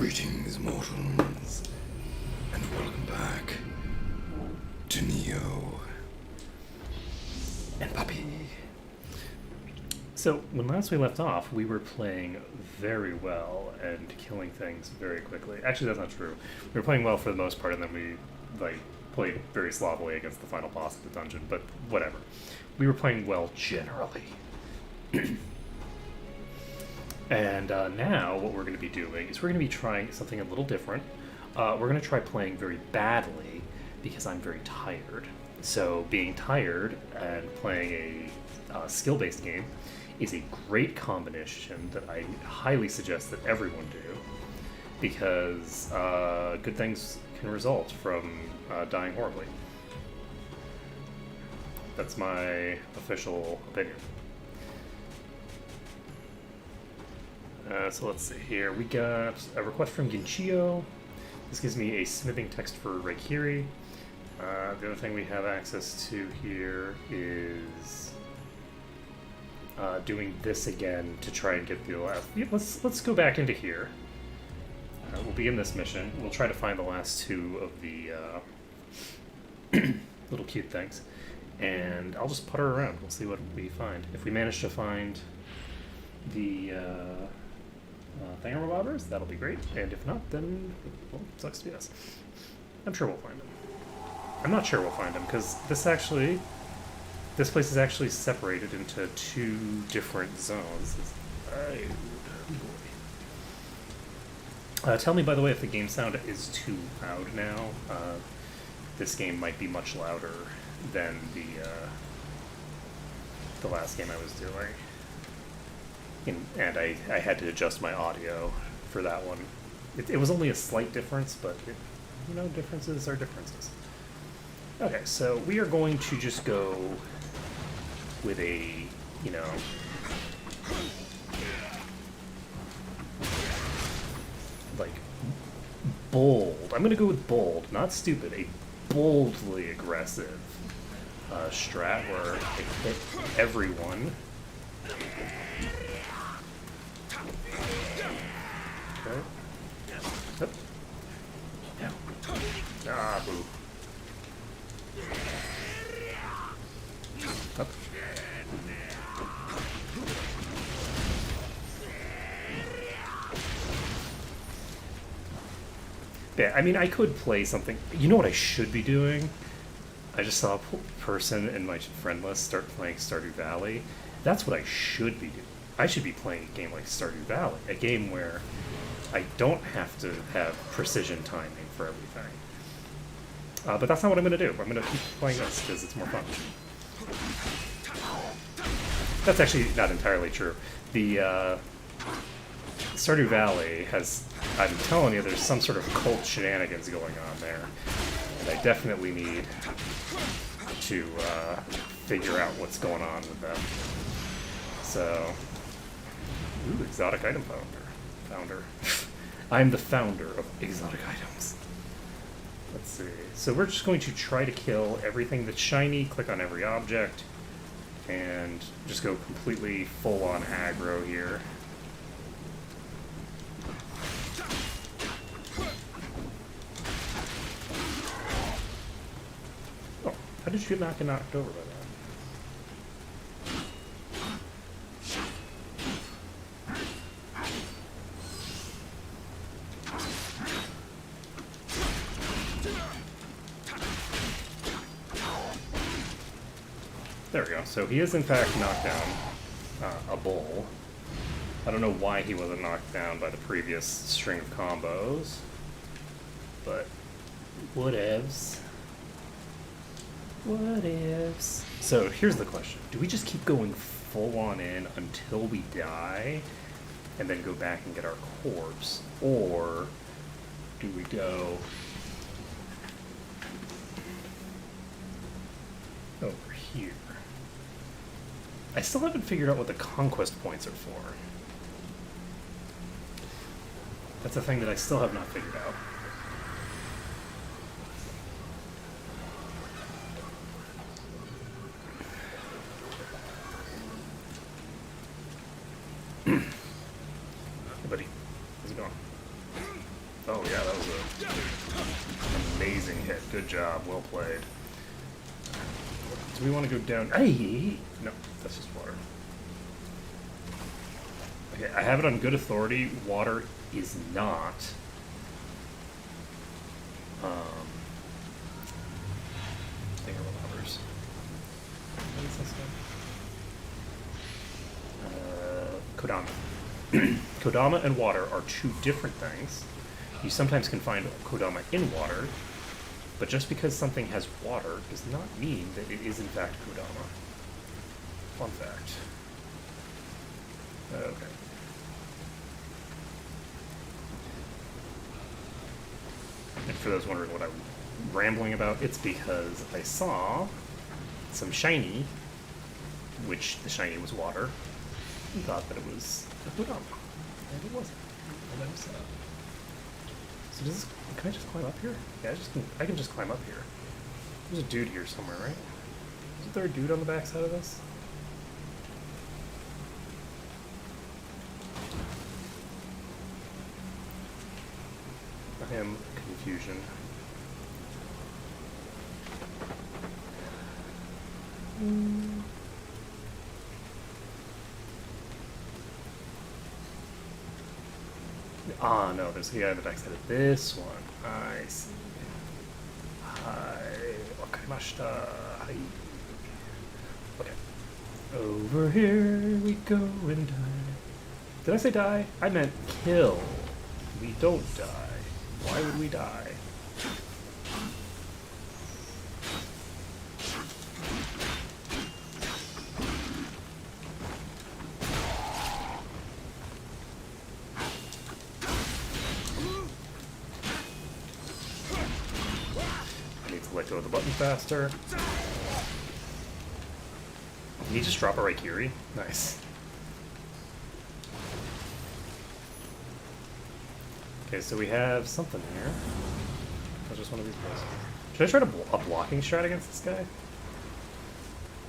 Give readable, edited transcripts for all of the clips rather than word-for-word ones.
Greetings, mortals, and welcome back to Neo and Puppy. So, when last we left off, we were playing very well and killing things very quickly. Actually, that's not true. We were playing well for the most part, and then we played very sloppily against the final boss of the dungeon, but whatever. We were playing well generally. And now what we're going to be doing is we're going to be trying something a little different. We're going to try playing very badly because I'm very tired. So being tired and playing a skill-based game is a great combination that I highly suggest that everyone do, because good things can result from dying horribly. That's my official opinion. So let's see here. We got a request from Ginchio. This gives me a smithing text for Reikiri. The other thing we have access to here is doing this again to try and get the last. Yeah, let's go back into here. We'll begin this mission. We'll try to find the last two of the little cute things, and I'll just putter around. We'll see what we find. If we manage to find the thingamabobbers, that'll be great. And if not, then, well, it sucks to be us. I'm sure we'll find them. I'm not sure we'll find them, because this place is actually separated into two different zones. Tell me, by the way, if the game sound is too loud now. This game might be much louder than the last game I was doing. And I had to adjust my audio for that one. It was only a slight difference, but differences are differences. Okay, so we are going to just go with a, bold. I'm going to go with bold, not stupid. A boldly aggressive strat where I hit everyone. Okay. Yep. Ah, boo. Up. Yeah, I mean, I could play something. You know what I should be doing? I just saw a person in my friend list start playing Stardew Valley. That's what I should be doing. I should be playing a game like Stardew Valley, a game where I don't have to have precision timing for everything. But that's not what I'm going to do. I'm going to keep playing this because it's more fun. That's actually not entirely true. The Stardew Valley has, I'm telling you, there's some sort of cult shenanigans going on there. And I definitely need to figure out what's going on with them. So, ooh, exotic item founder. I'm the founder of exotic items. Let's see. So we're just going to try to kill everything that's shiny, click on every object, and just go completely full-on aggro here. Oh, how did you not get knocked over by that? There we go. So he is in fact knocked down a bull. I don't know why he wasn't knocked down by the previous string of combos, but whatevs. Whatevs. So here's the question. Do we just keep going full on in until we die and then go back and get our corpse? Or do we go over here? I still haven't figured out what the conquest points are for. That's a thing that I still have not figured out. Hey buddy, how's it going? played. Do we want to go down? Hey! No, that's just water. Okay, I have it on good authority. Water is not. Thingamabobers. What is this one? Kodama. Kodama and water are two different things. You sometimes can find Kodama in water, but just because something has water does not mean that it is in fact Kodama. Fun fact. Okay. And for those wondering what I'm rambling about, it's because I saw some shiny, which the shiny was water, and thought that it was a Kodama. And it wasn't. And I was sad. So does this, can I just climb up here? Yeah, I can just climb up here. There's a dude here somewhere, right? Isn't there a dude on the backside of this? I am confusion. Ah, no, there's a guy on the backside of this one. I see. Hi. Wakarimashita. Hi. Okay. Over here we go and die. Did I say die? I meant kill. We don't die. Why would we die? I need to let go of the button faster. Can you just drop a Raikiri? Nice. Okay, so we have something here. I just want to be close. Should I try to a blocking strat against this guy?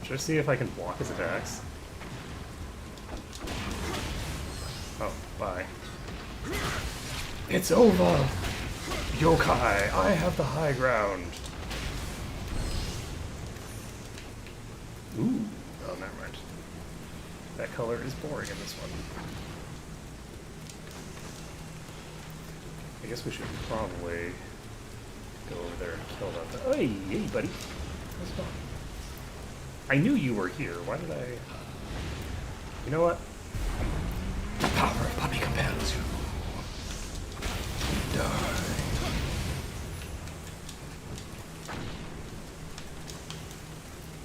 Should I see if I can block his attacks? Oh, bye. It's over! Yokai, I have the high ground! Ooh, oh, never mind. That color is boring in this one. I guess we should probably go over there and kill that. Hey, hey, buddy. How's it going? I knew you were here. Why did I... You know what? The power of puppy compels you. Die.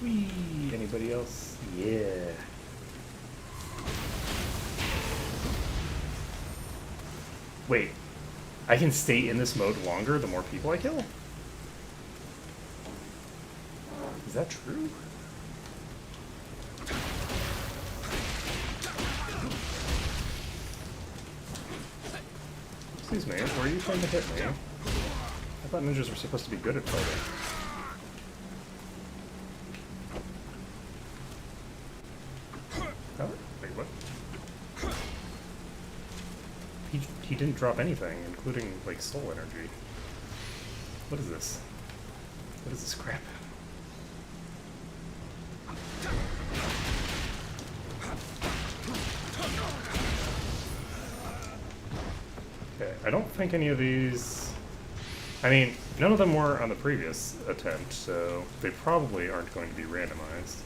Whee! Anybody else? Yeah. Wait. I can stay in this mode longer the more people I kill? Is that true? Excuse me, were you trying to hit me? I thought ninjas were supposed to be good at fighting. Oh, wait, what? He didn't drop anything, including, like, soul energy. What is this? What is this crap? Okay, I don't think any of these... I mean, none of them were on the previous attempt, so they probably aren't going to be randomized.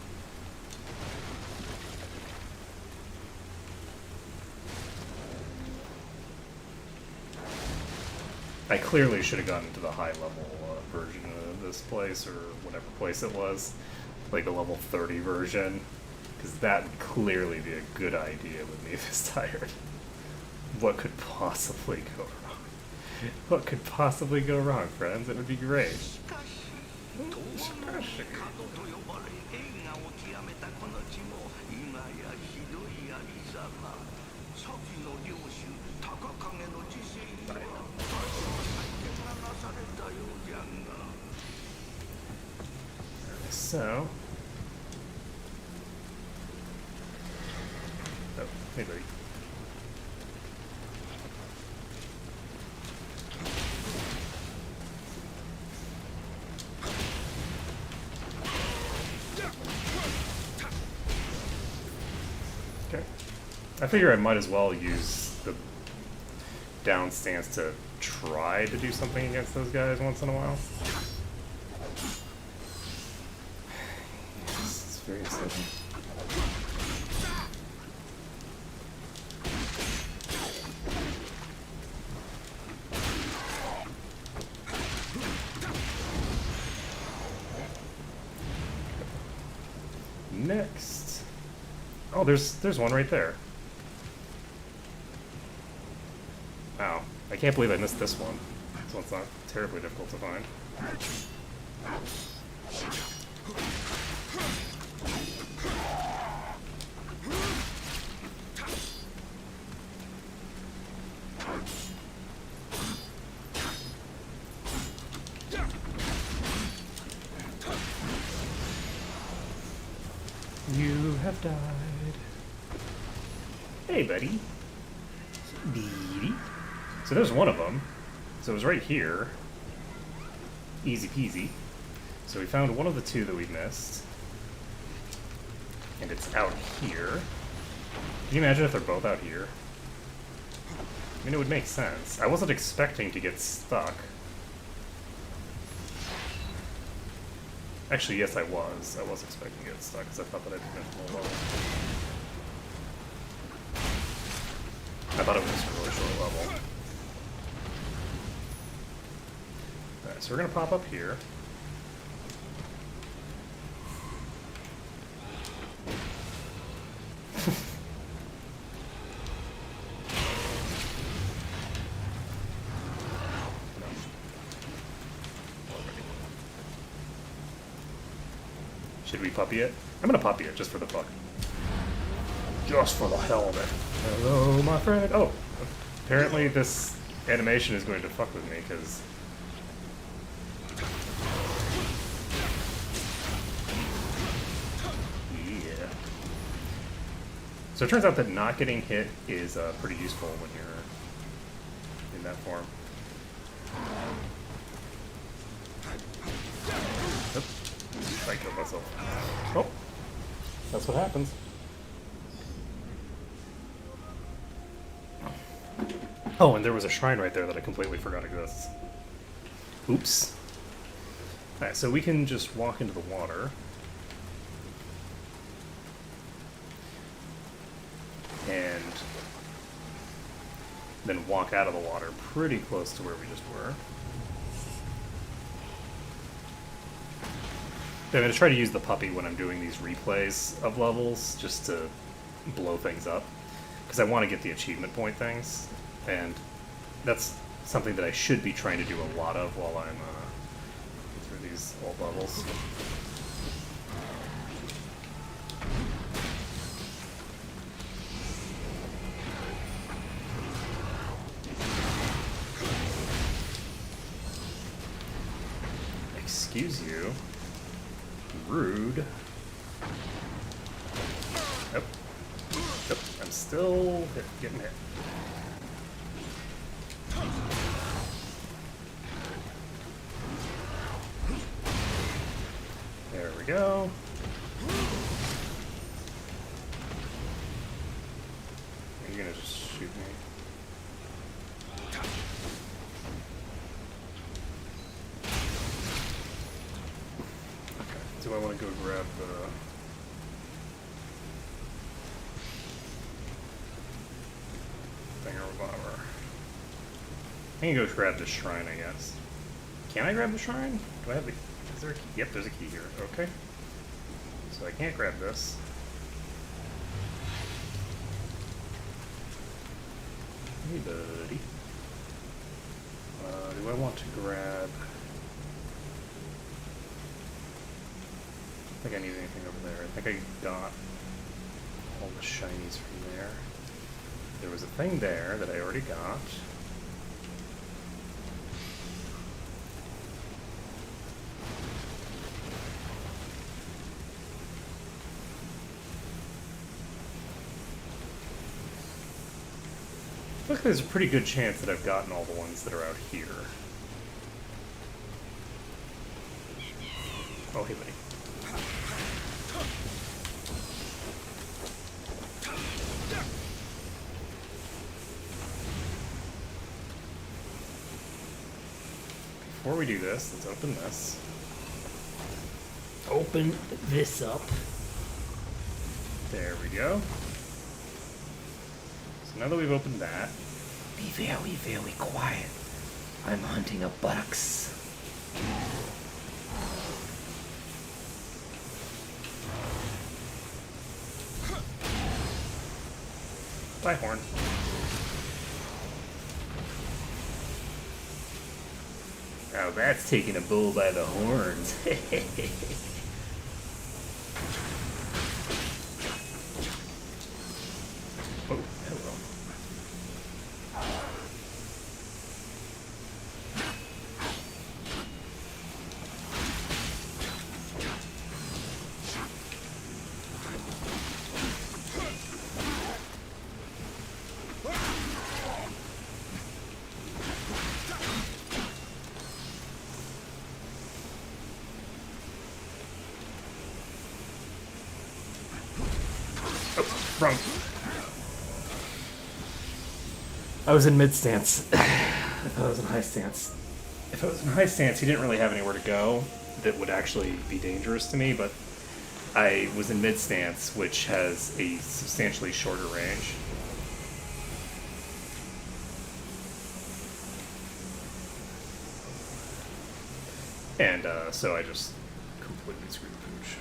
I clearly should have gone into the high-level version of this place, or whatever place it was, like the level 30 version, because that would clearly be a good idea with me this tired. What could possibly go wrong? What could possibly go wrong, friends? It would be great. So, oh, hey buddy. I figure I might as well use the down stance to try to do something against those guys once in a while. Yes, it's very exciting. Next. Oh, there's one right there. Wow. I can't believe I missed this one. This one's not terribly difficult to find. You have died. Hey, buddy. Beady. So there's one of them. So it was right here. Easy peasy. So we found one of the two that we missed. And it's out here. Can you imagine if they're both out here? I mean, it would make sense. I wasn't expecting to get stuck. Actually, yes, I was. I was expecting to get stuck because I thought that I'd finished the whole level. I thought it was a really short level. Alright, so we're going to pop up here. Should we puppy it? I'm gonna puppy it just for the fuck. Just for the hell of it. Hello, my friend. Oh, apparently this animation is going to fuck with me because. Yeah. So it turns out that not getting hit is pretty useful when you're in that form. Oops. I killed myself. Oh, that's what happens. Oh, and there was a shrine right there that I completely forgot exists. Oops. Alright, so we can just walk into the water. And then walk out of the water pretty close to where we just were. I'm going to try to use the puppy when I'm doing these replays of levels, just to blow things up. Because I want to get the achievement point things, and that's something that I should be trying to do a lot of while I'm through these old levels. Excuse you. Rude. Nope. Nope. I'm still getting hit. There we go. Are you gonna just shoot me? Do I want to go grab the... Thinger-bobber? I can go grab the shrine, I guess. Can I grab the shrine? Do I have the... Is there a key? Yep, there's a key here. Okay. So I can't grab this. Hey, buddy. Do I want to grab... I don't think I need anything over there. I think I got all the shinies from there. There was a thing there that I already got. Looks like there's a pretty good chance that I've gotten all the ones that are out here. Oh, hey, buddy. before we do this, let's open this. Open this up. There we go. So now that we've opened that, Be very, very quiet. I'm hunting a buttocks. bye horn. Now that's taking a bull by the horns. Oh, hello. Wrong. I was in mid stance. I thought I was in high stance. If I was in high stance, he didn't really have anywhere to go that would actually be dangerous to me, but I was in mid stance, which has a substantially shorter range. And so I just completely screwed the pooch.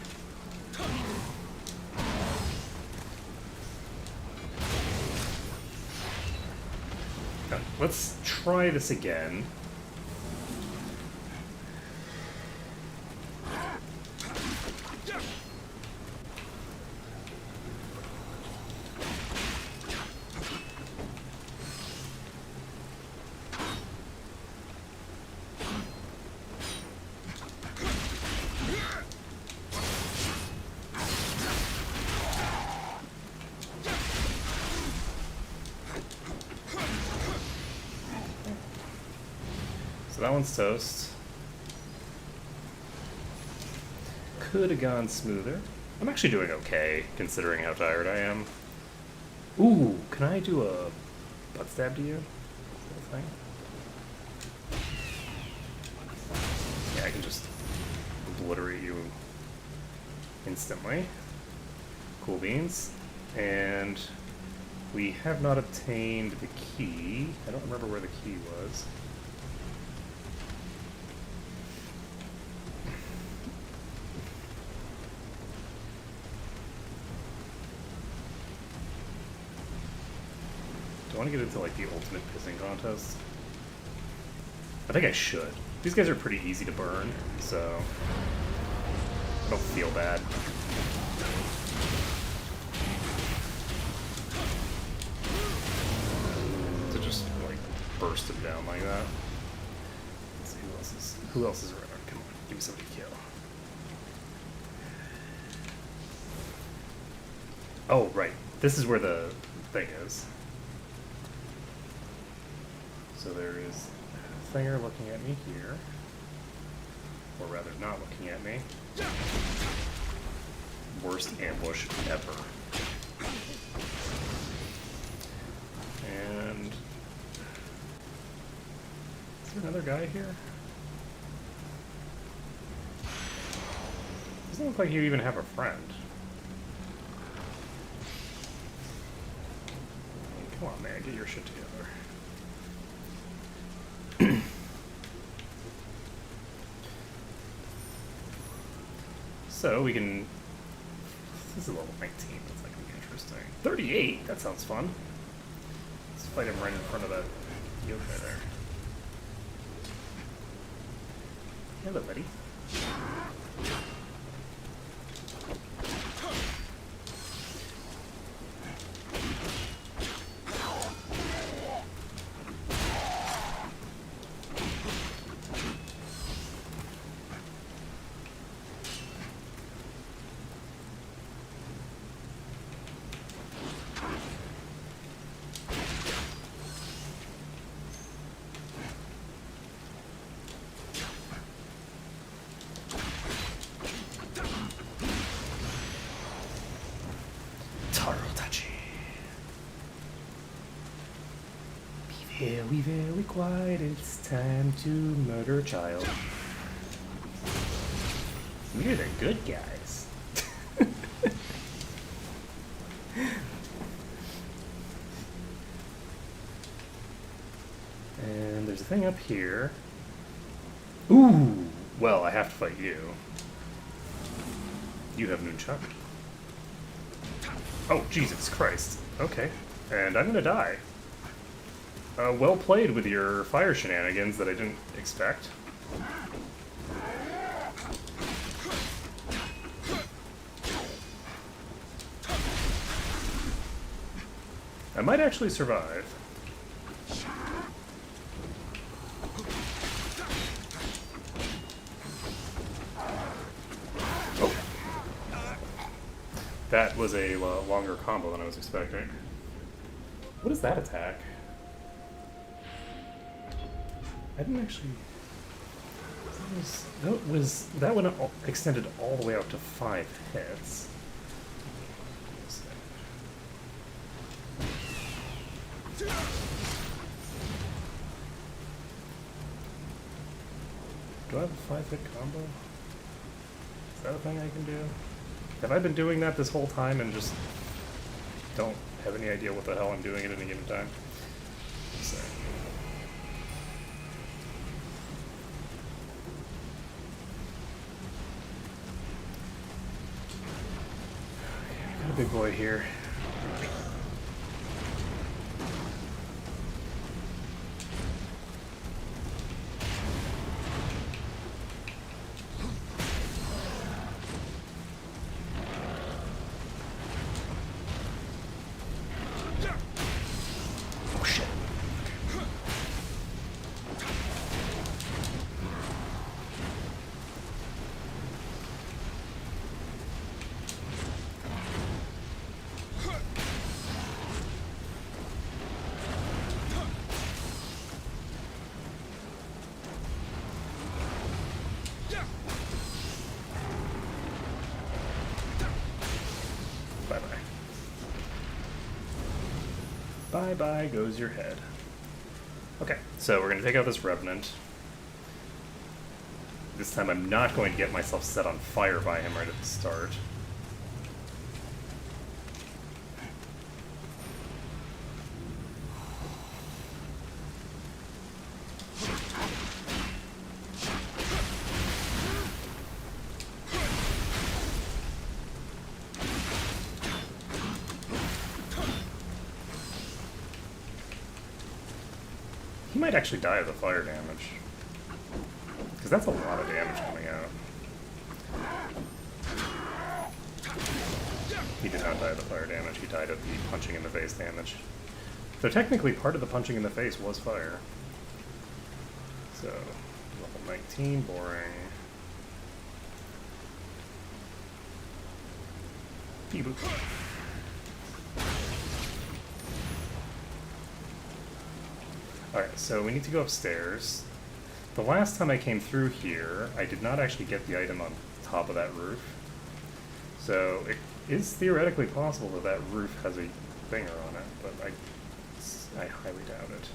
Now, let's try this again. So that one's toast. Could have gone smoother. I'm actually doing okay, considering how tired I am. Ooh, can I do a butt stab to you? Is that a thing? Yeah, I can just obliterate you instantly. Cool beans. And we have not obtained the key. I don't remember where the key was. Do I want to get into like the ultimate pissing contest? I think I should. These guys are pretty easy to burn, so I don't feel bad. To just like burst him down like that. Let's see who else is around. Come on, give me somebody to kill. Oh right, this is where the thing is. So there is a Thinger looking at me here. Or rather, not looking at me. Worst ambush ever. And... is there another guy here? Doesn't look like you even have a friend. Come on, man, get your shit together. So we can. This is level 19. That's not gonna be interesting. 38. That sounds fun. Let's fight him right in front of that yokai there. Hello, buddy. Very, very quiet, it's time to murder a child. We're the good guys. And there's a thing up here. Ooh! Well, I have to fight you. You have Nunchuck. Oh, Jesus Christ. Okay. And I'm gonna die. Well played with your fire shenanigans that I didn't expect. I might actually survive. Oh. That was a longer combo than I was expecting. What is that attack? I didn't actually... That one extended all the way out to 5 hits. Do I have a 5-hit combo? Is that a thing I can do? Have I been doing that this whole time and just don't have any idea what the hell I'm doing at any given time? So. Okay, got a big boy here. Bye-bye goes your head. Okay, so we're going to take out this Revenant. This time I'm not going to get myself set on fire by him right at the start. He might actually die of the fire damage. Because that's a lot of damage coming out. He did not die of the fire damage, he died of the punching in the face damage. So technically part of the punching in the face was fire. So, level 19, boring. Peeboop. Alright, so we need to go upstairs. The last time I came through here, I did not actually get the item on top of that roof. So it is theoretically possible that that roof has a thinger on it, but I highly doubt it.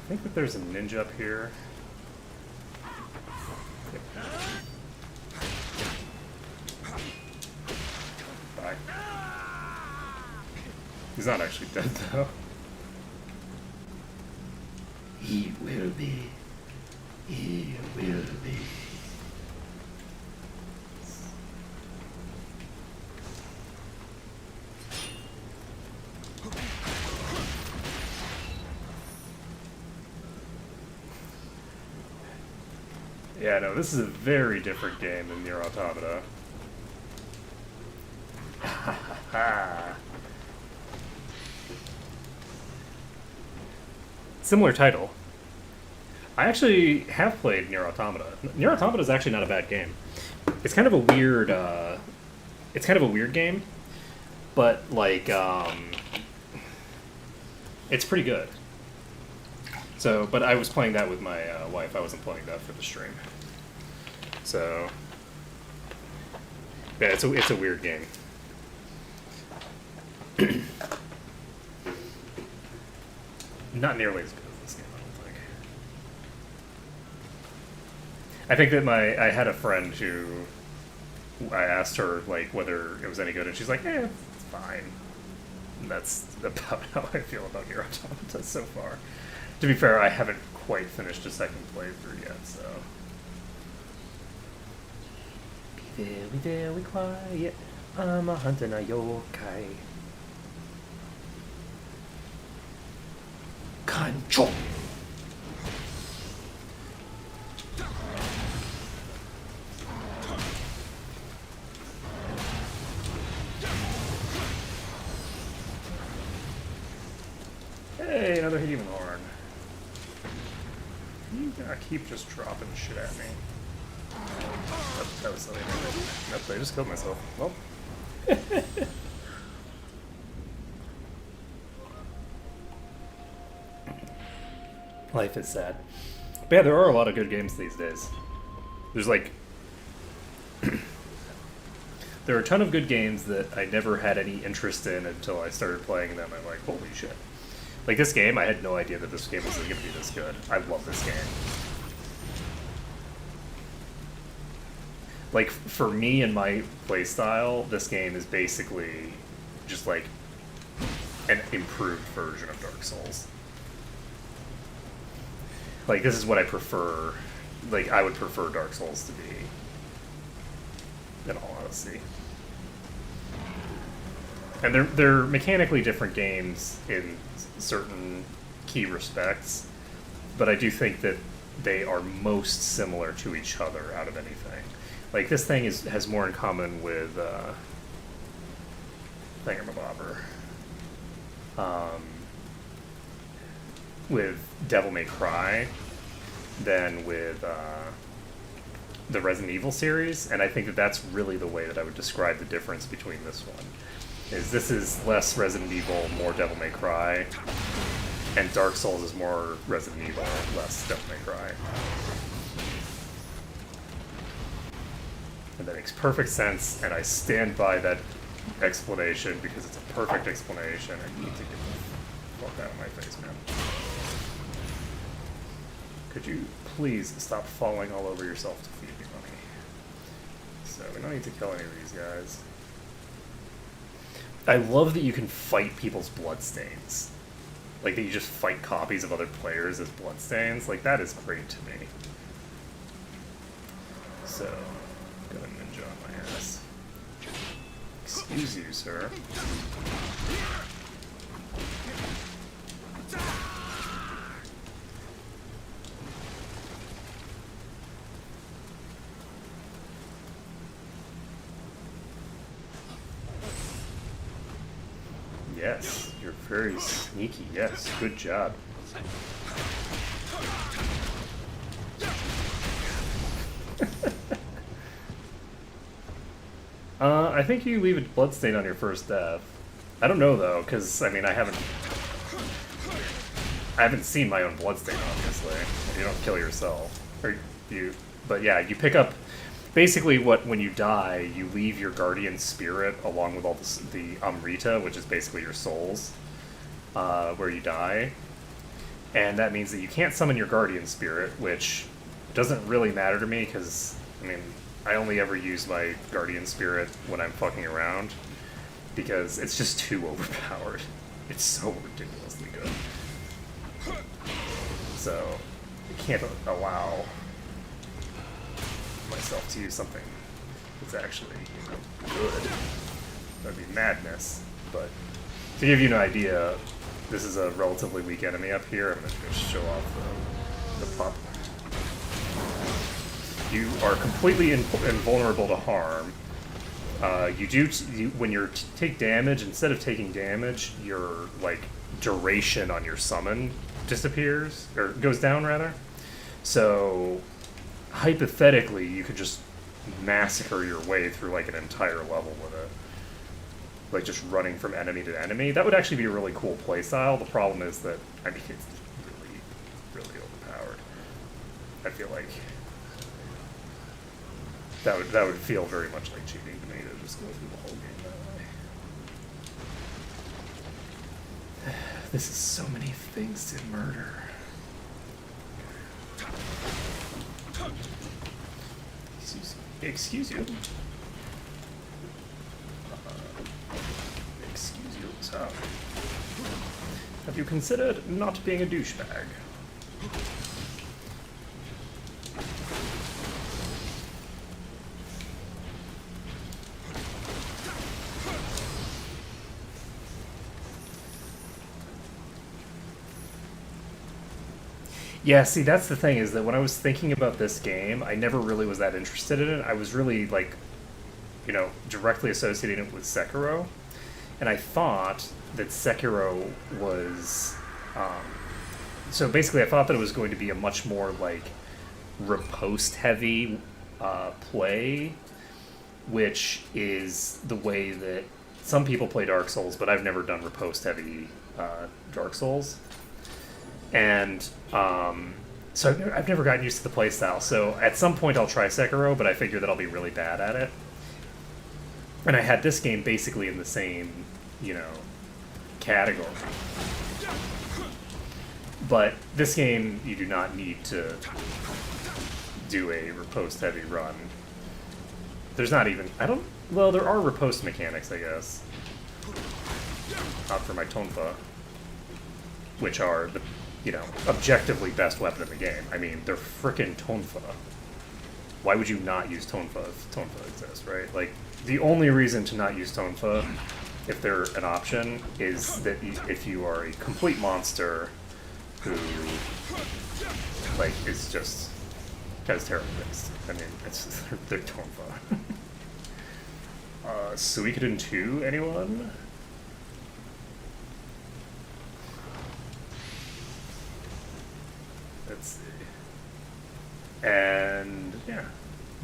I think that there's a ninja up here. Yep. Bye. He's not actually dead, though. He will be. He will be. Yeah, no, this is a very different game than Nier Automata. Similar title. I actually have played Nier Automata. Nier Automata is actually not a bad game. It's kind of a weird. It's kind of a weird game, but like, it's pretty good. So, but I was playing that with my wife. I wasn't playing that for the stream. So, yeah, it's a weird game. not nearly as good as this game, I don't think. I think that I had a friend who I asked her like whether it was any good, and she's like, "Eh, it's fine." And that's about how I feel about Nier Automata so far. To be fair, I haven't quite finished a second playthrough yet, so. Be very, very quiet. I'm a hunting a yokai. Control. Hey, another demon horn. You gotta keep just dropping shit at me. That was silly. Nope, I just killed myself. Well. Life is sad. But yeah, there are a lot of good games these days. There's like... there are a ton of good games that I never had any interest in until I started playing them. I'm like, holy shit. Like this game, I had no idea that this game was going to be this good. I love this game. Like, for me and my playstyle, this game is basically just like an improved version of Dark Souls. Like, this is what I prefer. Like, I would prefer Dark Souls to be, in all honesty. And they're mechanically different games in certain key respects, but I do think that they are most similar to each other out of anything. Like, this thing has more in common with Thingamabobber. With Devil May Cry than with the Resident Evil series, and I think that that's really the way that I would describe the difference between this one. This is less Resident Evil, more Devil May Cry, and Dark Souls is more Resident Evil, less Devil May Cry. And that makes perfect sense, and I stand by that explanation because it's a perfect explanation. I need to get the fuck out of my face, man. Could you please stop falling all over yourself to feed me money? So we don't need to kill any of these guys. I love that you can fight people's bloodstains. Like, that you just fight copies of other players as bloodstains. Like, that is great to me. So, got a ninja on my ass. Excuse you, sir. Yes, you're very sneaky. Yes, good job. I think you leave a bloodstain on your first death. I don't know though, because I mean I haven't seen my own bloodstain. Obviously, you don't kill yourself, or you. But yeah, you pick up. Basically, when you die, you leave your guardian spirit along with all the Amrita, which is basically your souls, where you die. And that means that you can't summon your guardian spirit, which doesn't really matter to me, because, I mean, I only ever use my guardian spirit when I'm fucking around, because it's just too overpowered. It's so ridiculously good. So, I can't allow myself to use something that's actually, good. That'd be madness. But to give you an idea, this is a relatively weak enemy up here. I'm going to show off the pup. You are completely invulnerable to harm. When you take damage, instead of taking damage, your like duration on your summon disappears, or goes down rather. So hypothetically, you could just massacre your way through like an entire level with it. Like just running from enemy to enemy. That would actually be a really cool playstyle. The problem is that, I mean, it's really, really overpowered. I feel like that would feel very much like cheating to me to just go through the whole game that way. This is so many things to murder. Excuse you. Excuse you, sir. Have you considered not being a douchebag? Yeah, see, that's the thing, is that when I was thinking about this game, I never really was that interested in it. I was really, like, you know, directly associating it with Sekiro. And I thought that Sekiro was... so basically, I thought that it was going to be a much more, like, riposte-heavy play, which is the way that some people play Dark Souls, but I've never done riposte-heavy Dark Souls. And so I've never gotten used to the playstyle. So at some point I'll try Sekiro, but I figure that I'll be really bad at it. And I had this game basically in the same, you know, category. But this game, you do not need to do a riposte-heavy run. There's not even... Well, there are riposte mechanics, I guess. Not for my Tonfa. Which are the... you know, objectively best weapon in the game. I mean, they're frickin' Tonfa. Why would you not use Tonfa if Tonfa exists, right? Like, the only reason to not use Tonfa, if they're an option, is that if you are a complete monster who, like, is just has terrible things. I mean, they're Tonfa. Suikoden 2, anyone? Let's see. And yeah,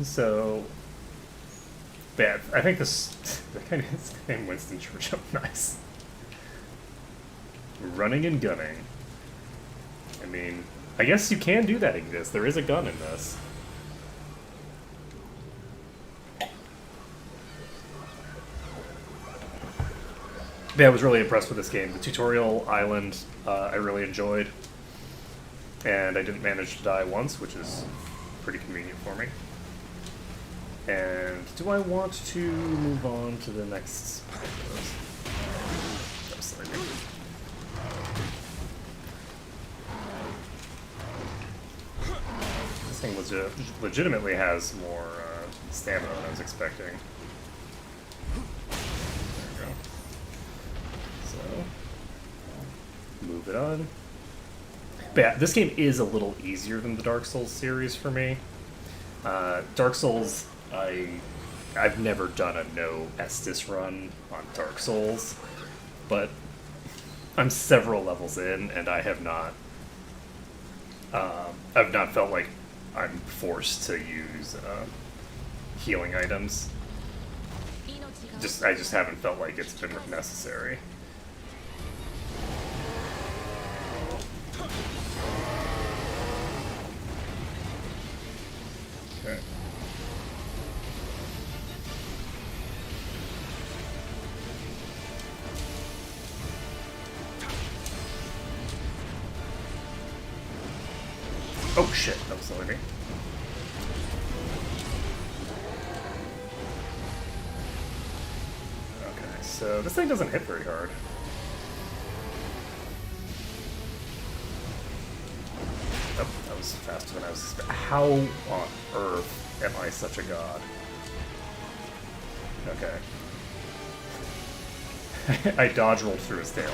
so bad. I think this guy is named Winston Churchill. Nice. Running and gunning. I mean, I guess you can do that in this. There is a gun in this. Yeah, I was really impressed with this game. The tutorial island, I really enjoyed. And I didn't manage to die once, which is pretty convenient for me. And do I want to move on to the next... This thing legitimately has more stamina than I was expecting. There we go. So, move it on. But yeah, this game is a little easier than the Dark Souls series for me. Dark Souls, I've never done a no Estus run on Dark Souls, but I'm several levels in, and I have not. I've not felt like I'm forced to use healing items. I just haven't felt like it's been necessary. Okay. Oh shit, that was only me. Okay, so this thing doesn't hit very hard. Oh, that was faster than I was expecting. How on earth am I such a god? Okay. I dodge rolled through his tail.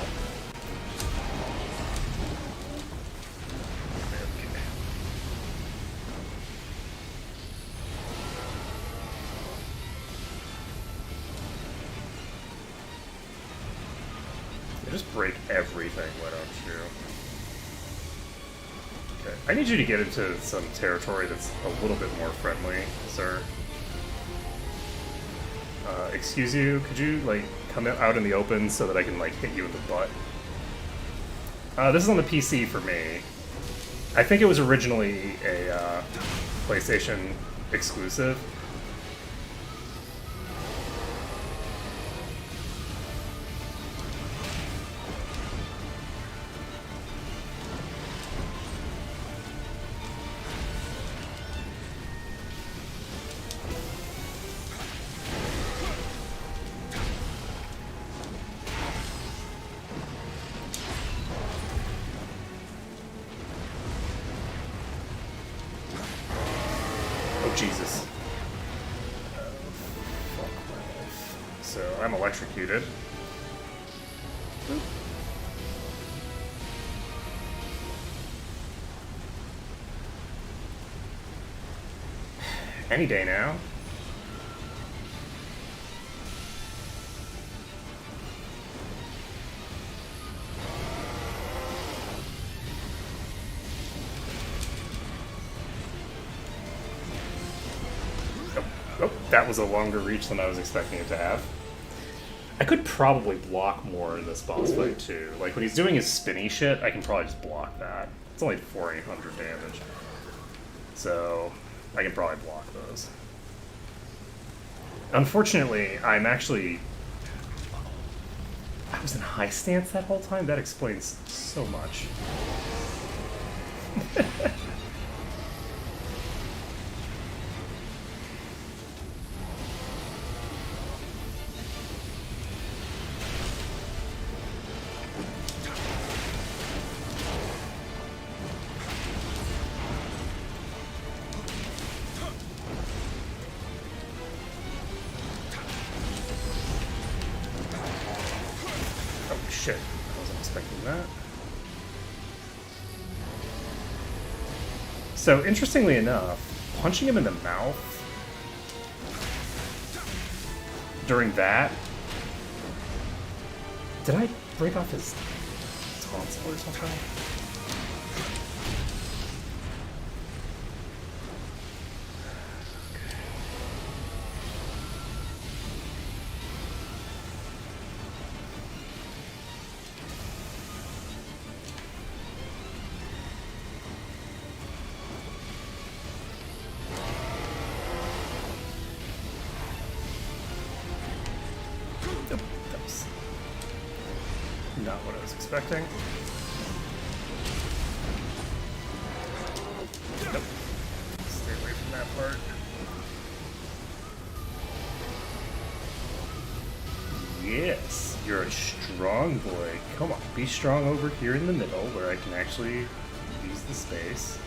Just break everything, why don't you? Okay. I need you to get into some territory that's a little bit more friendly, sir. Excuse you, could you, like, come out in the open so that I can, like, hit you in the butt? This is on the PC for me. I think it was originally a PlayStation exclusive. So I'm electrocuted. Boop. Any day now. Oh, that was a longer reach than I was expecting it to have. I could probably block more in this boss fight too. Like when he's doing his spinny shit, I can probably just block that. It's only 4,800 damage. So I can probably block those. Unfortunately, I'm actually... I was in high stance that whole time? That explains so much. Shit, I wasn't expecting that. So, interestingly enough, punching him in the mouth during that... Did I break off his tonsil or something? That was not what I was expecting. Nope. Stay away from that part. Yes, you're a strong boy. Come on, be strong over here in the middle where I can actually use the space.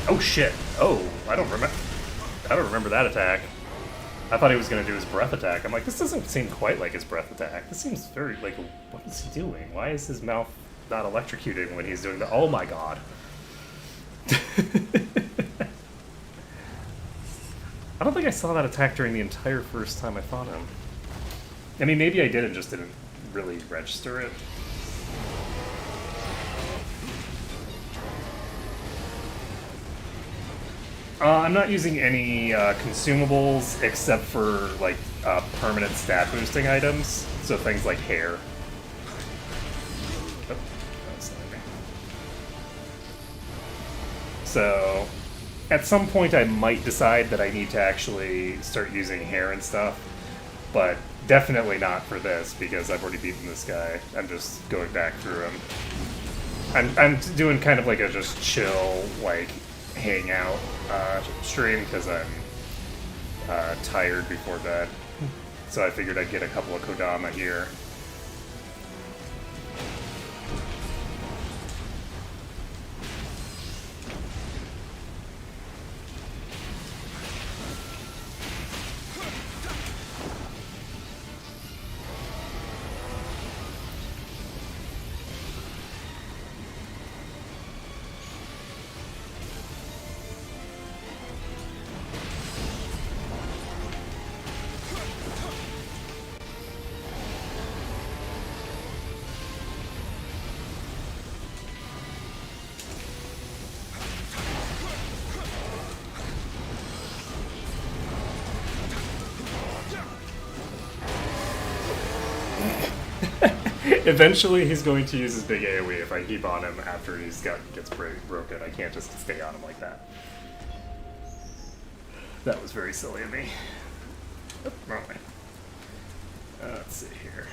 Oh shit! Oh, I don't remember that attack. I thought he was going to do his breath attack. I'm like, this doesn't seem quite like his breath attack. This seems very, like, what is he doing? Why is his mouth not electrocuting when he's doing the... Oh my god. I don't think I saw that attack during the entire first time I fought him. I mean, maybe I did and just didn't really register it. I'm not using any consumables except for like permanent stat boosting items, so things like hair. Oh, that's not me. So, at some point I might decide that I need to actually start using hair and stuff, but definitely not for this because I've already beaten this guy. I'm just going back through him. I'm doing kind of like a just chill, like, hang out stream because I'm tired before bed. So I figured I'd get a couple of Kodama here. Eventually, he's going to use his big AoE if I keep on him after he's gets broken. I can't just stay on him like that. That was very silly of me. Oh, wrong way. Let's see here.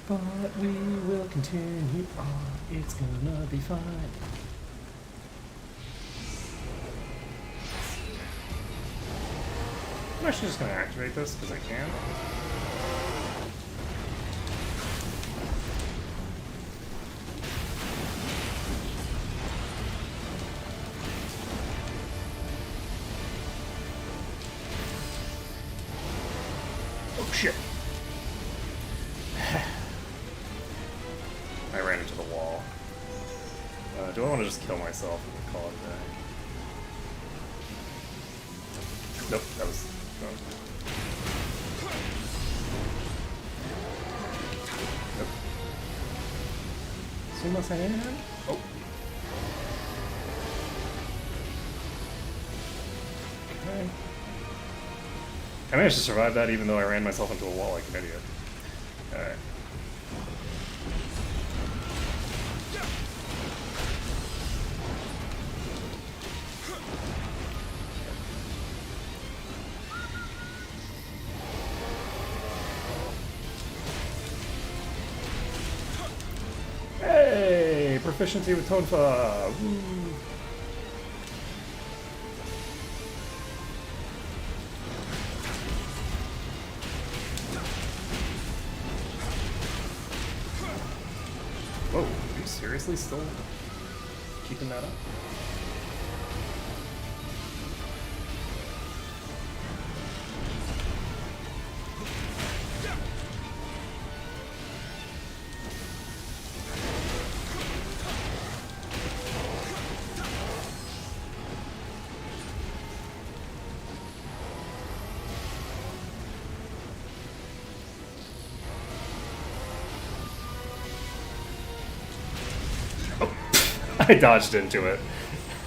But we will continue on. It's gonna be fine. I'm actually just going to activate this because I can. Oh shit. I ran into the wall. Do I want to just kill myself and call it a day? Nope, that was... Nope. Sumasen? Oh. Okay. I managed to survive that even though I ran myself into a wall like an idiot. Alright. Hey! Proficiency with Tonfa! Woo! Whoa, are you seriously still keeping that up? I dodged into it.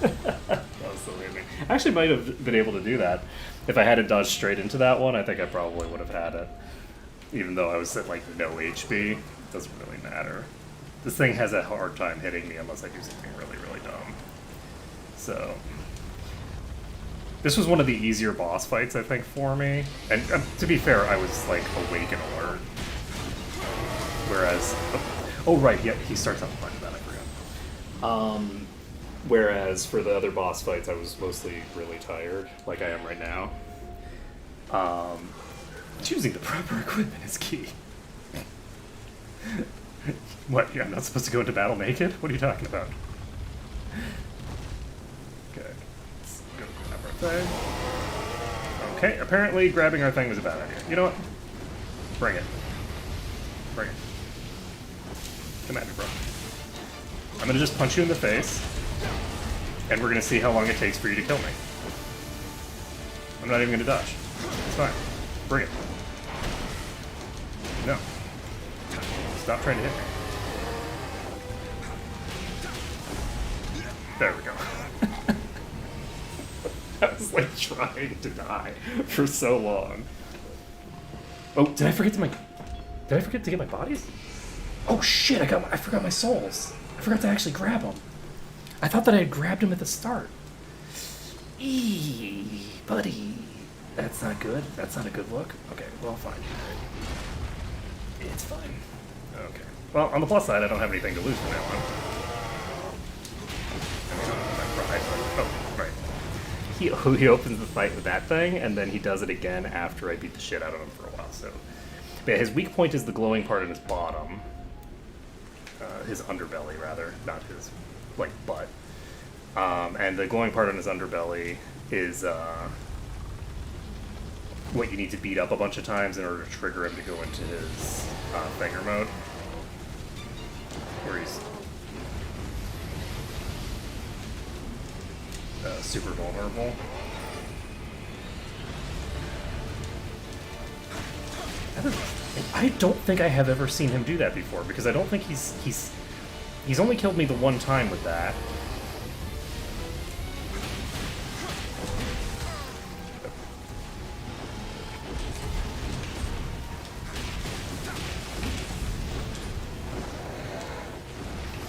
That was so amazing. I actually might have been able to do that. If I hadn't dodged straight into that one, I think I probably would have had it. Even though I was at like no HP, it doesn't really matter. This thing has a hard time hitting me unless I do something really, really dumb. So, this was one of the easier boss fights, I think, for me. And to be fair, I was like awake and alert. Whereas, oh right, yeah, he starts on fire. That I forgot. Whereas for the other boss fights, I was mostly really tired, like I am right now. Choosing the proper equipment is key. What? Yeah, I'm not supposed to go into battle naked? What are you talking about? Okay, let's go grab our thing. Okay, apparently grabbing our thing was a bad idea. You know what? Bring it. Bring it. Come at me, bro. I'm gonna just punch you in the face, and we're gonna see how long it takes for you to kill me. I'm not even gonna dodge. It's fine. Bring it. No. Stop trying to hit me. There we go. I was like trying to die for so long. Oh, did I forget to get my bodies? Oh shit, I forgot my souls. I forgot to actually grab them. I thought that I had grabbed him at the start. Eee, buddy. That's not good. That's not a good look. Okay, well, fine. It's fine. Okay. Well, on the plus side, I don't have anything to lose from now on. Oh, right. He opens the fight with that thing, and then he does it again after I beat the shit out of him for a while, so... But yeah, his weak point is the glowing part in his bottom. His underbelly, rather, not his, like, butt. And the glowing part on his underbelly is what you need to beat up a bunch of times in order to trigger him to go into his finger mode, where he's super vulnerable. I don't think I have ever seen him do that before, because I don't think he's only killed me the one time with that.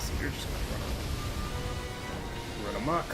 So you're just gonna run amok.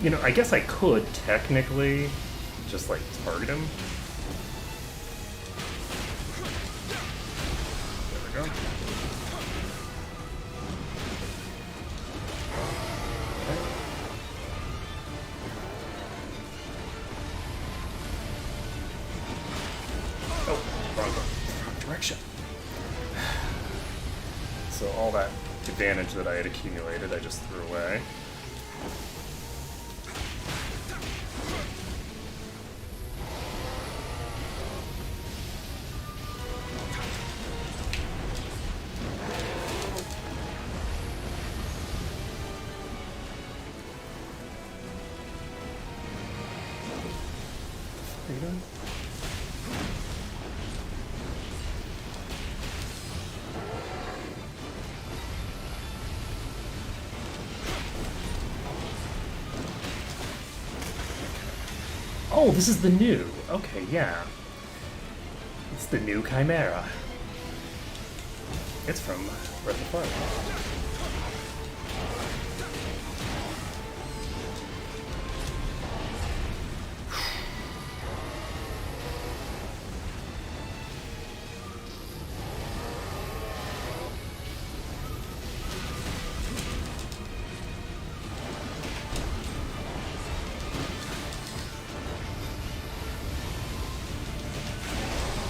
You know, I guess I could technically just like target him. There we go. Oh, wrong direction. So all that advantage that I had accumulated, I just threw away. Oh, this is the new. Okay, yeah. It's the new Chimera. It's from Breath of Fire.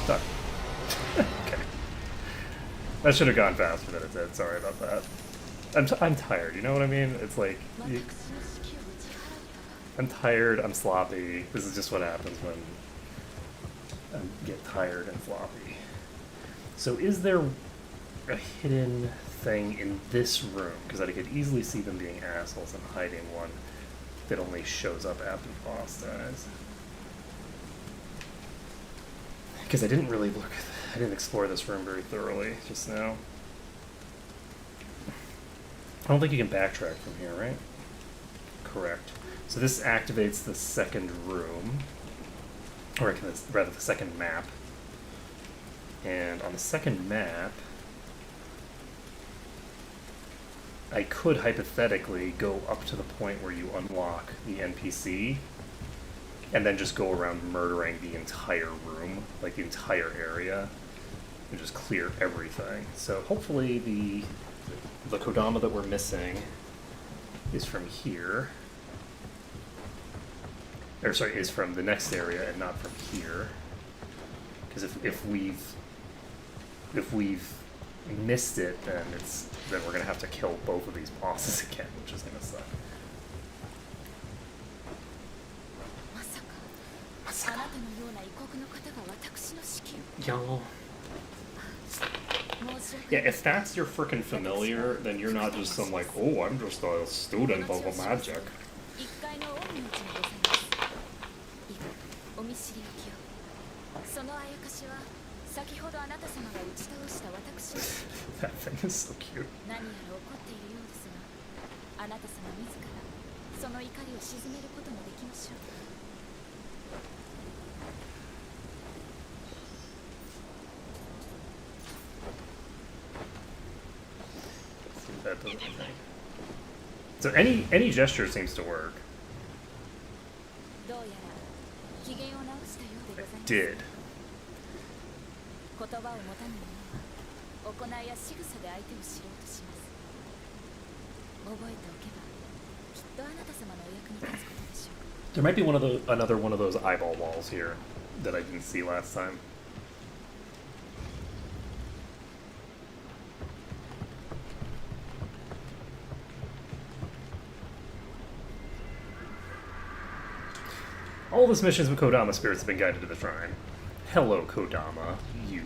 Done. Okay. That should have gone faster than it did. Sorry about that. I'm tired, you know what I mean? It's like... I'm tired, I'm sloppy. This is just what happens when I get tired and floppy. So is there a hidden thing in this room? Because I could easily see them being assholes and hiding one that only shows up after the boss dies. Because I didn't really look, I didn't explore this room very thoroughly just now. I don't think you can backtrack from here, right? Correct. So this activates the second room, or rather the second map. And on the second map, I could hypothetically go up to the point where you unlock the NPC and then just go around murdering the entire room, like the entire area, and just clear everything. So hopefully the Kodama that we're missing is from here. Or sorry, is from the next area and not from here. Because if we've missed it, then we're gonna have to kill both of these bosses again, which is gonna suck. Yo. Yeah, if that's your frickin' familiar, then you're not just some like, oh, I'm just a student of magic. That thing is so cute. That doesn't think. So any gesture seems to work. It did. There might be another one of those eyeball walls here that I didn't see last time. All this missions with Kodama spirits have been guided to the shrine. Hello, Kodama, you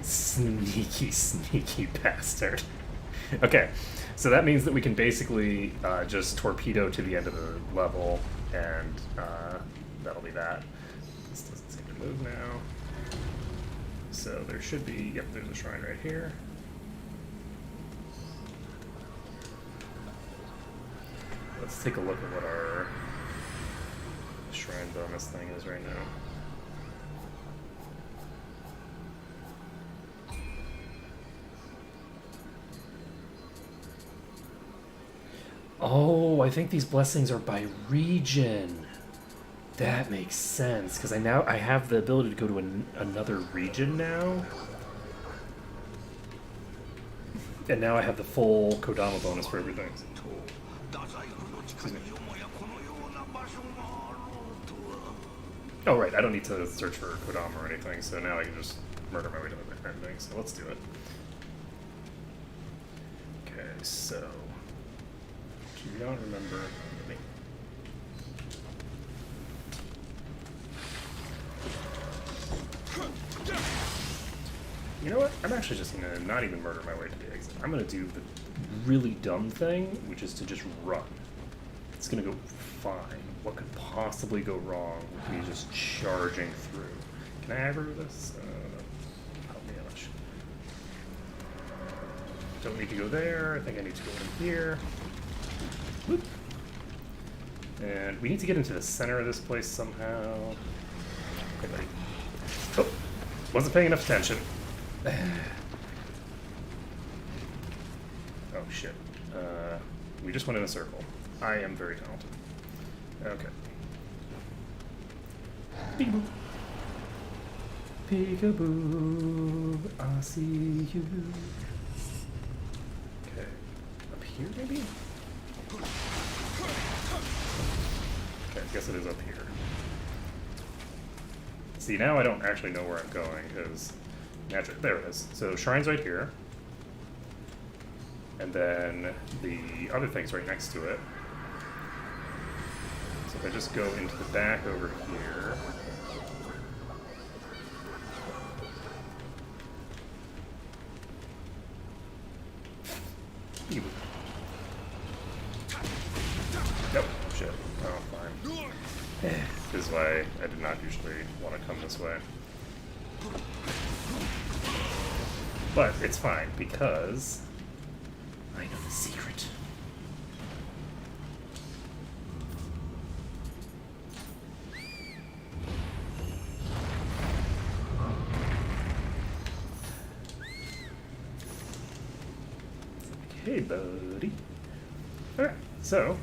sneaky, sneaky bastard. Okay, so that means that we can basically just torpedo to the end of the level, and that'll be that. This doesn't seem to move now. So there should be, yep, there's a shrine right here. Let's take a look at what our shrine bonus thing is right now. Oh, I think these blessings are by region. That makes sense, because I have the ability to go to another region now. And now I have the full Kodama bonus for everything. Excuse me. Oh, right, I don't need to search for Kodama or anything, so now I can just murder my way to the ending, so let's do it. Okay, so... Do you not remember me? You know what? I'm actually just gonna not even murder my way to the exit. I'm gonna do the really dumb thing, which is to just run. It's gonna go fine. What could possibly go wrong with me just charging through? Can I aggro this? Help me out. Don't need to go there. I think I need to go in here. Whoop. And we need to get into the center of this place somehow. Okay, buddy. Oh, wasn't paying enough attention. Oh shit. We just went in a circle. I am very talented. Okay. Peekaboo. Peekaboo, I see you. Okay. Up here, maybe? Okay, I guess it is up here. See, now I don't actually know where I'm going, because... Naturally, there it is. So, shrine's right here. And then the other thing's right next to it. So if I just go into the back over here... Nope, shit. Oh, fine. This is why I did not usually want to come this way. But it's fine, because I know the secret. Okay, buddy. Alright, so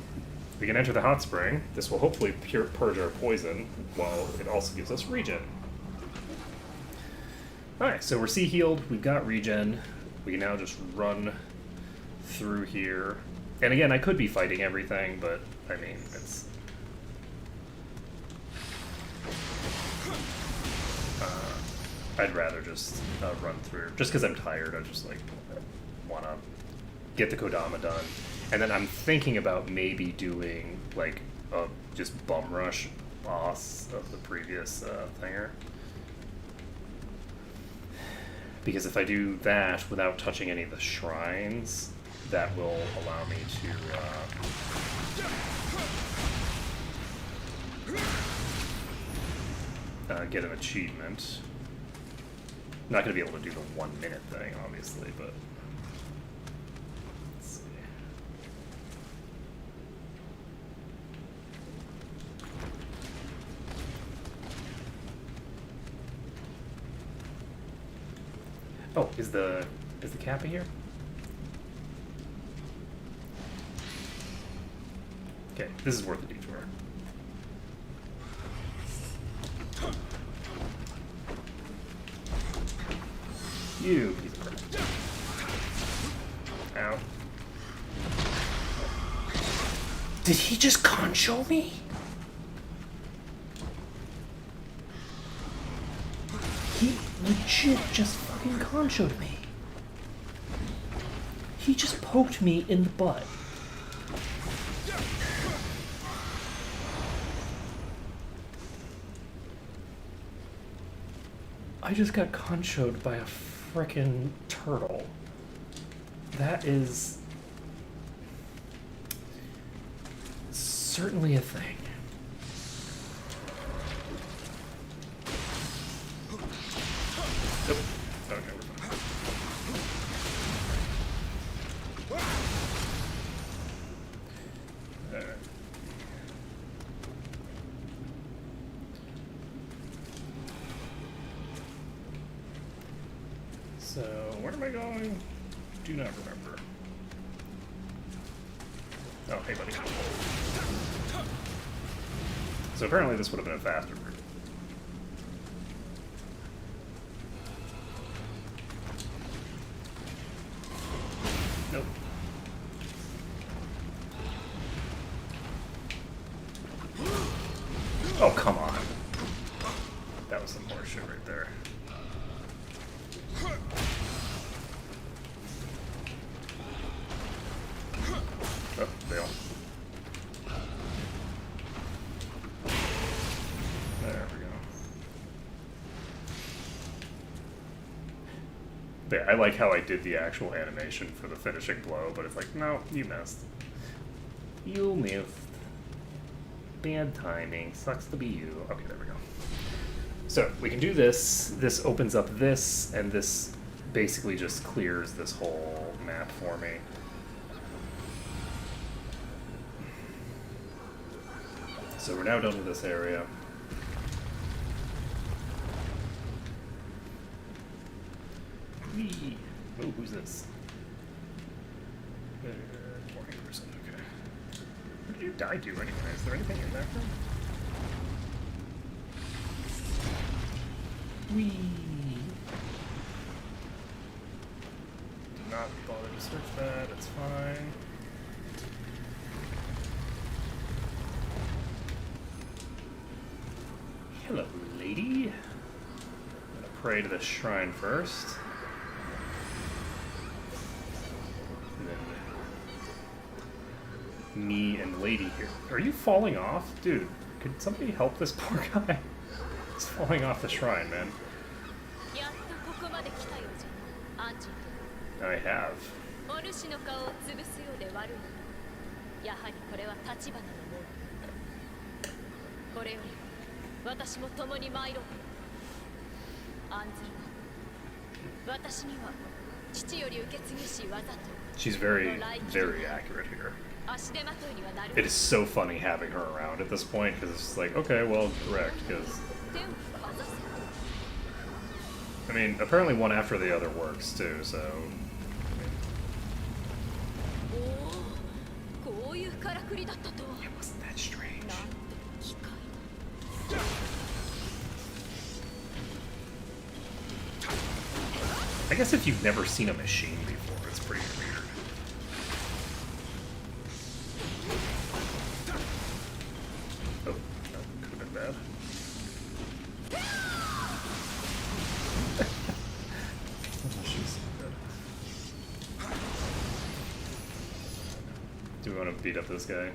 we can enter the hot spring. This will hopefully purge our poison, while it also gives us regen. Alright, so we're sea healed, we've got regen, we can now just run through here. And again, I could be fighting everything, but I mean, it's... I'd rather just run through. Just because I'm tired, I just like want to get the Kodama done. And then I'm thinking about maybe doing like a just bum rush boss of the previous thinger. Because if I do that without touching any of the shrines, that will allow me to get an achievement. Not going to be able to do the 1 minute thing, obviously, but... Let's see. Oh, is the Kappa here? Okay, this is worth a detour. You piece of crap. Ow. Did he just concho me? He legit just fucking conchoed me. He just poked me in the butt. I just got conchoed by a frickin' turtle. That is certainly a thing. Nope. Okay, we're fine. Alright. So, where am I going? Do not remember. Oh, hey, buddy. So apparently this would have been a faster route. Nope. Oh, come on. That was some horseshit right there. Oh, fail. There we go. But yeah, I like how I did the actual animation for the finishing blow, but it's like, no, you missed. You missed. Bad timing. Sucks to be you. Okay, there we go. So, we can do this. This opens up this, and this basically just clears this whole map for me. So we're now done with this area. Whee! Oh, who's this? Morning person, okay. What did you die to anyway? Is there anything in there? Whee! Do not bother to search that, it's fine. Hello, lady. I'm gonna pray to the shrine first. And then me and lady here. Are you falling off? Dude, could somebody help this poor guy? He's falling off the shrine, man. I have. She's very, very accurate here. It is so funny having her around at this point, because it's like, okay, well, correct, because... I mean, apparently one after the other works, too, so... It wasn't that strange. I guess if you've never seen a machine before, it's pretty weird. Oh, that could have been bad. She's dead. Do we want to beat up this guy?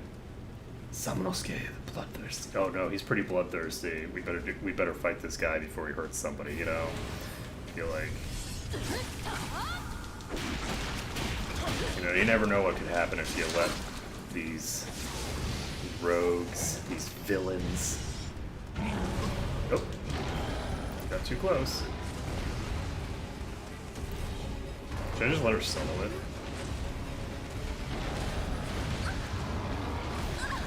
Samunosuke, the bloodthirsty. Oh no, he's pretty bloodthirsty. We better fight this guy before he hurts somebody, you know? I feel like... You know, you never know what could happen if you let these rogues, these villains... Oh, got too close. Should I just let her solo it?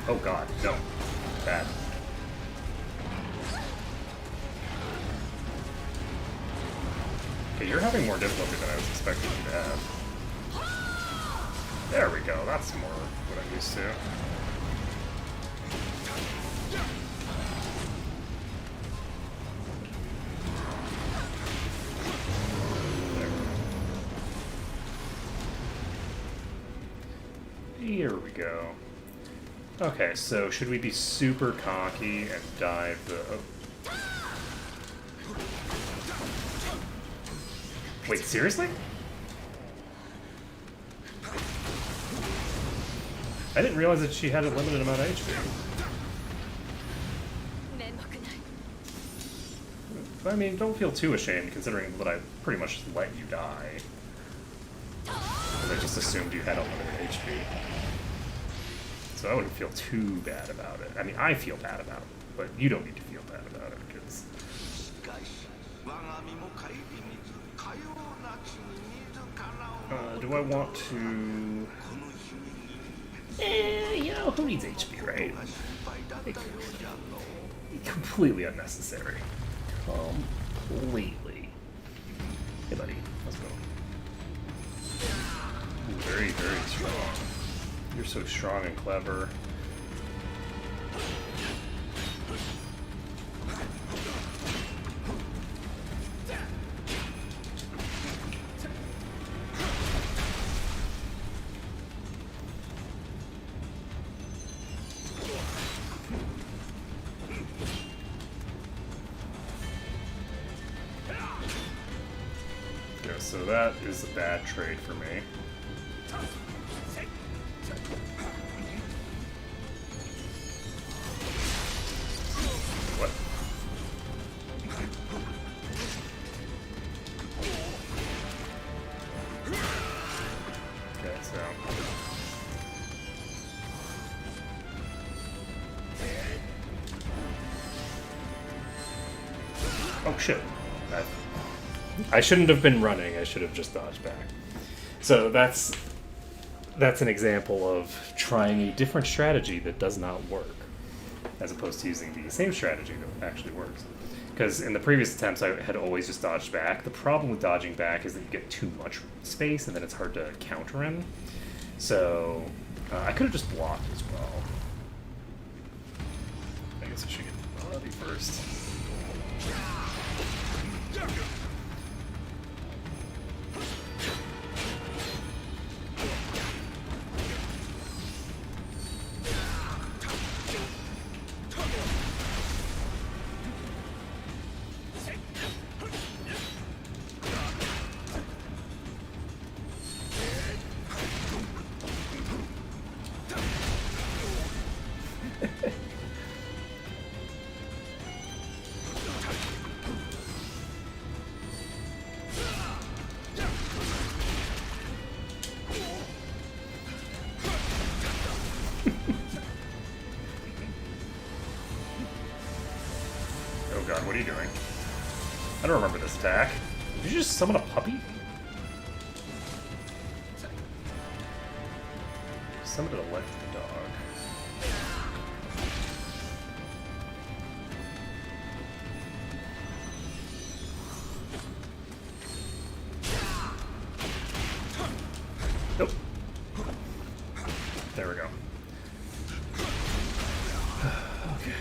Oh god, no. Bad. Okay, you're having more difficulty than I was expecting you to have. There we go, that's more what I'm used to. There. Here we go. Okay, so should we be super cocky and dive the... Oh. Wait, seriously? I didn't realize that she had a limited amount of HP. I mean, don't feel too ashamed considering that I pretty much just let you die. Because I just assumed you had unlimited HP. So I wouldn't feel too bad about it. I mean, I feel bad about it, but you don't need to feel bad about it, because... do I want to... you know, who needs HP, right? Completely unnecessary. Completely. Hey, buddy. Let's go. Ooh, very, very strong. You're so strong and clever. Yeah, so that is a bad trade for me. What? Okay, so... Oh shit. I shouldn't have been running, I should have just dodged back. So that's an example of trying a different strategy that does not work, as opposed to using the same strategy that actually works. Because in the previous attempts, I had always just dodged back. The problem with dodging back is that you get too much space, and then it's hard to counter in. So I could have just blocked as well. I guess I should get Bloody first. Oh god, what are you doing? I don't remember this attack. Did you just summon a puppy? Summoned an electric dog. Nope. There we go. Okay.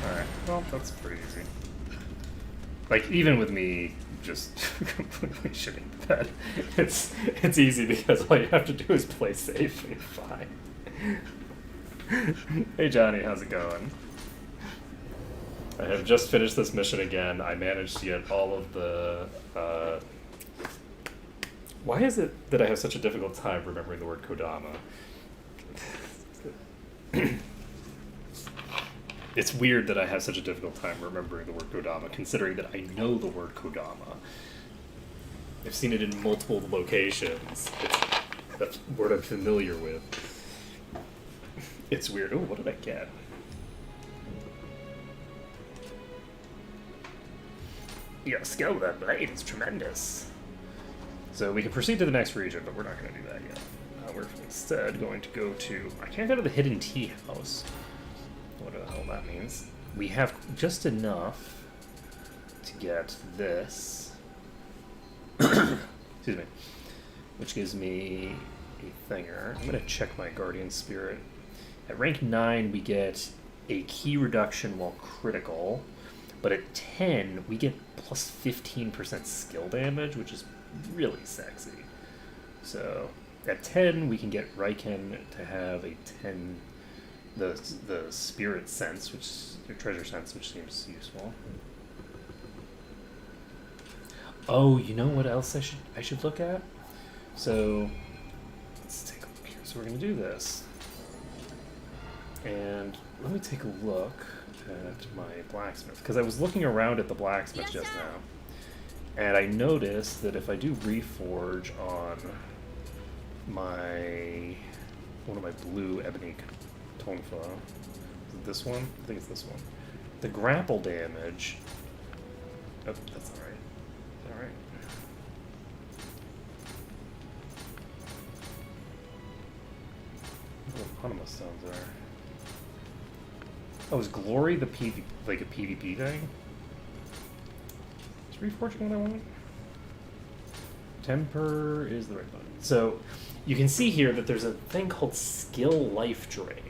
Alright, well, that's pretty easy. Like, even with me just completely shitting the bed, it's easy because all you have to do is play safe and you're fine. Hey Johnny, how's it going? I have just finished this mission again. I managed to get all of the... Why is it that I have such a difficult time remembering the word Kodama? It's weird that I have such a difficult time remembering the word Kodama, considering that I know the word Kodama. I've seen it in multiple locations. That's a word I'm familiar with. It's weird. Oh, what did I get? Your skill with that blade is tremendous. So we can proceed to the next region, but we're not going to do that yet. We're instead going to go to... I can't go to the Hidden Tea House. Whatever the hell that means. We have just enough to get this. Excuse me. Which gives me a thinger. I'm going to check my Guardian Spirit. At rank 9, we get a key reduction while critical. But at 10, we get plus 15% skill damage, which is really sexy. So at 10, we can get Raiken to have a 10... The spirit sense, or treasure sense, which seems useful. Oh, you know what else I should look at? So let's take a look here. So we're gonna do this, and let me take a look at my blacksmith, because I was looking around at the blacksmith just now, and I noticed that if I do reforge on one of my blue ebony Tonfa. Is it this one? I think it's this one. the grapple damage... Oh, that's alright. Alright. What Panama stones are. Oh, is Glory the PV, like a PvP thing? Is Reforging what I want? Temper is the right button. So, you can see here that there's a thing called Skill Life Drain.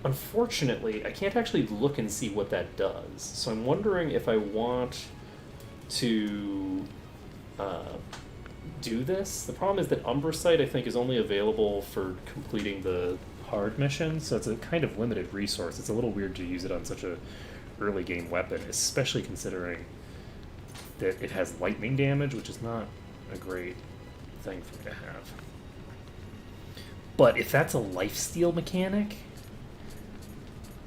Unfortunately, I can't actually look and see what that does. So I'm wondering if I want to do this. The problem is that Umbracite, I think, is only available for completing the hard mission, so it's a kind of limited resource. It's a little weird to use it on such a early game weapon, especially considering that it has lightning damage, which is not a great thing for me to have. But if that's a lifesteal mechanic,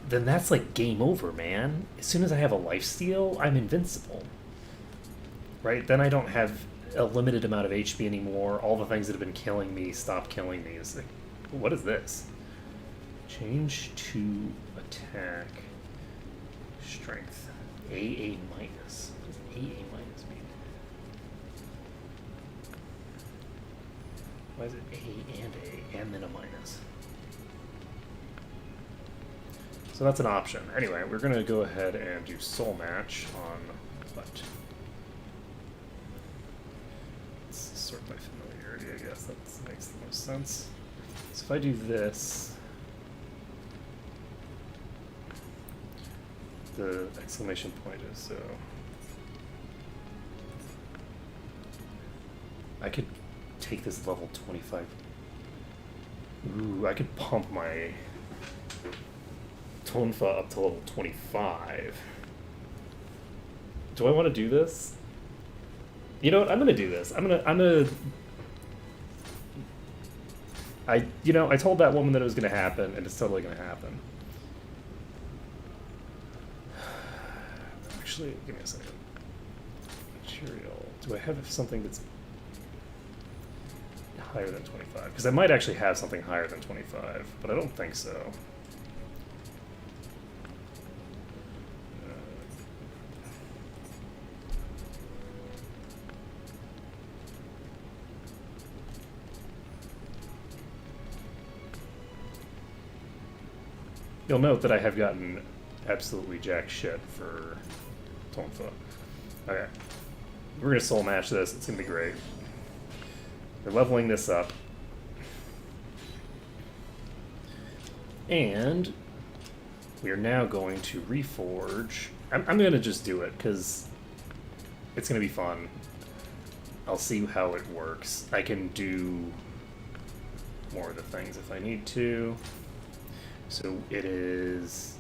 then that's like game over, man. As soon as I have a lifesteal, I'm invincible. Right? Then I don't have a limited amount of HP anymore. All the things that have been killing me stop killing me. It's like, what is this? Change to attack strength. AA minus. What does AA minus mean? Why is it A and then a minus? So that's an option. Anyway, we're going to go ahead and do Soul Match on what? Let's sort by familiarity, I guess. That makes the most sense. So if I do this, the exclamation point is so. I could take this level 25. Ooh, I could pump my Tonfa up to level 25. Do I want to do this? You know what? I'm gonna do this. I told that woman that it was gonna happen, and it's totally gonna happen. Actually, give me a second. Material. Do I have something that's higher than 25? Because I might actually have something higher than 25, but I don't think so. You'll note that I have gotten absolutely jack shit for Tonfa. Okay. We're going to soul match this. It's going to be great. We're leveling this up. And we are now going to reforge. I'm going to just do it because it's going to be fun. I'll see how it works. I can do more of the things if I need to. So it is...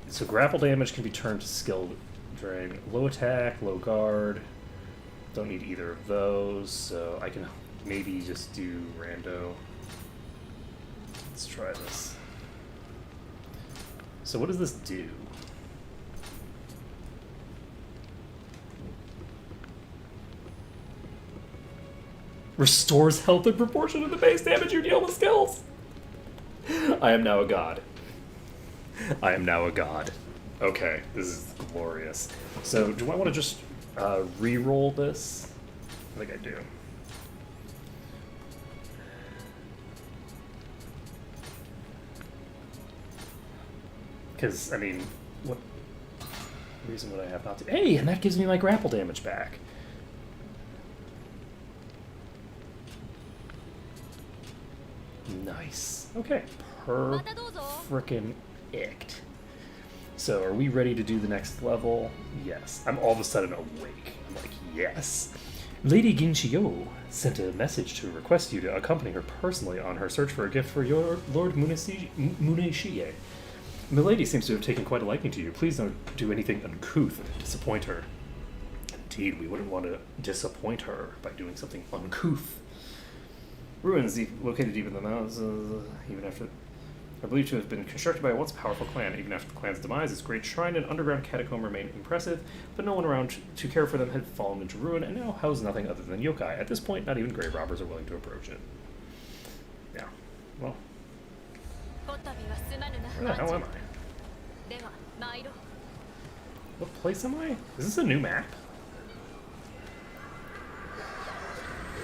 So grapple damage can be turned to skill drain. Low attack, low guard. Don't need either of those, so I can maybe just do rando. Let's try this. So what does this do? Restores health in proportion to the base damage you deal with skills. I am now a god. I am now a god. Okay, this is glorious. So, do I want to just re-roll this? I think I do. Because, I mean, what reason would I have not to? Hey, and that gives me my grapple damage back. Nice. Okay. Frickin' icked. So, are we ready to do the next level? Yes. I'm all of a sudden awake. I'm like, yes. Lady Ginchiyo sent a message to request you to accompany her personally on her search for a gift for your Lord Muneshiye. Milady seems to have taken quite a liking to you. Please don't do anything uncouth and disappoint her. Indeed, we wouldn't want to disappoint her by doing something uncouth. Ruins located deep in the mountains, even after are believed to have been constructed by a once powerful clan. Even after the clan's demise, its great shrine and underground catacomb remained impressive, but no one around to care for them had fallen into ruin and now house nothing other than yokai. At this point, not even grave robbers are willing to approach it. Yeah. Well. Where the hell am I? What place am I? Is this a new map?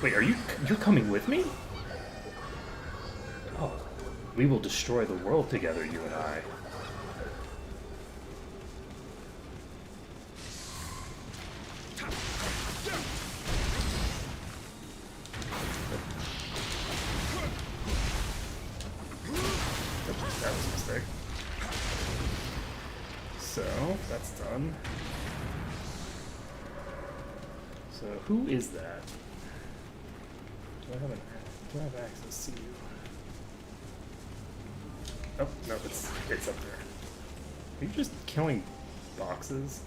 Wait, you're coming with me? Oh, we will destroy the world together, you and I. That was a mistake. So, that's done. So, who is that? Do I have access to you? Oh, no, it's up there. Are you just killing boxes?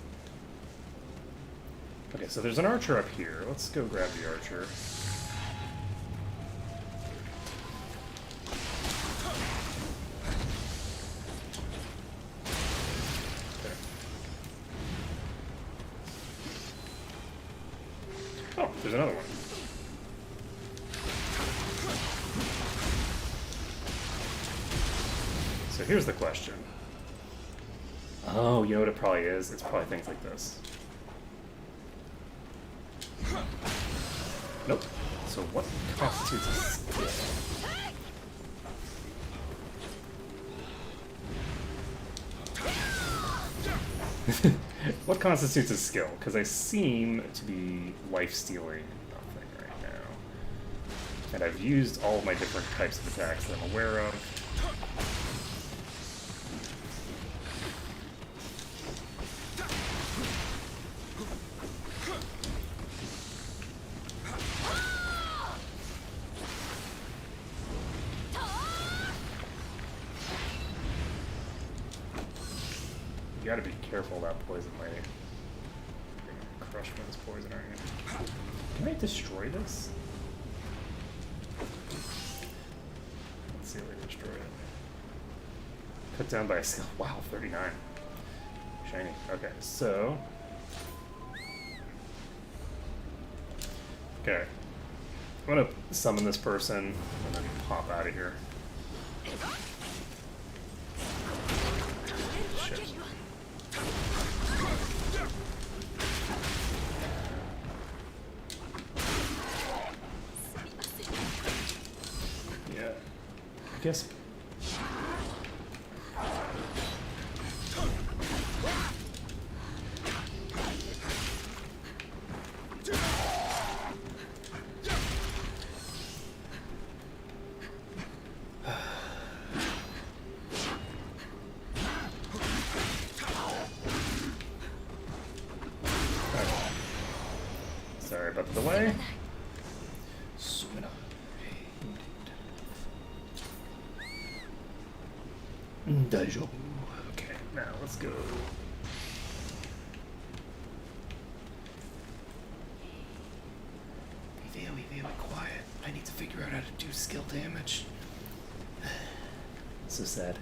Okay, so there's an archer up here. Let's go grab the archer. Okay. Oh, there's another one. So here's the question. Oh, you know what it probably is? It's probably things like this. Nope. So what constitutes a skill? What constitutes a skill? Because I seem to be life-stealing nothing right now. And I've used all of my different types of attacks that I'm aware of. You gotta be careful about poison lighting. You're gonna crush me with this poison, aren't you? Can I destroy this? Let's see if I can destroy it. Cut down by a skill. Wow, 39. Shiny. Okay, so. Okay. I'm gonna summon this person and then pop out of here. Shit. Yeah. I guess. Sorry about the delay. Daijoubu. Okay, now let's go. Be very quiet. I need to figure out how to do skill damage. So sad.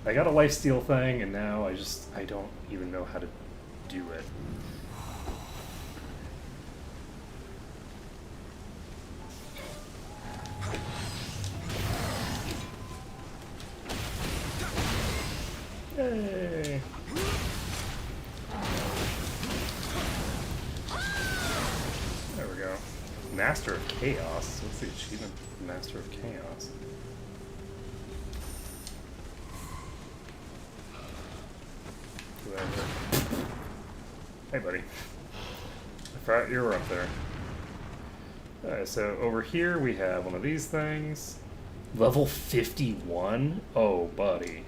I got a lifesteal thing, and now I don't even know how to do it. Yay! There we go. Master of Chaos. What's the achievement? Master of Chaos. Whoever. Hey, buddy. I forgot you were up there. Alright, so over here we have one of these things. Level 51? Oh, buddy.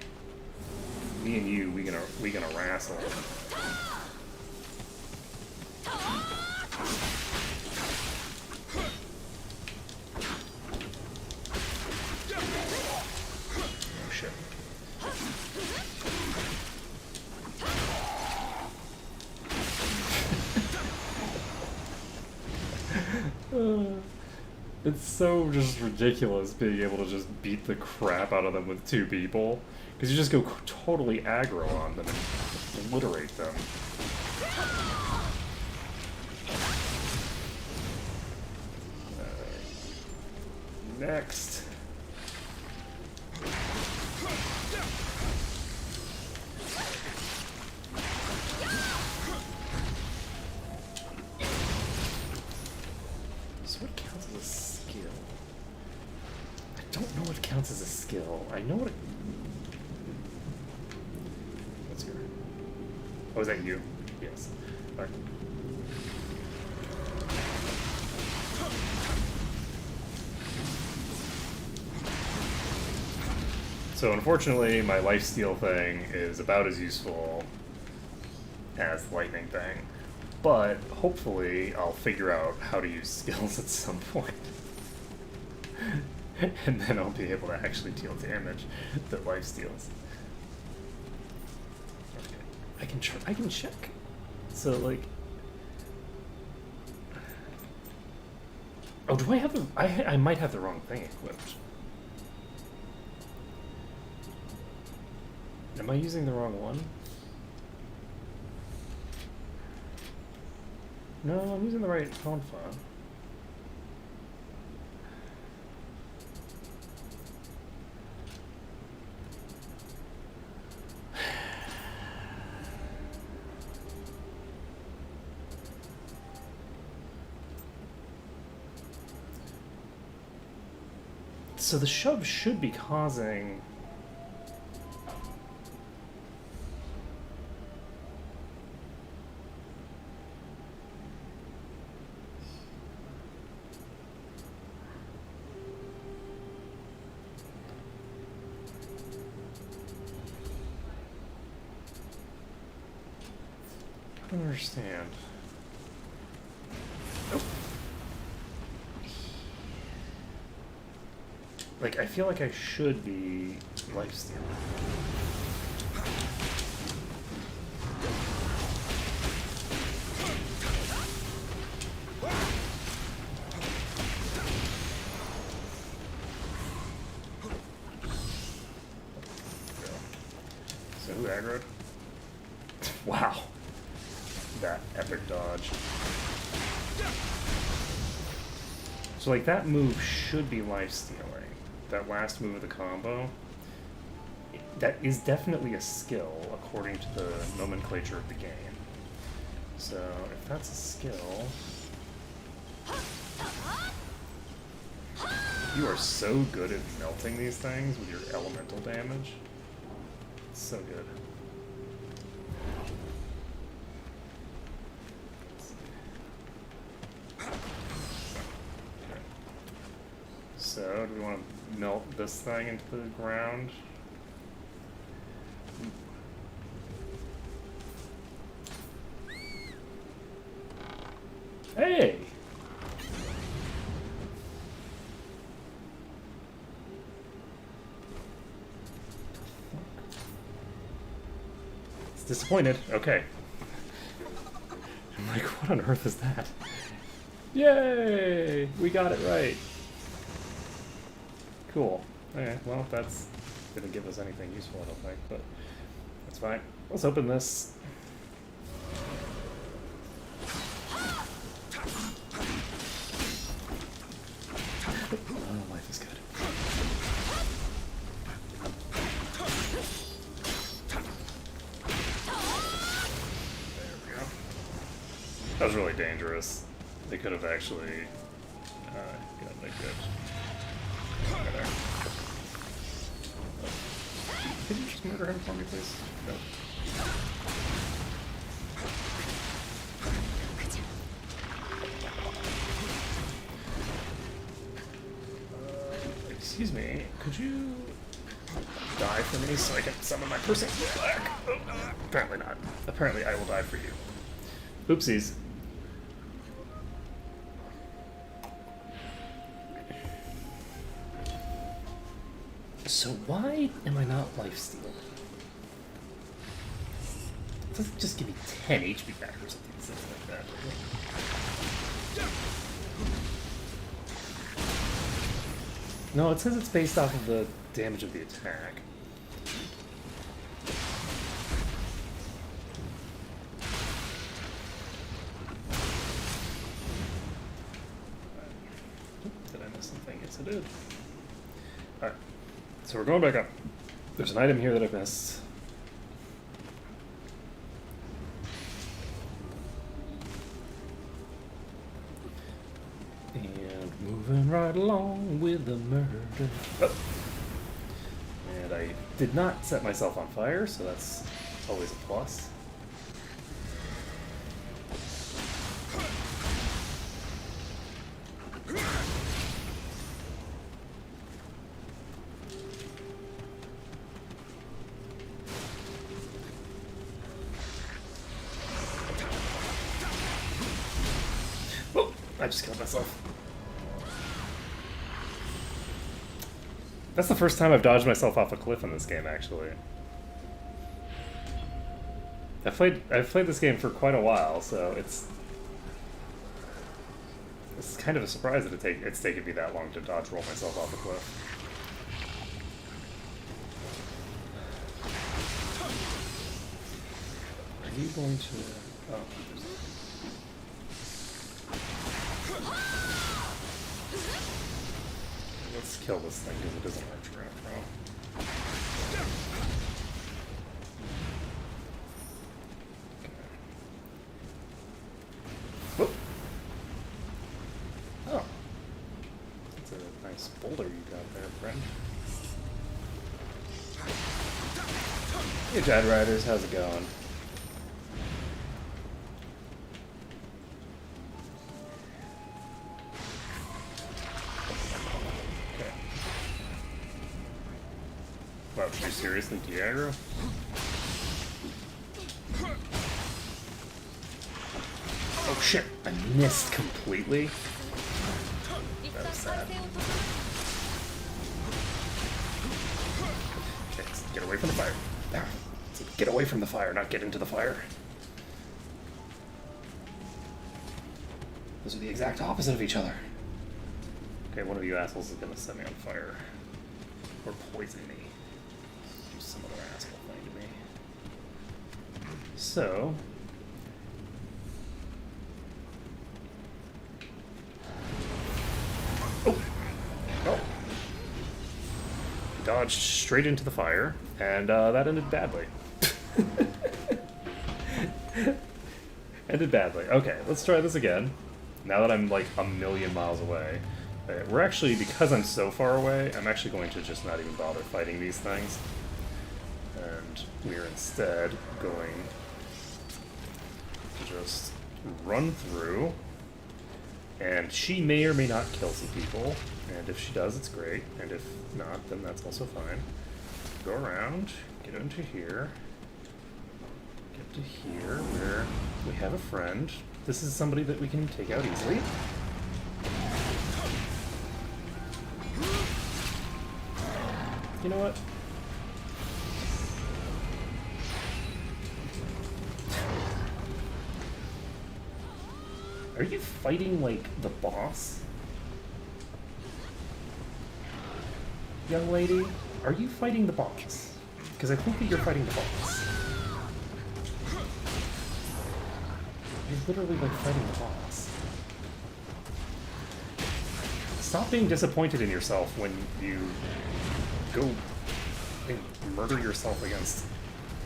Me and you, we gonna wrestle. Oh shit. It's so just ridiculous being able to just beat the crap out of them with two people. Because you just go totally aggro on them and obliterate them. Next. skill. I know what it... What's here? Oh, is that you? Yes. Alright. So unfortunately, my lifesteal thing is about as useful as the lightning thing. But hopefully I'll figure out how to use skills at some point. And then I'll be able to actually deal damage that life steals. Okay. I can check. So like, oh, do I have the? I might have the wrong thing equipped. Am I using the wrong one? No, I'm using the right Tonfa. So the shove should be causing... I don't understand. Nope. Like, I feel like I should be lifestealing. So who aggroed? Wow. That epic dodge. So like that move should be life-stealing. That last move of the combo, that is definitely a skill according to the nomenclature of the game. So if that's a skill... You are so good at melting these things with your elemental damage. It's so good. So, do we want to melt this thing into the ground? Hey! It's disappointed. Okay. I'm like, what on earth is that? Yay! We got it right. Cool. Okay, well, that's didn't give us anything useful, I don't think, but that's fine. Let's open this. Oh, life is good. There we go. That was really dangerous. They could have actually got like good. There. Could you just murder him for me, please? No. Excuse me, could you die for me so I can summon my person back? Oh, apparently not. Apparently I will die for you. Oopsies. So why am I not lifestealing? It doesn't just give me 10 HP back or something like that. No, it says it's based off of the damage of the attack. Did I miss something? Yes, I did. Alright. So we're going back up. There's an item here that I've missed. And moving right along with the murder. Oh. And I did not set myself on fire, so that's always a plus. Oh, I just killed myself. That's the first time I've dodged myself off a cliff in this game, actually. I've played this game for quite a while, so it's kind of a surprise that it's taken me that long to dodge roll myself off a cliff. Are you going to? Oh. Let's kill this thing because it doesn't arch around from. Whoop. Oh. That's a nice boulder you got there, friend. Hey, Jad Riders, how's it going? Wow, should you seriously de-aggro? Oh shit, I missed completely. That was sad. Okay, let's get away from the fire. There. Let's get away from the fire, not get into the fire. Those are the exact opposite of each other. Okay, one of you assholes is gonna set me on fire. Or poison me. Do some other asshole thing to me. So... Oh! Oh! Dodged straight into the fire, and that ended badly. Ended badly. Okay, let's try this again. Now that I'm like a million miles away. We're actually, because I'm so far away, I'm actually going to just not even bother fighting these things. And we're instead going to just run through. And she may or may not kill some people. And if she does, it's great. And if not, then that's also fine. Go around, get into here. Get to here, where we have a friend. This is somebody that we can take out easily. You know what? Are you fighting, like, the boss? Young lady, are you fighting the boss? Because I think that you're fighting the boss. You're literally, like, fighting the boss. Stop being disappointed in yourself when you go and murder yourself against,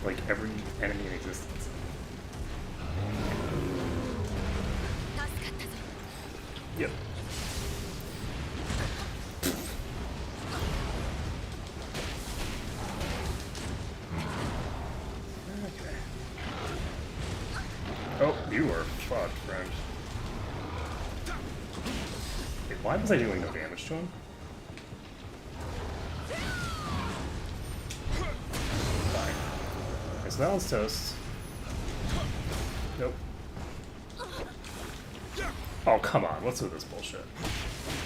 like, every enemy in existence. Yep. Okay. Oh, you are fucked, friend. Wait, why was I doing no damage to him? So that one's toast. Nope. Oh, come on. What's with this bullshit?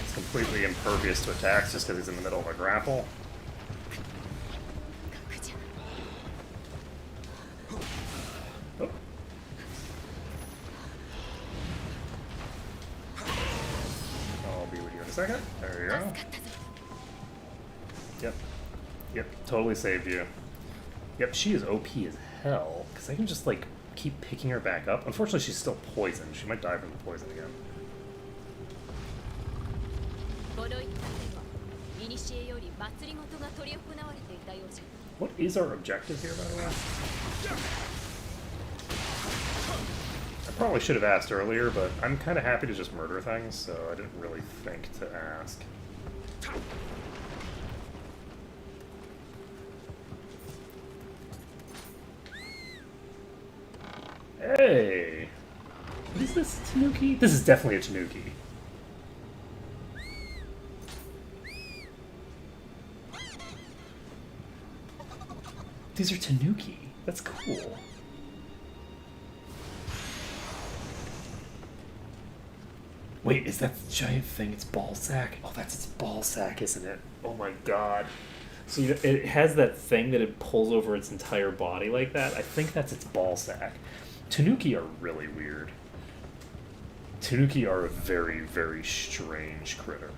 It's completely impervious to attacks just because he's in the middle of a grapple. Oh. I'll be with you in a second. There you go. Yep. Yep. Totally saved you. Yep, she is OP as hell, because I can just, like, keep picking her back up. Unfortunately, she's still poisoned. She might die from the poison again. What is our objective here, by the way? I probably should have asked earlier, but I'm kind of happy to just murder things, so I didn't really think to ask. Is this a Tanuki? This is definitely a Tanuki. These are Tanuki. That's cool. Wait, is that the giant thing? It's ball sack. Oh, that's its ball sack, isn't it? Oh my god. So it has that thing that it pulls over its entire body like that. I think that's its ball sack. Tanuki are really weird. Tanuki are a very, very strange critter.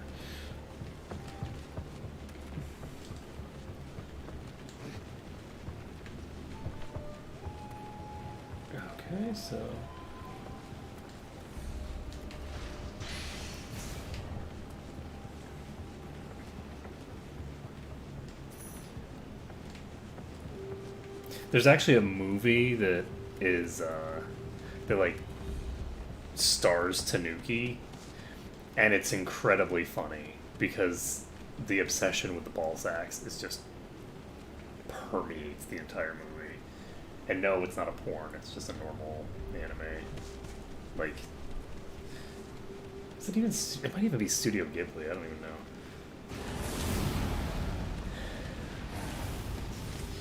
Okay, so... There's actually a movie that is, that, like, stars Tanuki, and it's incredibly funny, because the obsession with the ball sacks is just permeates the entire movie. And no, it's not a porn, it's just a normal anime. Like, is it even, it might even be Studio Ghibli, I don't even know.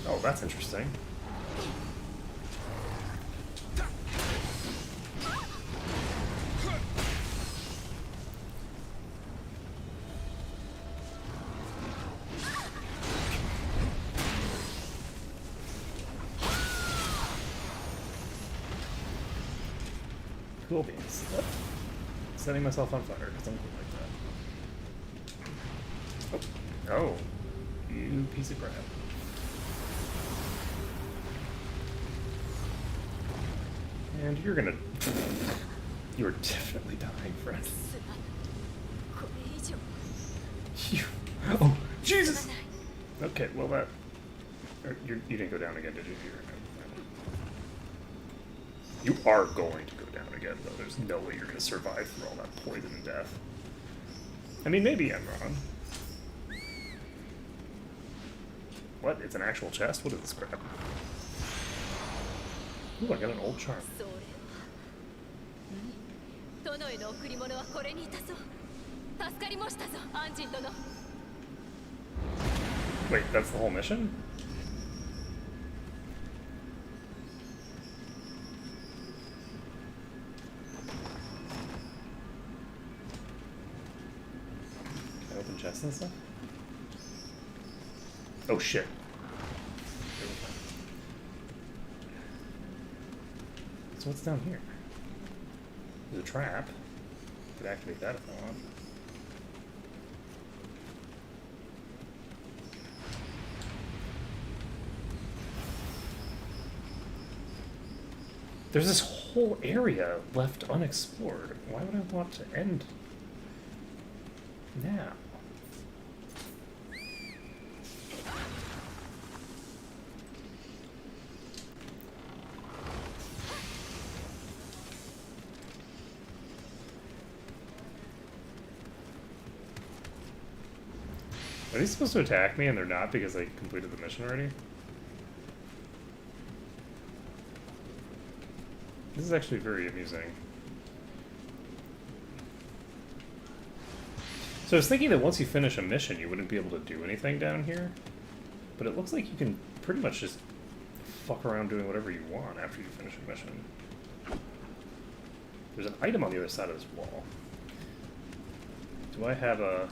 Oh, that's interesting. Cool beans. Yep. Setting myself on fire because I'm cool like that. Oh. Oh. You piece of crap. And you're gonna... You're definitely dying, friend. You... Oh, Jesus! Okay, well that... You didn't go down again, did you? You are going to go down again, though. There's no way you're going to survive through all that poison and death. I mean, maybe I'm wrong. What? It's an actual chest? What is this crap? Ooh, I got an old charm. Wait, that's the whole mission? Can I open chests and stuff? Oh shit. So what's down here? There's a trap. Could activate that if I want. There's this whole area left unexplored. Why would I want to end now? Are they supposed to attack me and they're not because I completed the mission already? This is actually very amusing. So I was thinking that once you finish a mission, you wouldn't be able to do anything down here. But it looks like you can pretty much just fuck around doing whatever you want after you finish a mission. There's an item on the other side of this wall. Do I have a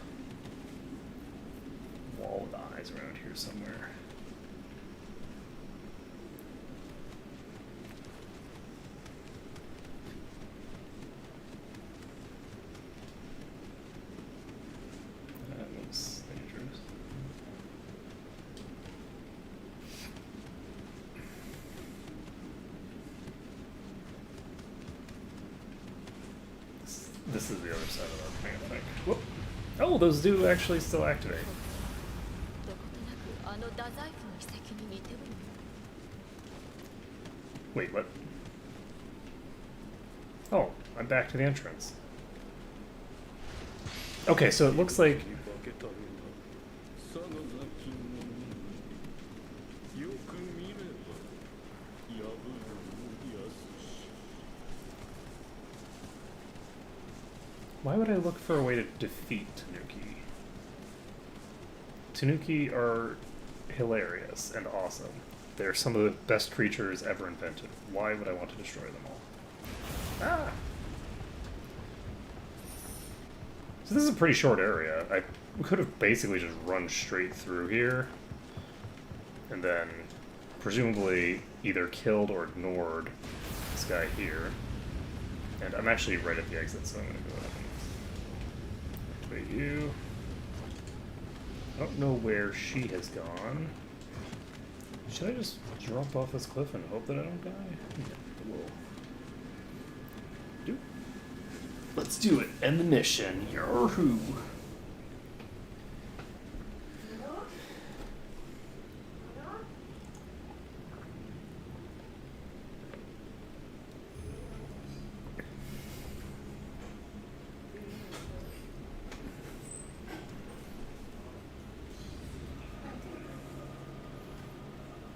wall with eyes around here somewhere? That looks dangerous. This is the other side of our thing, I think. Whoop. Oh, those do actually still activate. Wait, what? Oh, I'm back to the entrance. Okay, so it looks like... Why would I look for a way to defeat Tanuki? Tanuki are hilarious and awesome. They're some of the best creatures ever invented. Why would I want to destroy them all? Ah! So this is a pretty short area. I could have basically just run straight through here, and then presumably either killed or ignored this guy here. And I'm actually right at the exit, so I'm going to go ahead and activate you. I don't know where she has gone. Should I just drop off this cliff and hope that I don't die? Yeah, I will. Let's do it. End the mission. Yahoo!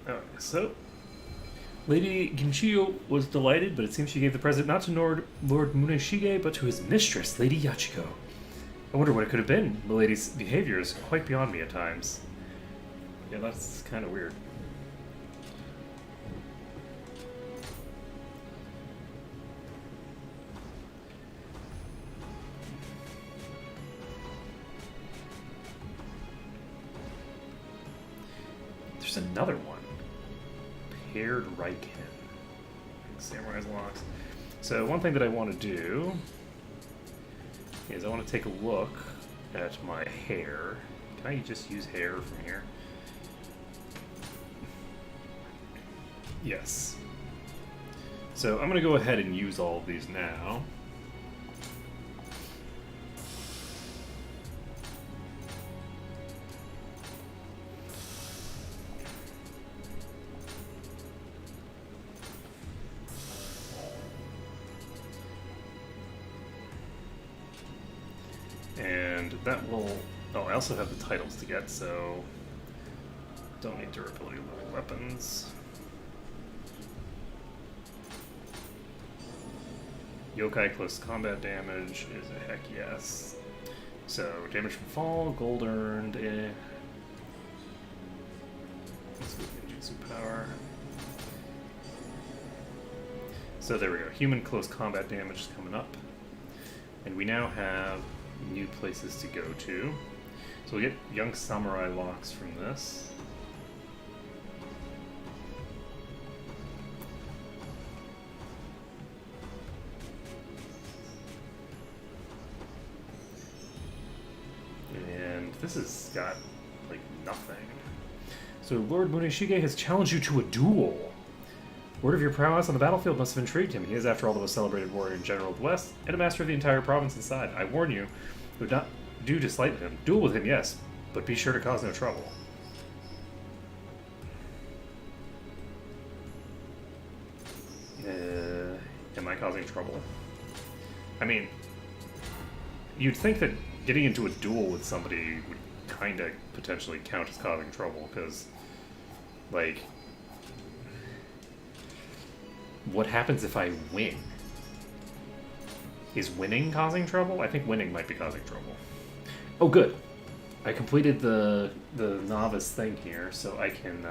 Okay, so Lady Ginchiyo was delighted, but it seems she gave the present not to Lord Muneshige, but to his mistress, Lady Yachiko. I wonder what it could have been. The lady's behavior is quite beyond me at times. Yeah, that's kind of weird. There's another one. Paired Raiken. Samurai's locks. So one thing that I want to do is I want to take a look at my hair. Can I just use hair from here? Yes. So I'm going to go ahead and use all of these now. And that will... Oh, I also have the titles to get, so... Don't need durability level weapons. Yokai close combat damage is a heck yes. So, damage from fall, gold earned, Let's go ninjutsu power. So there we go. Human close combat damage is coming up. And we now have new places to go to. So we get young samurai locks from this. And this has got like nothing. So Lord Muneshige has challenged you to a duel. Word of your prowess on the battlefield must have intrigued him. He is, after all, the most celebrated warrior and general of the West, and a master of the entire province inside. I warn you, it would not do to slight him. Duel with him, yes, but be sure to cause no trouble. Am I causing trouble? I mean, you'd think that getting into a duel with somebody would kind of potentially count as causing trouble, because, like... What happens if I win? Is winning causing trouble? I think winning might be causing trouble. Oh, good. I completed the novice thing here, so I can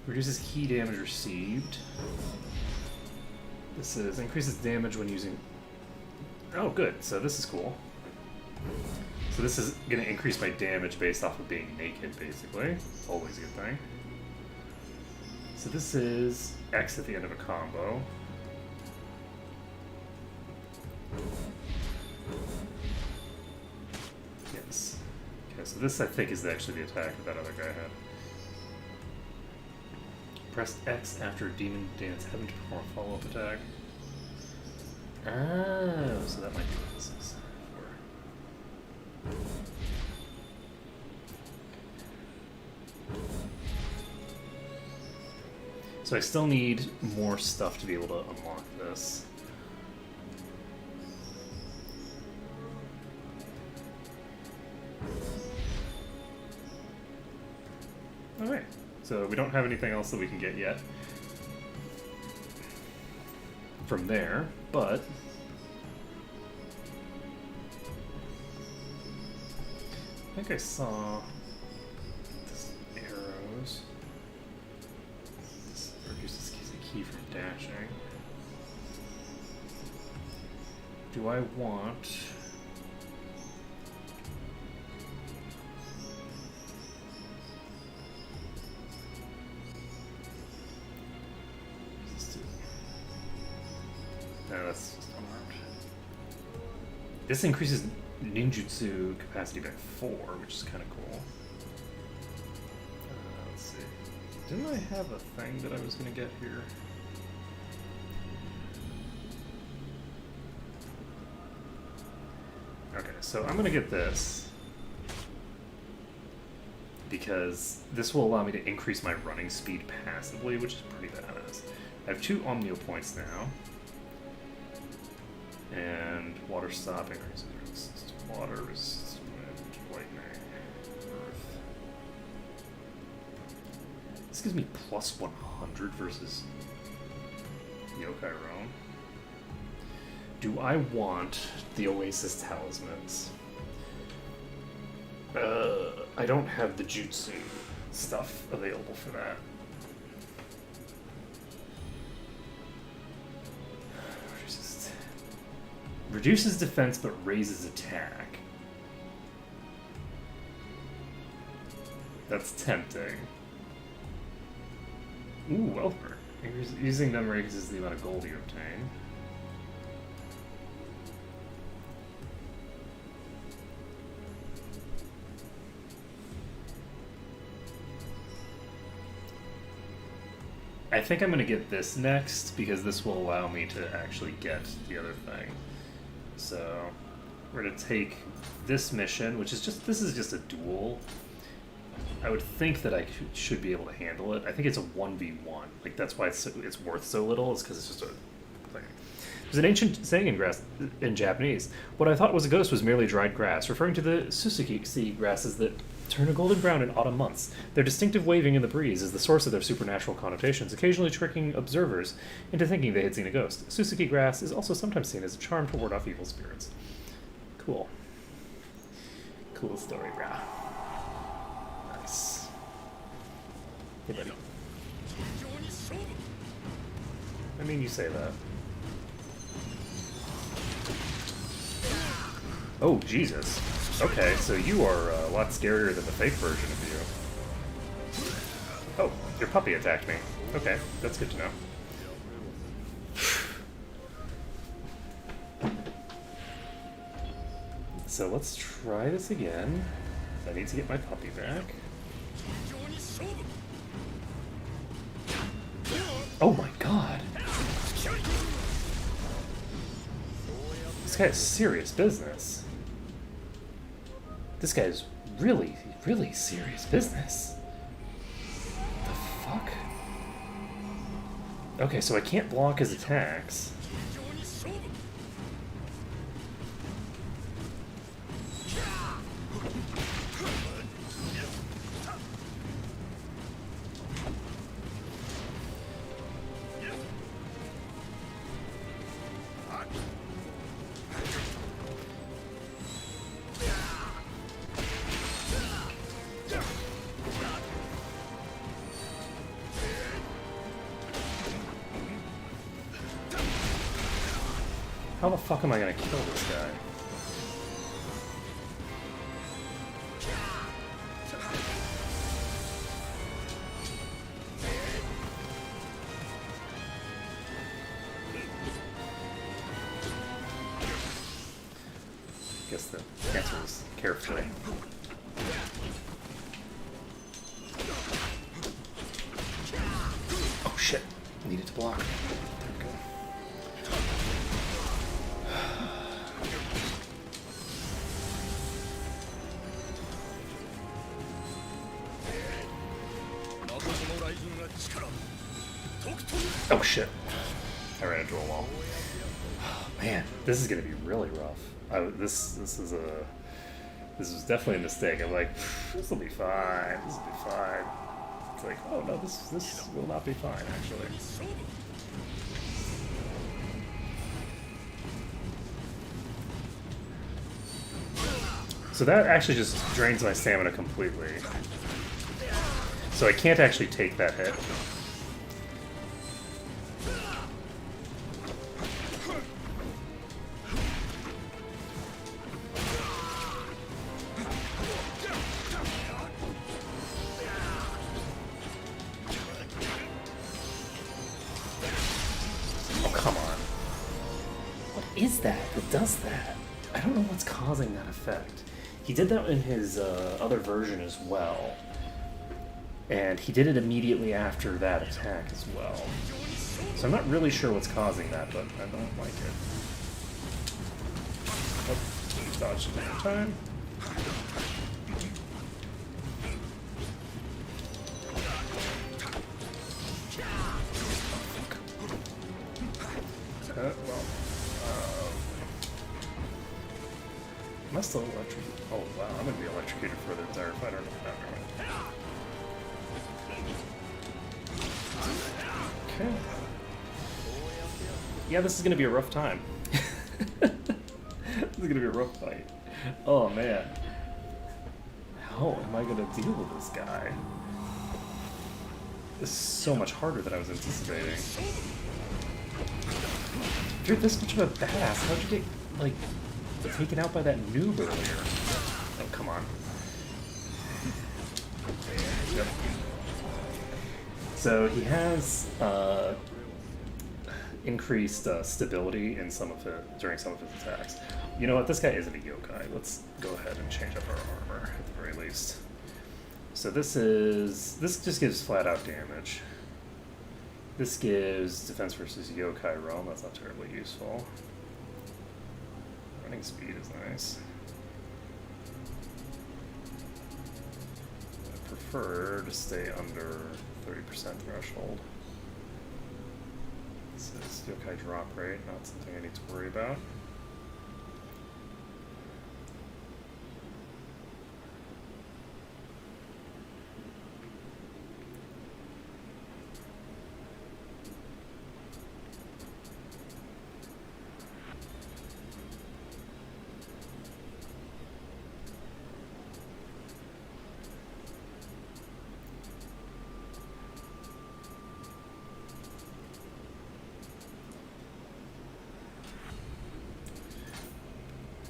reduces key damage received. This is increases damage when using. Oh, good. So this is cool. So this is going to increase my damage based off of being naked, basically. Always a good thing. So this is X at the end of a combo. Yes. Okay, so this I think is actually the attack that other guy had. Press X after Demon Dance Heaven to perform a follow-up attack. Oh, so that might be what this is for. So I still need more stuff to be able to unlock this. Alright, so we don't have anything else that we can get yet from there, but think I saw this arrows. This reduces the key for dashing. Do I want... No, that's just unarmed. This increases ninjutsu capacity by 4, which is kind of cool. Let's see. Didn't I have a thing that I was going to get here? Okay, so I'm going to get this. Because this will allow me to increase my running speed passively, which is pretty badass. I have 2 Omnio points now. And water stop increases resistance to water, resistance to wind, lightning, earth. This gives me plus 100 versus Yokai Realm. Do I want the Oasis Talismans? I don't have the Jutsu stuff available for that. Reduces defense but raises attack. That's tempting. Ooh, Welfare. Using them raises the amount of gold you obtain. I think I'm going to get this next because this will allow me to actually get the other thing. So we're going to take this mission, which is just, this is just a duel. I would think that I should be able to handle it. I think it's a 1v1. Like, that's why it's worth so little, is because it's just a thing. There's an ancient saying in Japanese. What I thought was a ghost was merely dried grass, referring to the Susukiki grasses that turn a golden brown in autumn months. Their distinctive waving in the breeze is the source of their supernatural connotations, occasionally tricking observers into thinking they had seen a ghost. Susukiki grass is also sometimes seen as a charm to ward off evil spirits. Cool. Cool story, brah. Nice. Hey, buddy. I mean, you say that. Oh, Jesus. Okay, so you are a lot scarier than the fake version of you. Oh, your puppy attacked me. Okay, that's good to know. So let's try this again. I need to get my puppy back. Oh my god! This guy has serious business. This guy is really, really serious business. The fuck? Okay, so I can't block his attacks. How the fuck am I gonna kill this guy? Guess the answer is carefully. Oh shit! Needed to block. Oh shit. I ran into a wall. Oh, man, this is gonna be really rough. This was definitely a mistake. I'm like, this will be fine. This will be fine. It's like, oh no, this will not be fine actually. So that actually just drains my stamina completely. So I can't actually take that hit. Oh, come on. What is that does that? I don't know what's causing that effect. He did that in his other version as well. And he did it immediately after that attack as well. So I'm not really sure what's causing that, but I don't like it. Oh, dodged it every time. Am I still electrocuted? Oh wow, I'm gonna be electrocuted for the entire fight. I don't know. Okay. Yeah, this is gonna be a rough time. This is gonna be a rough fight. Oh man. How am I gonna deal with this guy? This is so much harder than I was anticipating. If you're this much of a badass, how'd you get, like, taken out by that noob earlier? Oh, come on. Yep. So he has increased stability in some of it during some of his attacks. You know what? This guy isn't a yokai. Let's go ahead and change up our armor at the very least. So this just gives flat out damage. This gives defense versus yokai realm. That's not terribly useful. Running speed is nice. I prefer to stay under 30% threshold. This is yokai drop rate, not something I need to worry about.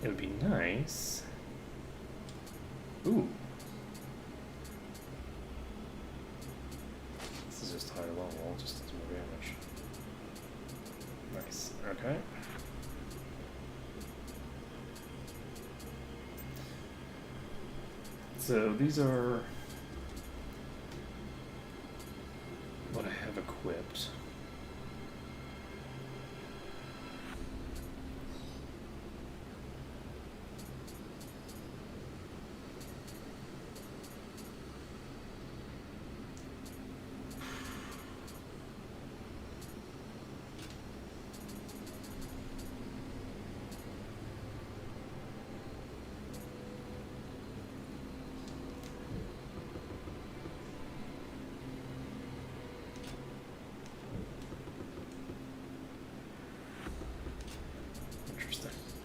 It would be nice. Ooh. This is just high level, just does more damage. Nice. Okay. So these are what I have equipped.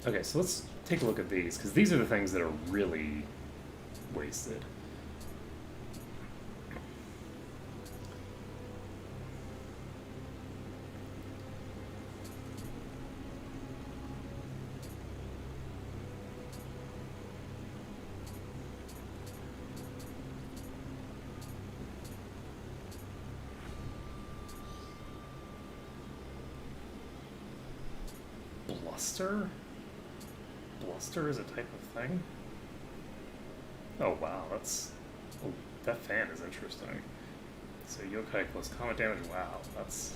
Okay, so let's take a look at these, because these are the things that are really wasted. Bluster? Bluster is a type of thing? Oh wow, that's... Oh, that fan is interesting. So yokai close combat damage, wow, that's...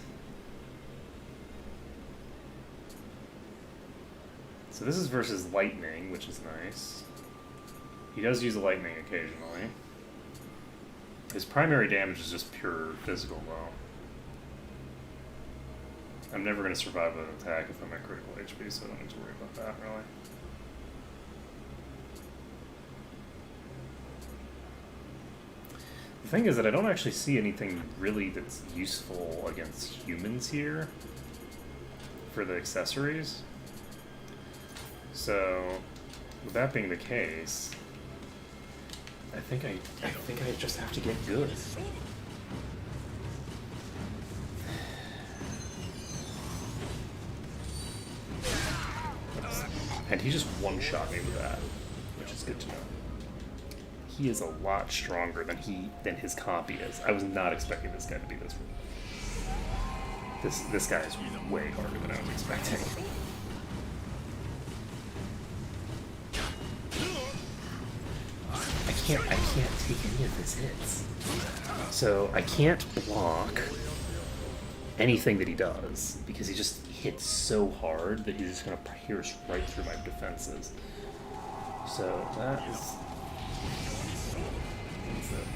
So this is versus lightning, which is nice. He does use lightning occasionally. His primary damage is just pure physical though. I'm never going to survive an attack if I'm at critical HP, so I don't need to worry about that, really. The thing is that I don't actually see anything really that's useful against humans here for the accessories. So, with that being the case, I think I just have to get good. And he just one-shot me with that, which is good to know. He is a lot stronger than his copy is. I was not expecting this guy to be this weak. This guy is way harder than I was expecting. I can't take any of his hits. So I can't block anything that he does because he just hits so hard that he's just gonna pierce right through my defenses. So that's it.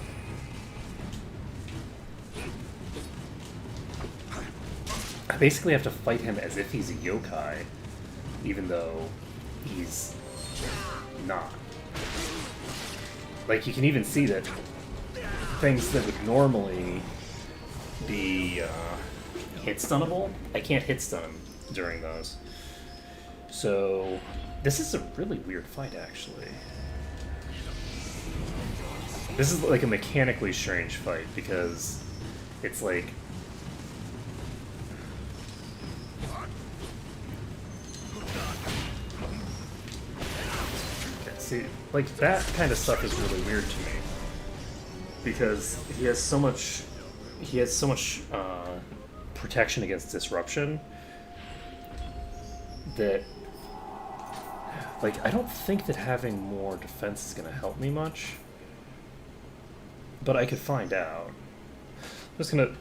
I basically have to fight him as if he's a yokai, even though he's not. Like, you can even see that things that would normally be hit stunnable, I can't hit stun him during those. So, this is a really weird fight, actually. This is like a mechanically strange fight, because it's like... See, like, that kind of stuff is really weird to me, because he has so much protection against disruption that, like, I don't think that having more defense is going to help me much, but I could find out. I'm just going to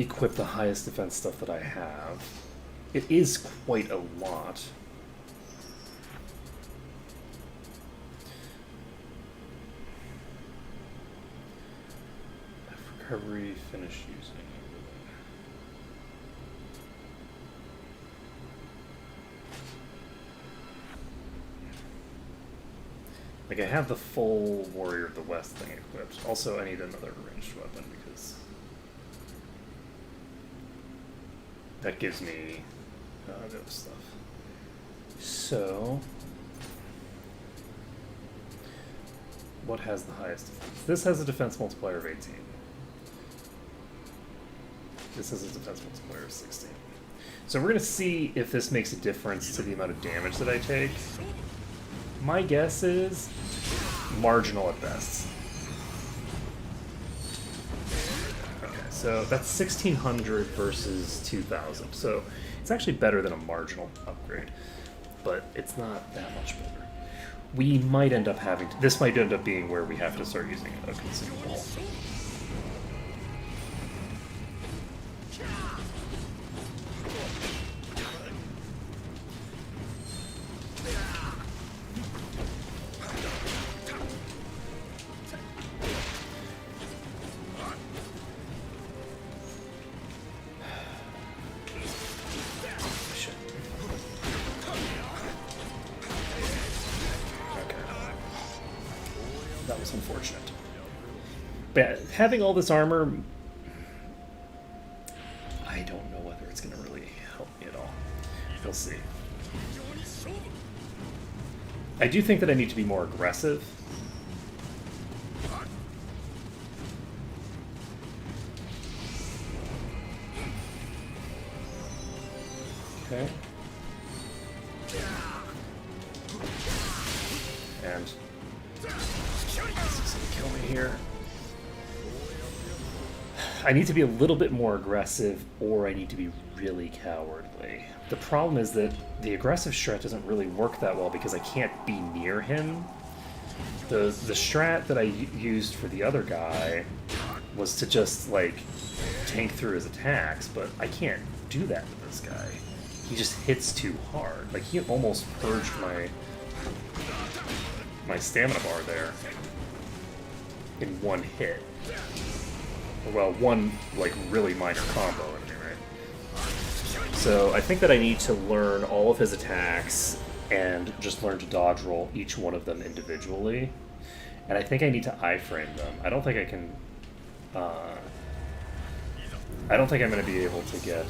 equip the highest defense stuff that I have. It is quite a lot. Recovery, finish using. Like, I have the full Warrior of the West thing equipped. Also, I need another ranged weapon because that gives me the other stuff. So, what has the highest defense? This has a defense multiplier of 18. This has a defense multiplier of 16. So we're going to see if this makes a difference to the amount of damage that I take. My guess is marginal at best. Okay, so that's 1600 versus 2000. So it's actually better than a marginal upgrade, but it's not that much better. We might end up having to, this might end up being where we have to start using a consumable. That was unfortunate. But having all this armor, I don't know whether it's going to really help me at all. We'll see. I do think that I need to be more aggressive. Okay. And this is gonna kill me here. I need to be a little bit more aggressive, or I need to be really cowardly. The problem is that the aggressive strat doesn't really work that well because I can't be near him. The strat that I used for the other guy was to just, like, tank through his attacks, but I can't do that with this guy. He just hits too hard. Like, he almost purged my stamina bar there in one hit. Well, one, like, really minor combo, I mean, right? So I think that I need to learn all of his attacks and just learn to dodge roll each one of them individually. And I think I need to iframe them. I don't think I can... I don't think I'm going to be able to get...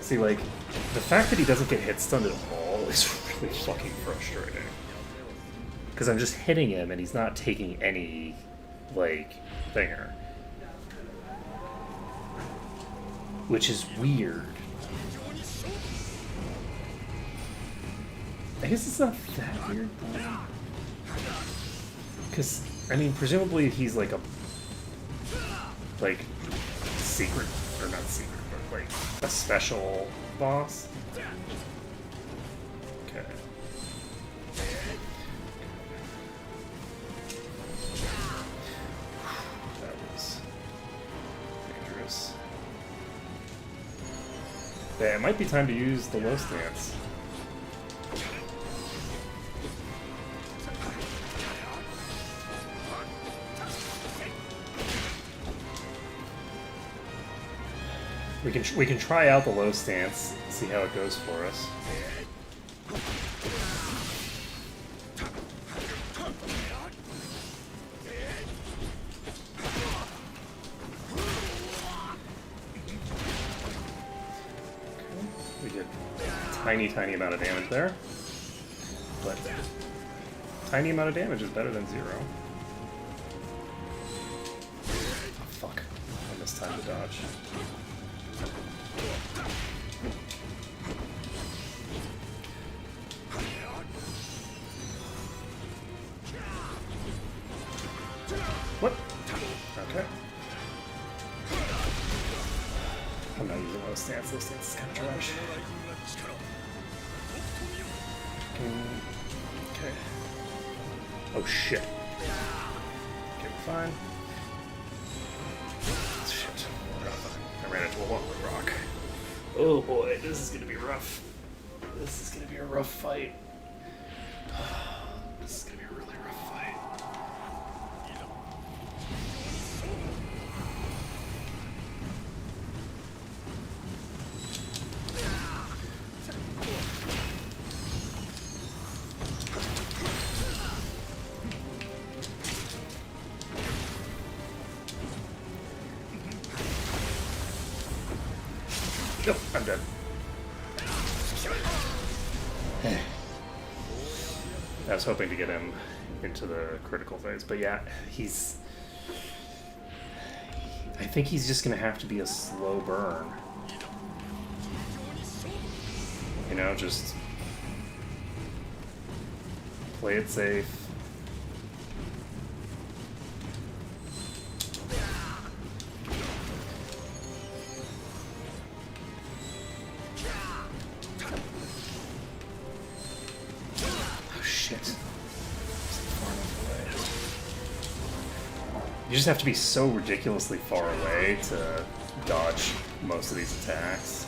See, like, the fact that he doesn't get hit stunned at all is really fucking frustrating. Because I'm just hitting him and he's not taking any, like, thinger. Which is weird. I guess it's not that weird, though. Because, I mean, presumably he's like a, like, secret, or not secret, but like a special boss. Okay. That was dangerous. Yeah, it might be time to use the low stance. We can try out the low stance, see how it goes for us. Okay. We get tiny amount of damage there, but tiny amount of damage is better than 0. Oh, fuck! I missed time to dodge. What? Okay. I'm not using low stance. Low stance is kind of trash. Okay. Oh shit. Okay, we're fine. Shit. I ran into a walkway rock. Oh boy, this is gonna be rough. This is gonna be a rough fight. This is gonna be a really rough fight. Nope, I'm dead. I was hoping to get him into the critical phase, but yeah, he's... I think he's just gonna have to be a slow burn. You know, just play it safe. You just have to be so ridiculously far away to dodge most of these attacks.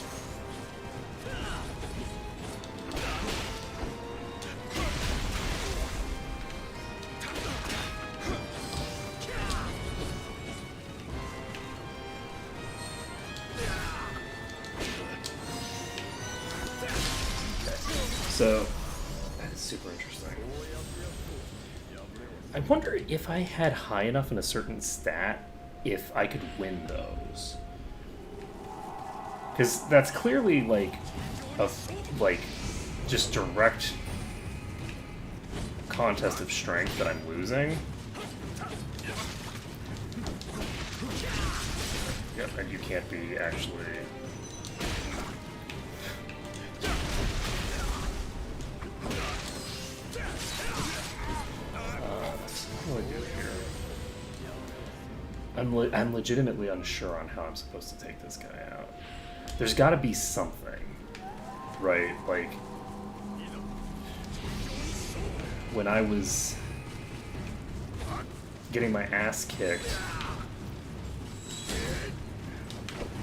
So, that is super interesting. I wonder if I had high enough in a certain stat, if I could win those. Because that's clearly, like, just direct contest of strength that I'm losing. Yep, and you can't be actually... What do I do here? I'm legitimately unsure on how I'm supposed to take this guy out. There's got to be something, right? Like, when I was getting my ass kicked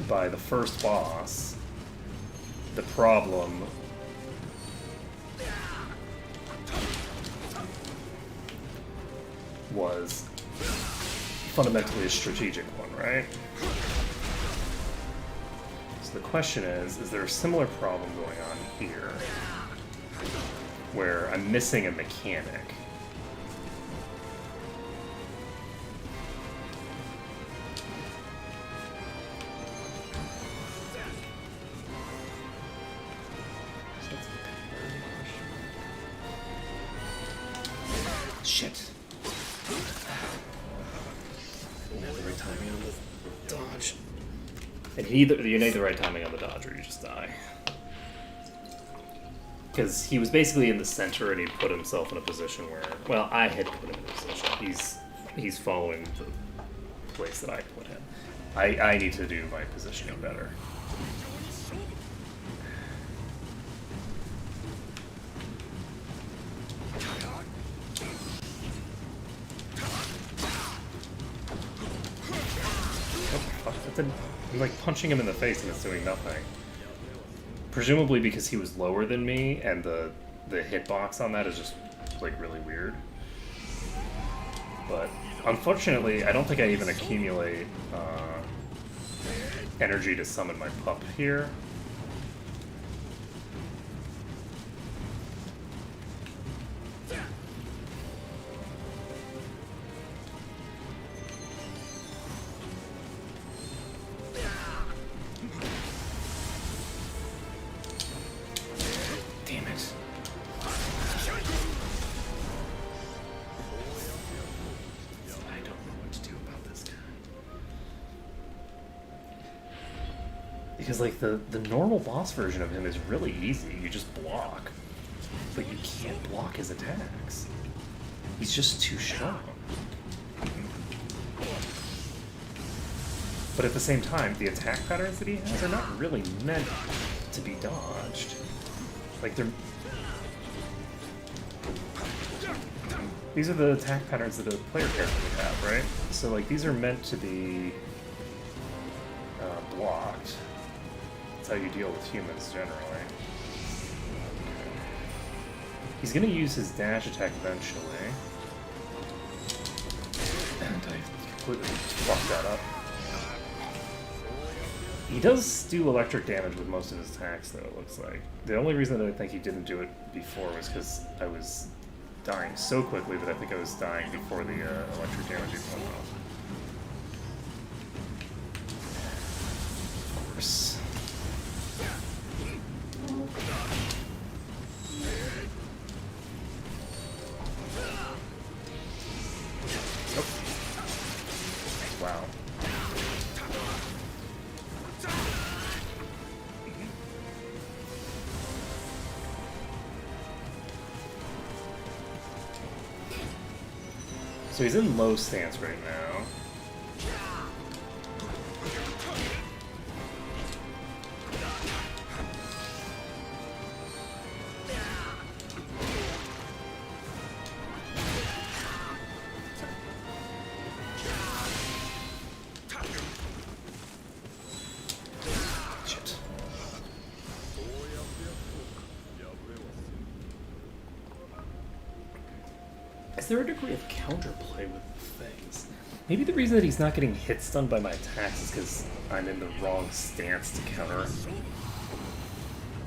by the first boss, the problem was fundamentally a strategic one, right? So the question is there a similar problem going on here where I'm missing a mechanic? And you need the right timing on the dodge or you just die. Because he was basically in the center and he put himself in a position where, well, I had put him in a position. He's following the place that I put him. I need to do my positioning better. I'm like punching him in the face and it's doing nothing. Presumably because he was lower than me and the hitbox on that is just like really weird. But unfortunately, I don't think I even accumulate energy to summon my pup here. Because, like, the normal boss version of him is really easy. You just block. But you can't block his attacks. He's just too strong. But at the same time, the attack patterns that he has are not really meant to be dodged. Like, they're... These are the attack patterns that a player character would have, right? So, like, these are meant to be blocked. That's how you deal with humans, generally. He's going to use his dash attack eventually. And I completely fucked that up. He does do electric damage with most of his attacks, though, it looks like. The only reason that I think he didn't do it before was because I was dying so quickly that I think I was dying before the electric damage even went off. Of course. Wow. So he's in low stance right now. Is there a degree of counterplay with things? Maybe the reason that he's not getting hit stun by my attacks is because I'm in the wrong stance to counter.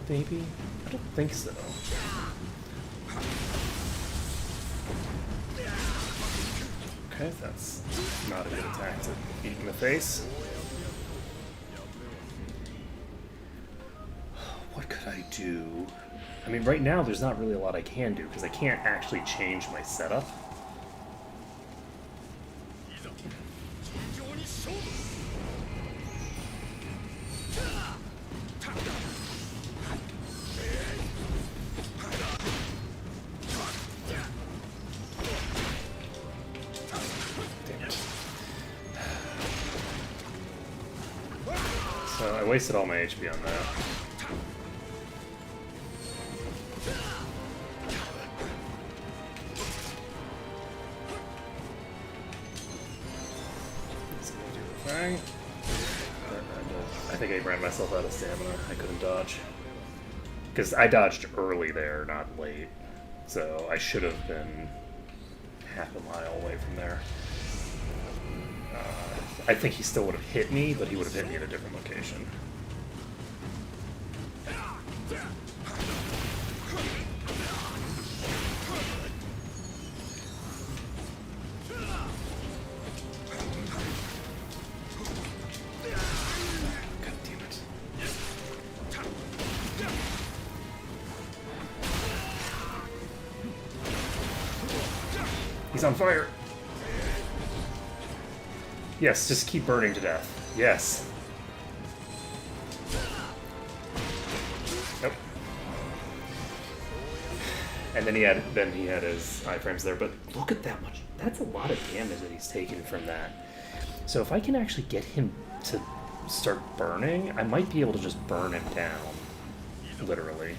Maybe? I don't think so. Okay, that's not a good attack to beat in the face. What could I do? I mean, right now there's not really a lot I can do because I can't actually change my setup. Damn it. So I wasted all my HP on that. I think I ran myself out of stamina. I couldn't dodge. Because I dodged early there, not late. So I should have been half a mile away from there. I think he still would have hit me, but he would have hit me at a different location. He's on fire! Yes, just keep burning to death. Yes. And then he had his iframes there, but look at that much. That's a lot of damage that he's taken from that. So if I can actually get him to start burning, I might be able to just burn him down, literally.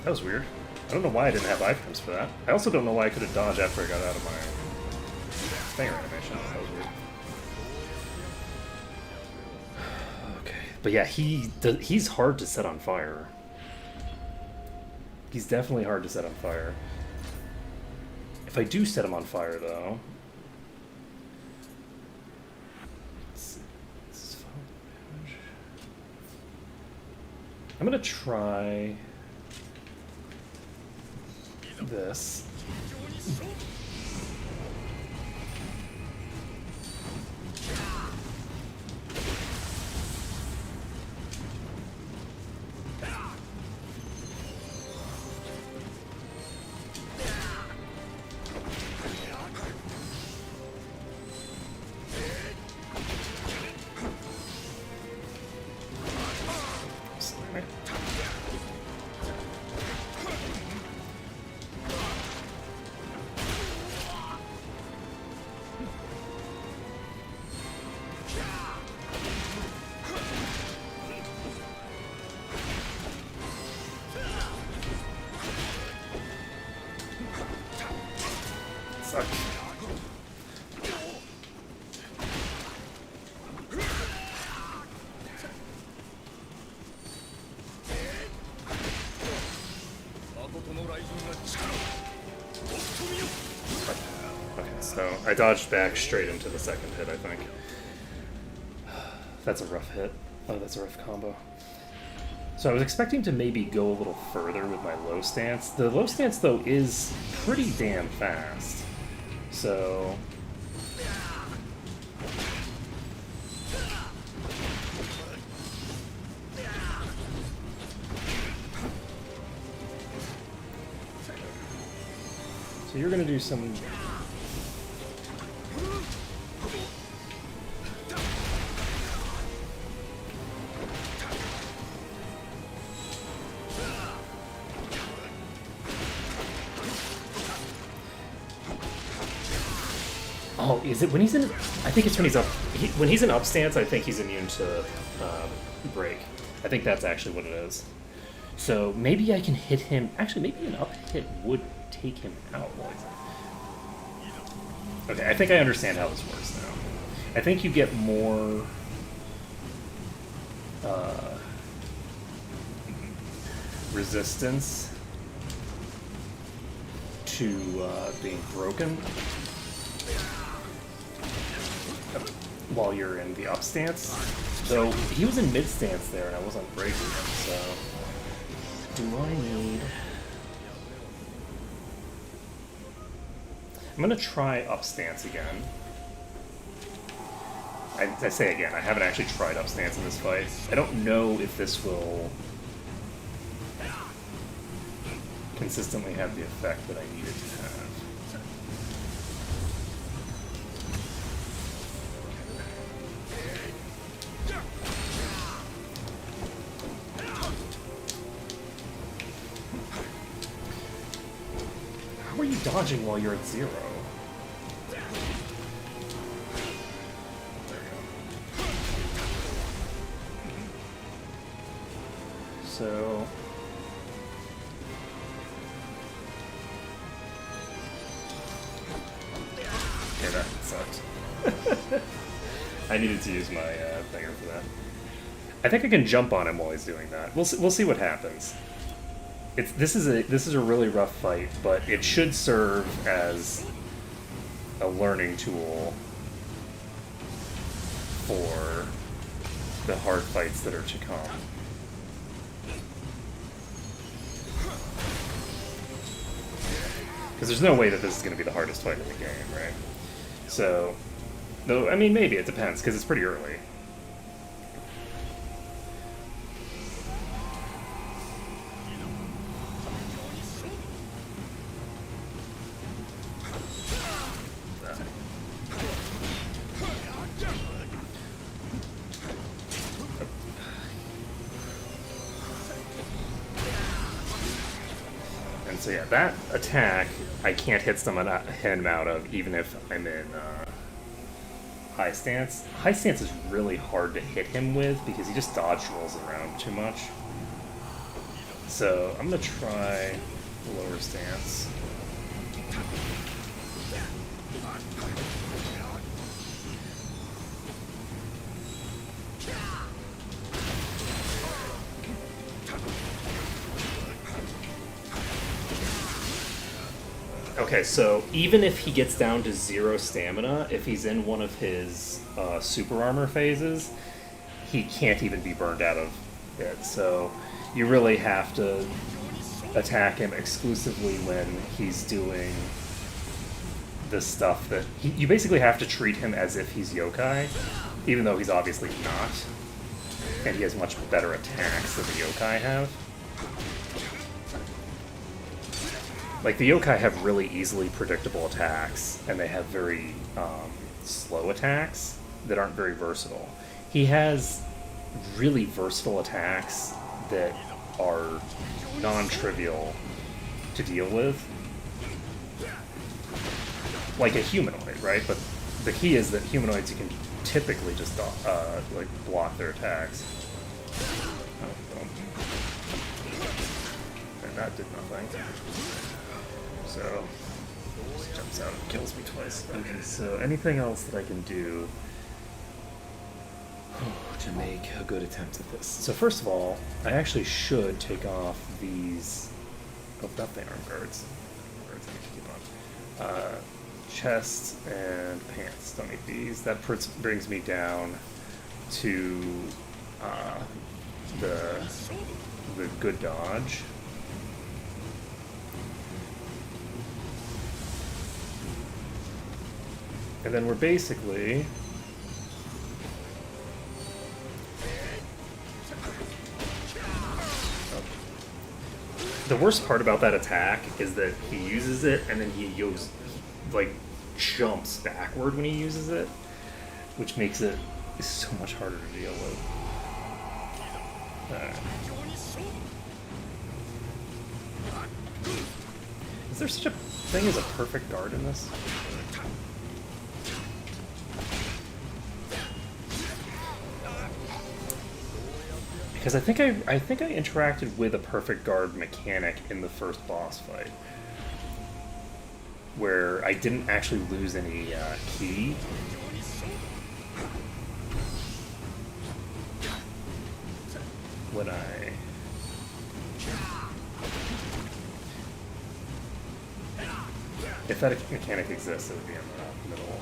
That was weird. I don't know why I didn't have iframes for that. I also don't know why I could have dodged after I got out of my stinger animation. That was weird. Okay, but yeah, he's hard to set on fire. He's definitely hard to set on fire. If I do set him on fire, though, let's see. This is fine damage. I'm gonna try this. So I dodged back straight into the second hit, I think. That's a rough hit. Oh, that's a rough combo. So I was expecting to maybe go a little further with my low stance. The low stance, though, is pretty damn fast. So... So you're going to do some... Oh, is it when he's in? I think it's when he's up. When he's in up stance, I think he's immune to break. I think that's actually what it is. So maybe I can hit him. Actually, maybe an up hit would take him out. Okay, I think I understand how this works now. I think you get more resistance to being broken while you're in the up stance. Though he was in mid stance there and I wasn't breaking him, so do I need... I'm gonna try up stance again. I say again, I haven't actually tried up stance in this fight. I don't know if this will consistently have the effect that I need it to have. How are you dodging while you're at 0? So... okay, that sucked. I needed to use my thinger for that. I think I can jump on him while he's doing that. We'll see what happens. This is a really rough fight, but it should serve as a learning tool for the hard fights that are to come. Because there's no way that this is going to be the hardest fight in the game, right? So, though, I mean, maybe it depends, because it's pretty early. So yeah, that attack I can't hit him out of even if I'm in high stance. High stance is really hard to hit him with because he just dodge rolls around too much. So I'm gonna try lower stance. Okay, so even if he gets down to 0 stamina, if he's in one of his super armor phases, he can't even be burned out of it. So you really have to attack him exclusively when he's doing the stuff that... you basically have to treat him as if he's yokai, even though he's obviously not. And he has much better attacks than the yokai have. Like, the yokai have really easily predictable attacks, and they have very slow attacks that aren't very versatile. He has really versatile attacks that are non-trivial to deal with. Like a humanoid, right? But the key is that humanoids, you can typically just like block their attacks. Oh, and that did nothing. So, just jumps out and kills me twice. Okay, so anything else that I can do to make a good attempt at this? So first of all, I actually should take off these... oh, that they aren't guards. Guards I need to keep on. Chest and pants, don't need these. That brings me down to the good dodge. And then we're basically... the worst part about that attack is that he uses it and then he jumps backward when he uses it, which makes it so much harder to deal with. Is there such a thing as a perfect guard in this? Because I think I interacted with a perfect guard mechanic in the first boss fight, where I didn't actually lose any ki. When if that mechanic exists, it would be in the middle.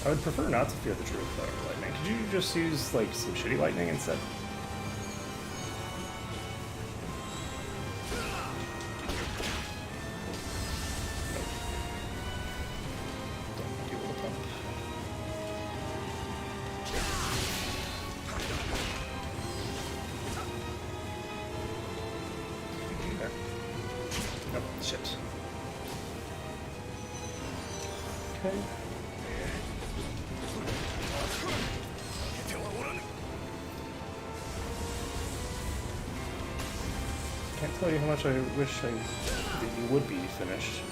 I would prefer not to fear the true fire lightning. Could you just use, like, some shitty lightning instead? Don't deal with a pump. Can't tell you how much I wish that you would be finished.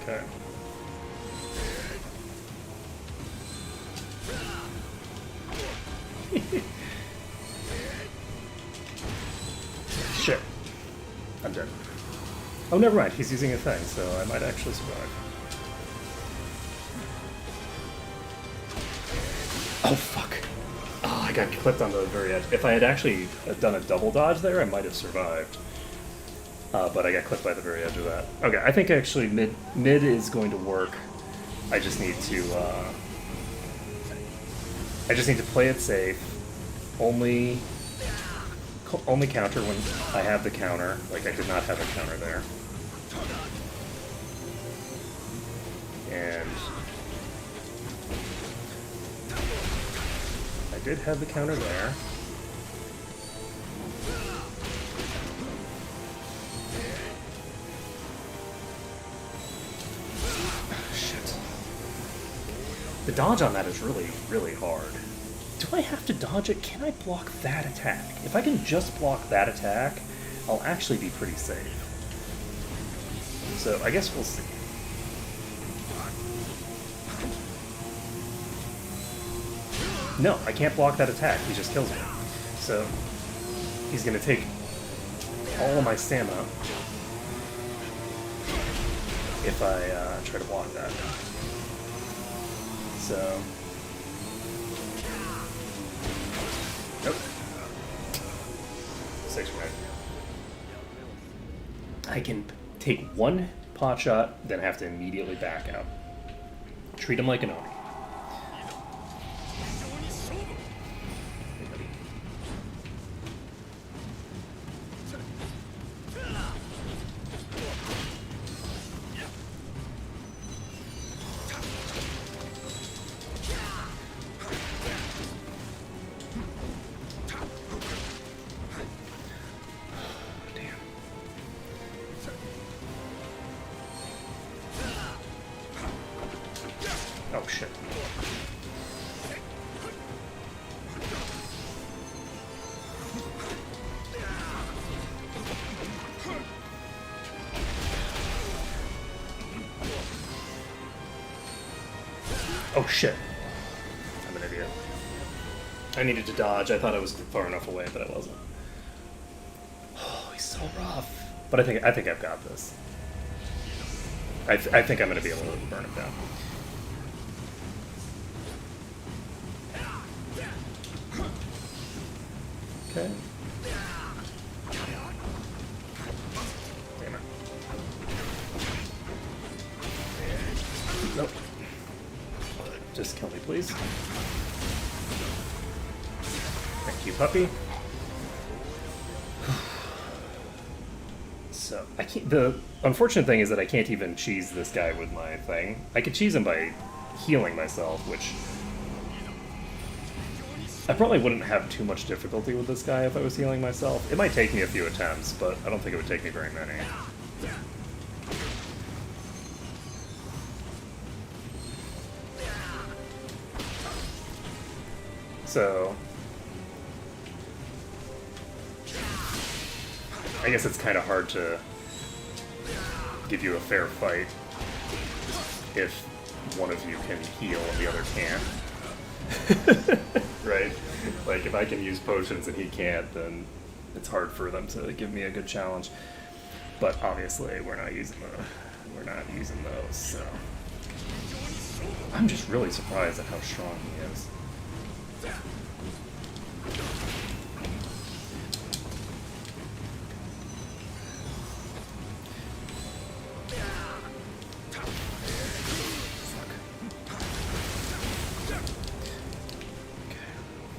Okay. Shit. I'm dead. Oh, never mind. He's using a thing, so I might actually survive. Oh, fuck. Oh, I got clipped on the very edge. If I had actually done a double dodge there, I might have survived. But I got clipped by the very edge of that. Okay, I think actually mid is going to work. I just need to play it safe. Only counter when I have the counter. Like I did not have a counter there. And I did have the counter there. The dodge on that is really, really hard. Do I have to dodge it? Can I block that attack? If I can just block that attack, I'll actually be pretty safe. So I guess we'll see. No, I can't block that attack. He just kills me. So he's going to take all of my stamina if I try to block that. So, nope. 6 red. I can take one pot shot, then have to immediately back out. Treat him like an Oni. Oh shit. Oh shit. I'm an idiot. I needed to dodge. I thought I was far enough away, but I wasn't. Oh, he's so rough. But I think I've got this. I think I'm gonna be able to burn him down. Okay. Damn it. Nope. Just kill me, please. Thank you, puppy. So, I can't. The unfortunate thing is that I can't even cheese this guy with my thing. I could cheese him by healing myself, which I probably wouldn't have too much difficulty with this guy if I was healing myself. It might take me a few attempts, but I don't think it would take me very many. So I guess it's kind of hard to give you a fair fight if one of you can heal and the other can't. Right? Like, if I can use potions and he can't, then it's hard for them to give me a good challenge. But obviously, we're not using those, so I'm just really surprised at how strong he is.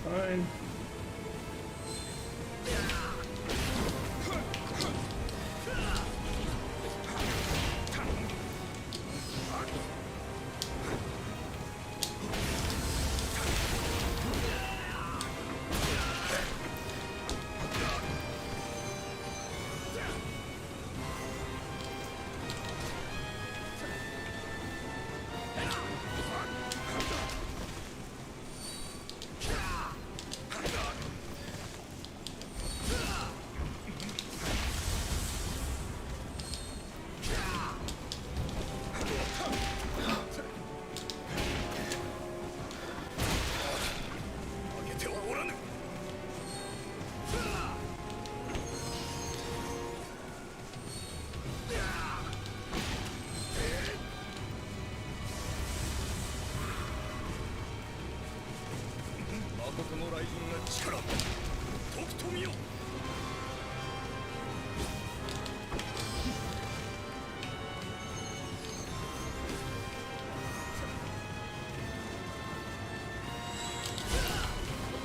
Fine.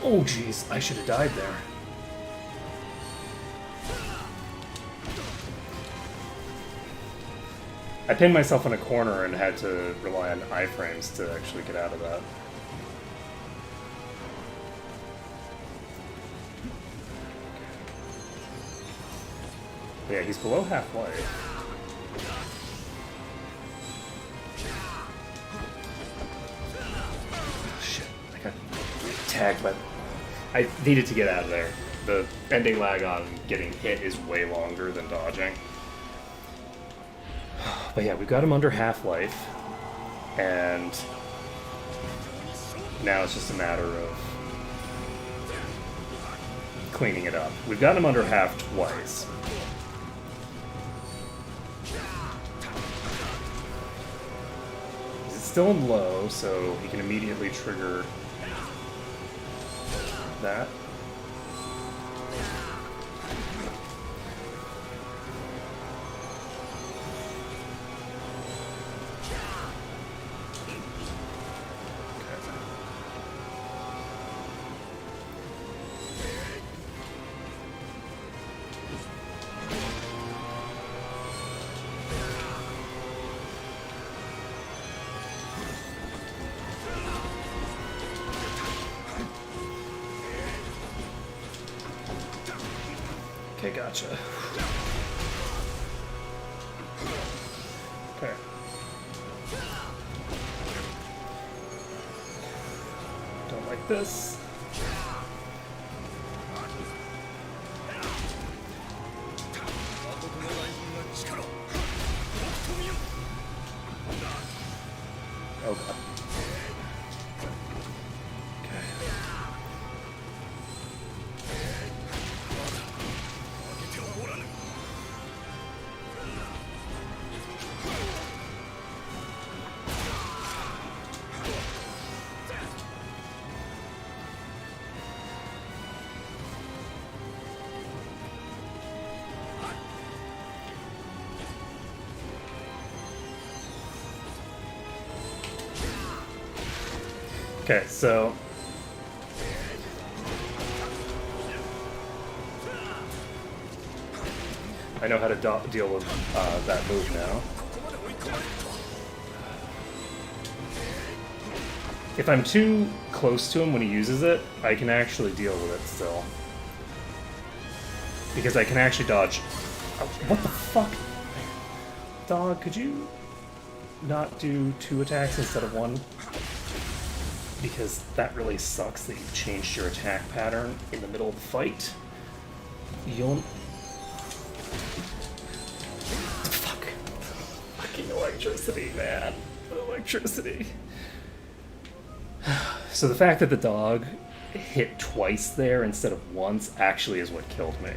Oh jeez, I should have died there. I pinned myself in a corner and had to rely on iframes to actually get out of that. Yeah, he's below half-life. Shit, I got tagged by... I needed to get out of there. The ending lag on getting hit is way longer than dodging. But yeah, we've got him under half-life, and now it's just a matter of cleaning it up. We've got him under half twice. He's still in low, so he can immediately trigger that. Okay, gotcha. Okay. Don't like this. Oh god. Okay, so I know how to deal with that move now. If I'm too close to him when he uses it, I can actually deal with it still. Because I can actually dodge. Oh, what the fuck? Dog, could you not do 2 attacks instead of 1? Because that really sucks that you've changed your attack pattern in the middle of the fight. You'll... Fuck. Fucking electricity, man. Electricity. So the fact that the dog hit twice there instead of once actually is what killed me.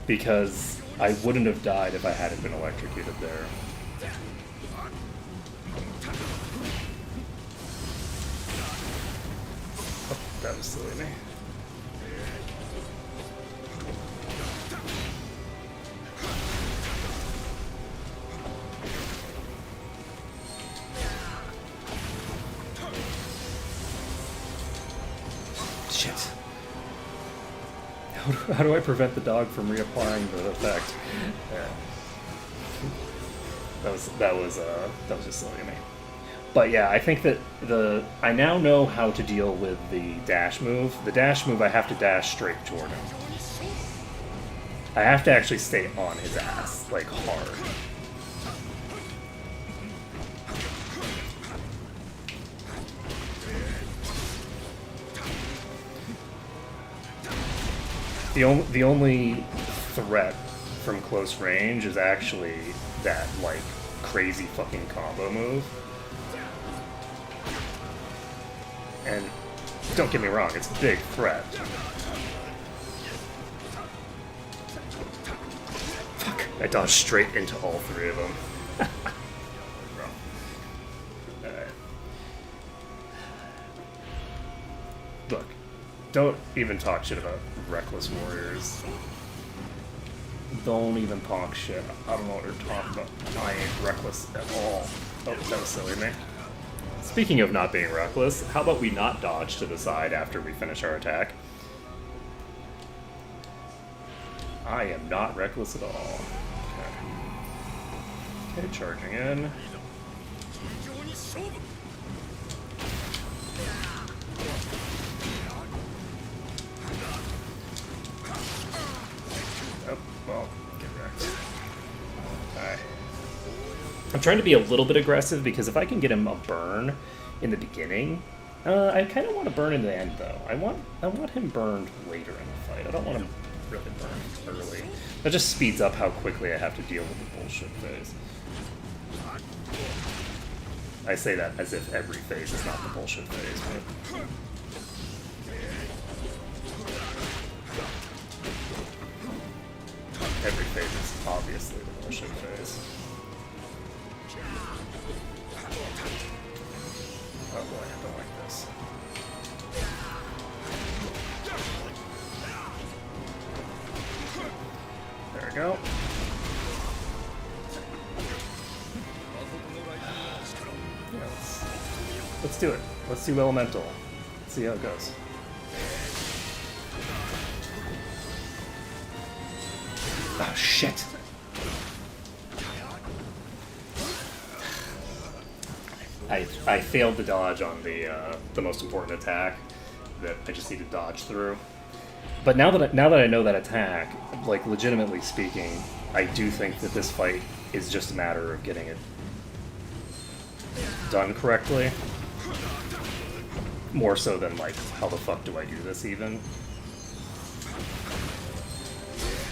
Because I wouldn't have died if I hadn't been electrocuted there. That was silly of me. Shit. How do I prevent the dog from reapplying the effect? Yeah. That was just silly of me. But yeah, I think that I now know how to deal with the dash move. The dash move, I have to dash straight toward him. I have to actually stay on his ass, like, hard. The only threat from close range is actually that, like, crazy fucking combo move. And don't get me wrong, it's a big threat. Fuck, I dodged straight into all 3 of them. Alright. Look, Don't even talk shit about reckless warriors. Don't even talk shit. I don't know what you're talking about. I ain't reckless at all. Oh, that was silly of me. Speaking of not being reckless, how about we not dodge to the side after we finish our attack? I am not reckless at all. Okay, charging in. Oh, well, get wrecked. Alright. I'm trying to be a little bit aggressive because if I can get him a burn in the beginning, I kind of want to burn in the end though. I want him burned later in the fight. I don't want him really burned early. That just speeds up how quickly I have to deal with the bullshit phase. I say that as if every phase is not the bullshit phase, but... Every phase is obviously the bullshit phase. Oh boy, I don't like this. There we go. Yeah, let's do it. Let's do elemental. Let's see how it goes. Oh shit! I failed to dodge on the most important attack that I just need to dodge through. But now that I know that attack, like legitimately speaking, I do think that this fight is just a matter of getting it done correctly. More so than like, how the fuck do I do this even?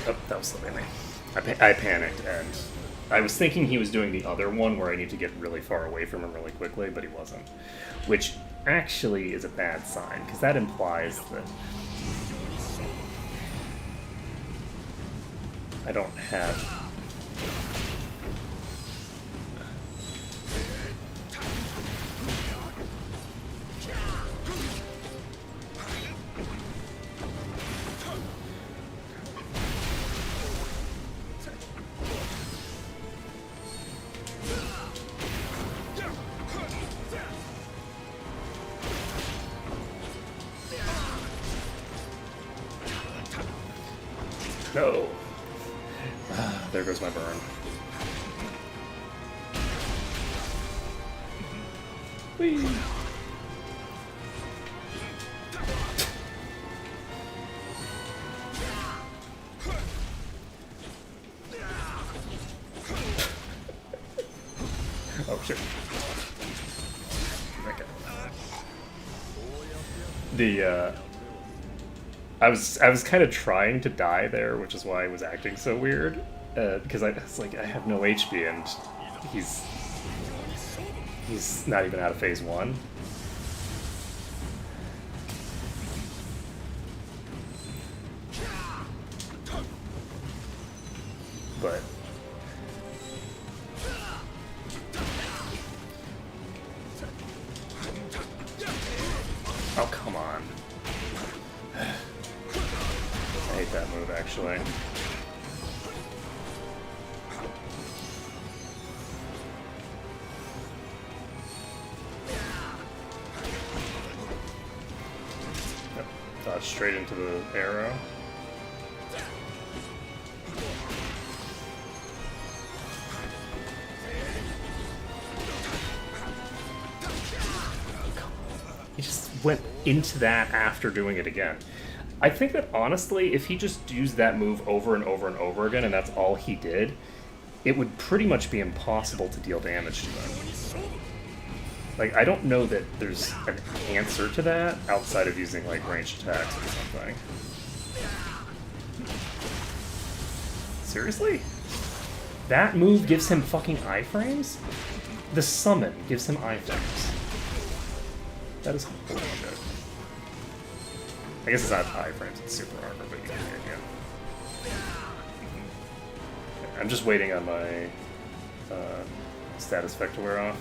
Oh, that was silly of me. I panicked, and I was thinking he was doing the other one where I need to get really far away from him really quickly, but he wasn't. Which actually is a bad sign, because that implies that I don't have... No. There goes my burn. Whee. Oh shit. Okay. I was kind of trying to die there, which is why I was acting so weird. Because I was like, I have no HP, and he's not even out of phase 1. But oh, come on. I hate that move, actually. Yep. Dodge straight into the arrow. He just went into that after doing it again. I think that honestly, if he just used that move over and over and over again, and that's all he did, it would pretty much be impossible to deal damage to him. Like, I don't know that there's an answer to that outside of using, like, ranged attacks or something. Seriously? That move gives him fucking iframes? The summon gives him iframes. That is bullshit. I guess it's not iframes, it's super armor, but you get the idea. Okay, I'm just waiting on my status effect to wear off.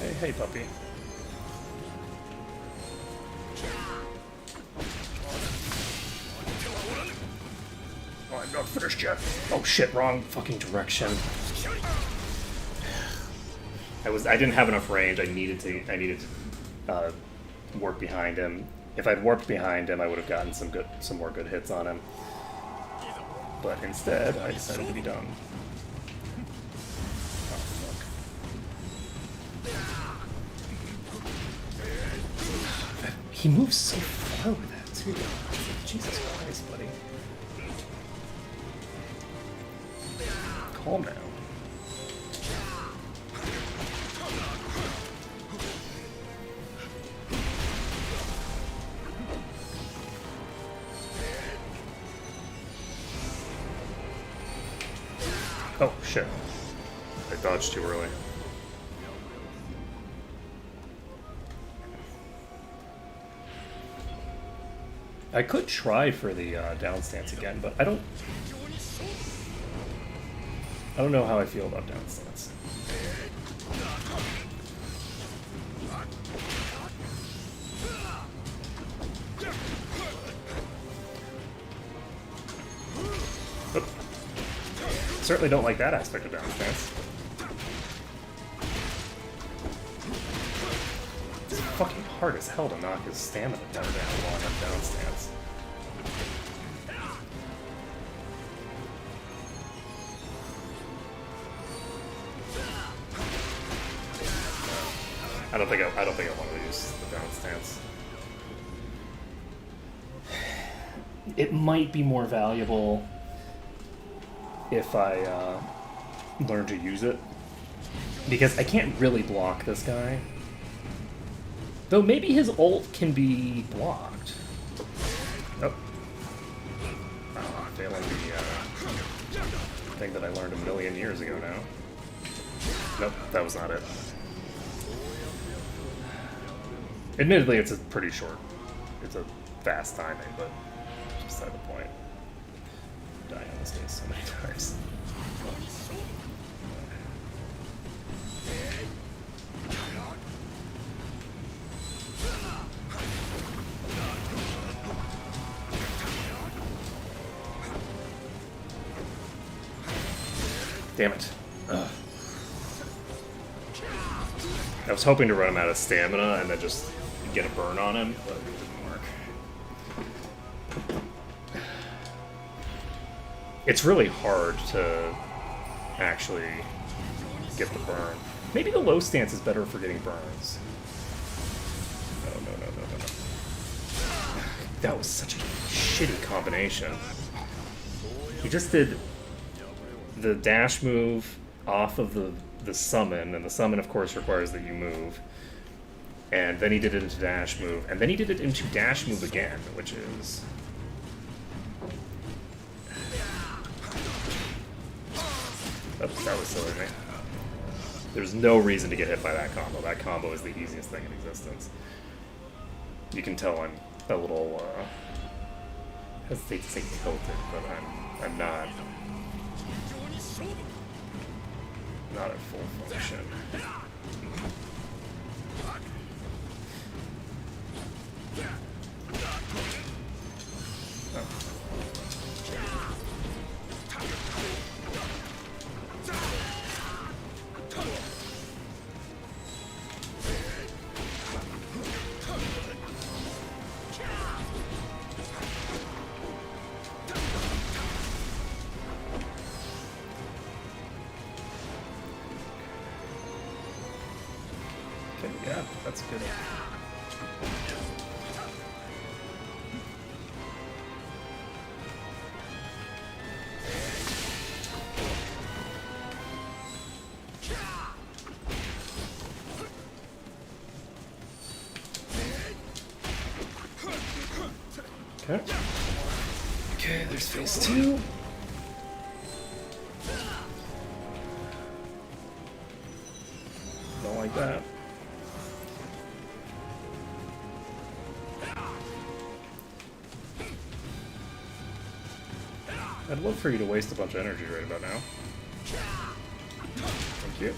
Hey, puppy. Oh, I'm not finished yet. Oh shit, wrong fucking direction. I didn't have enough range. I needed to warp behind him. If I'd warped behind him, I would have gotten some more good hits on him. But instead, I decided to be dumb. Oh, fuck. He moves so far with that, too. Jesus Christ, buddy. Calm down. Oh, shit. I dodged too early. I could try for the down stance again, but I don't know how I feel about down stance. Oop. Certainly don't like that aspect of down stance. It's fucking hard as hell to knock his stamina down while I'm on down stance. I don't think I want to use the down stance. It might be more valuable if I learn to use it, because I can't really block this guy. Though maybe his ult can be blocked. Oh, failing the thing that I learned a million years ago now. Nope, that was not it. Admittedly, it's a pretty short. It's a fast timing, but just beside the point. Die on this game so many times. Damn it. Ugh. I was hoping to run him out of stamina and then just get a burn on him, but it didn't work. It's really hard to actually get the burn. Maybe the low stance is better for getting burns. No. That was such a shitty combination. He just did the dash move off of the summon, and the summon, of course, requires that you move. And then he did it into dash move, and then he did it into dash move again, which is... Oops, that was silly of me. There's no reason to get hit by that combo. That combo is the easiest thing in existence. You can tell I'm a little, I hesitate to say tilted, but I'm not at full function. Okay, yeah, that's good. Okay. Okay, there's phase 2. Don't like that. I'd love for you to waste a bunch of energy right about now. Thank you.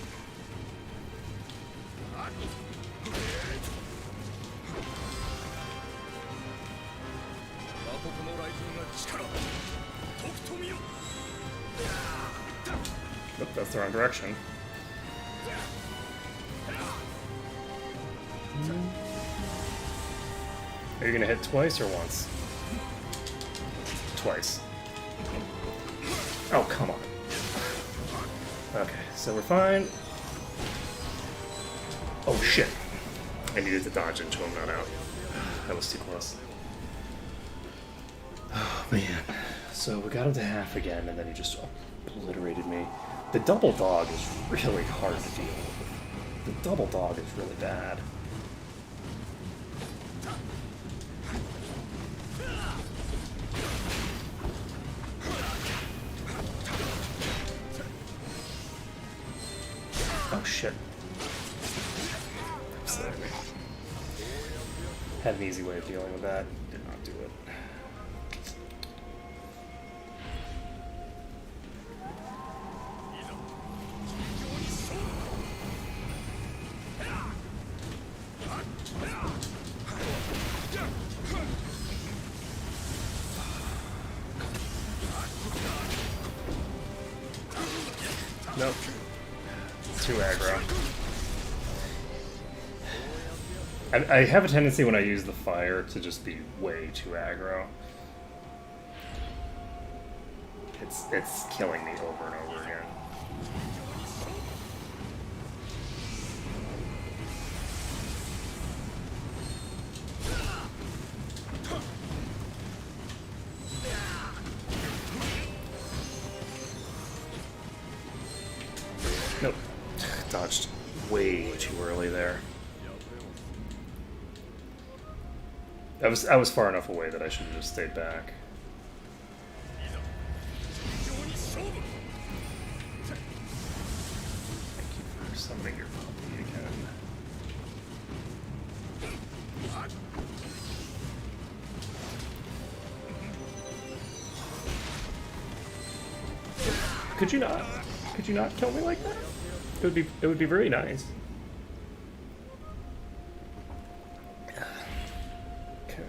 the wrong direction. Are you gonna hit twice or once? Twice. Oh, come on. Okay, so we're fine. Oh shit. I needed to dodge into him, not out. That was too close. Oh man. So we got him to half again, and then he just obliterated me. The double dog is really hard to deal with. The double dog is really bad. Oh shit. Sorry. Had an easy way of dealing with that. Did not do it. Nope. Too aggro. I have a tendency when I use the fire to just be way too aggro. It's killing me over and over again. Nope. Dodged way too early there. I was far enough away that I should have just stayed back. Thank you for summoning your puppy again. Could you not? Could you not kill me like that? It would be very nice. Okay.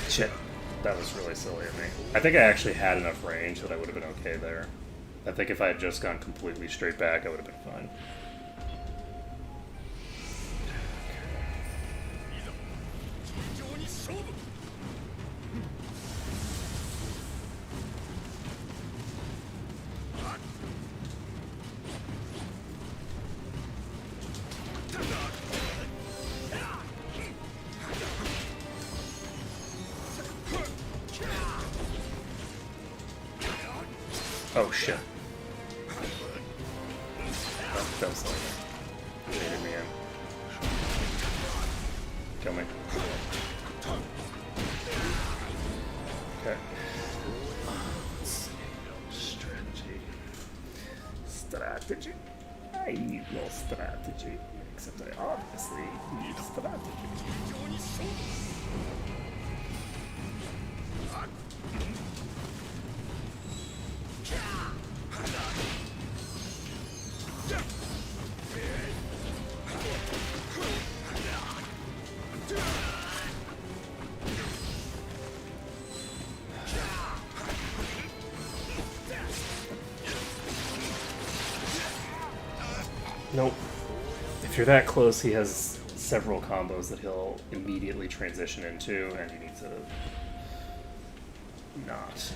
Shit. That was really silly of me. I think I actually had enough range that I would have been okay there. I think if I had just gone completely straight back, I would have been fine. Oh shit. That was like baited me in. Kill me. Okay. Let's see. Strategy. I need no strategy. Except I obviously need strategy. Nope. If you're that close, he has several combos that he'll immediately transition into, and you need to not.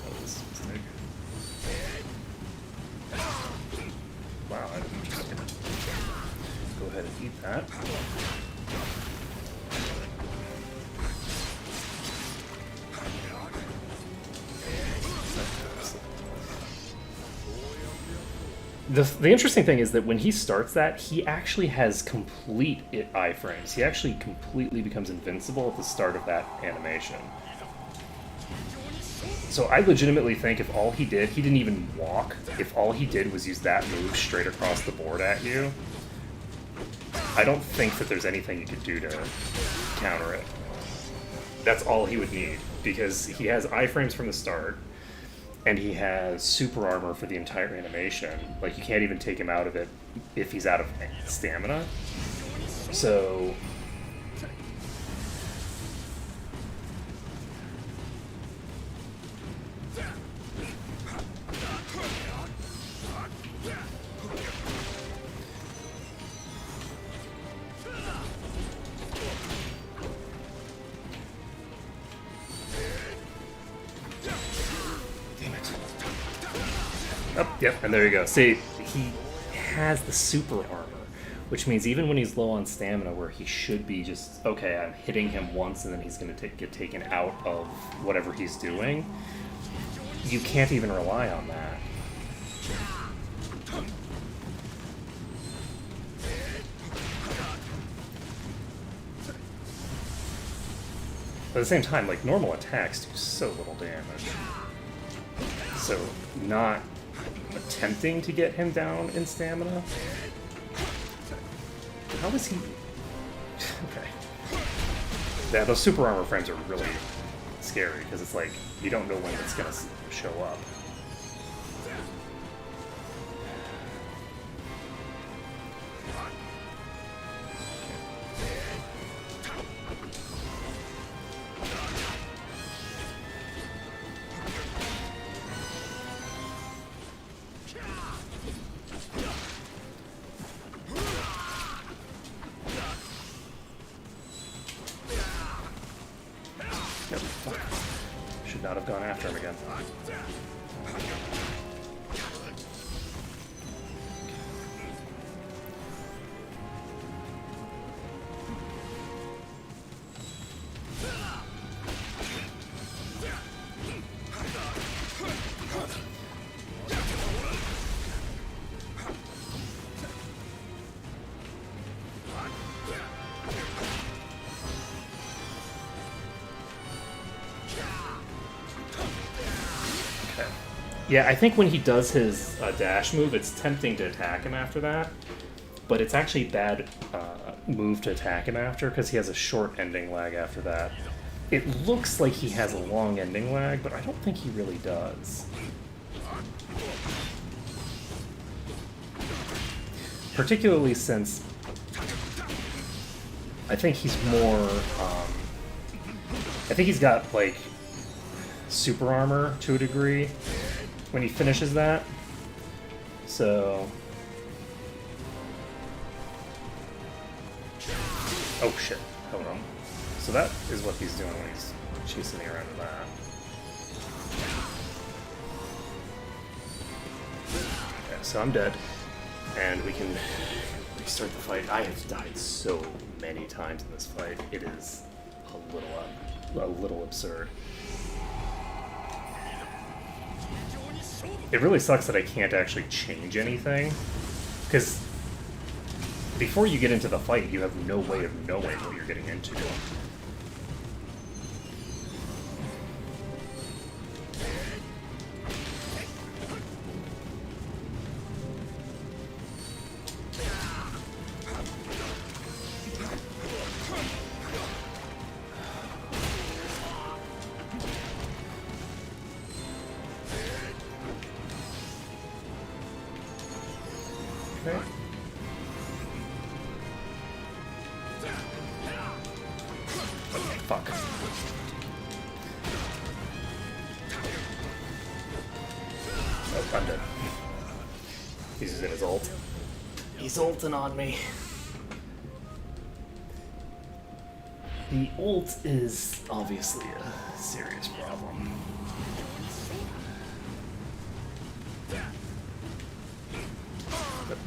That was a mistake. Wow, I didn't just go ahead and eat that. The interesting thing is that when he starts that, he actually has complete iframes. He actually completely becomes invincible at the start of that animation. So I legitimately think if all he did, he didn't even walk, if all he did was use that move straight across the board at you, I don't think that there's anything you could do to counter it. That's all he would need. because he has iframes from the start, and he has super armor for the entire animation. Like, you can't even take him out of it if he's out of stamina. So... Oh, yep, and there you go. See, he has the super armor, which means even when he's low on stamina, where he should be just, okay, I'm hitting him once and then he's going to get taken out of whatever he's doing, you can't even rely on that. But at the same time, like, normal attacks do so little damage. So, not attempting to get him down in stamina? How is he... Okay. Yeah, those super armor frames are really scary, because it's like, you don't know when it's going to show up. Should not have gone after him again. Yeah, I think when he does his dash move, it's tempting to attack him after that, but it's actually bad move to attack him after, because he has a short ending lag after that. It looks like he has a long ending lag, but I don't think he really does. Particularly since I think he's more, I think he's got, like, super armor to a degree when he finishes that. So... Oh shit, hold on. So that is what he's doing when he's chasing me around with that. Okay, so I'm dead. And we can restart the fight. I have died so many times in this fight. It is a little absurd. It really sucks that I can't actually change anything, because before you get into the fight, you have no way of knowing what you're getting into. Okay. Fuck. Oh, I'm dead. He's using his ult. He's ulting on me. The ult is obviously a serious problem.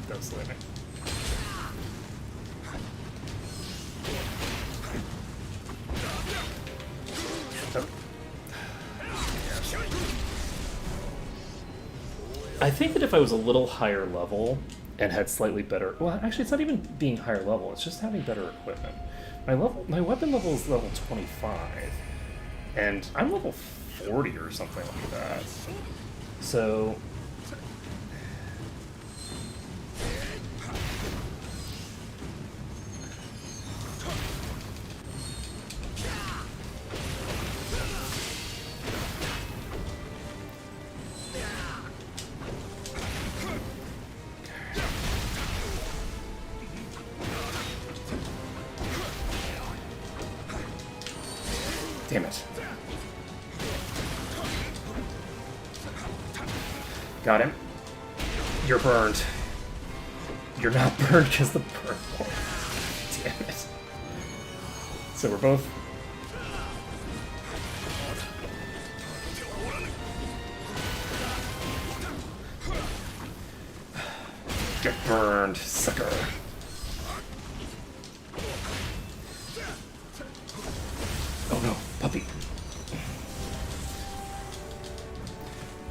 Don't slay me. Oh. I think that if I was a little higher level and had slightly better... Well, actually, it's not even being higher level. It's just having better equipment. My weapon level is level 25, and I'm level 40 or something like that. So... Damn it. Got him. You're burned. You're not burned because the burn point. Damn it. So we're both... Get burned, sucker. Oh no, puppy.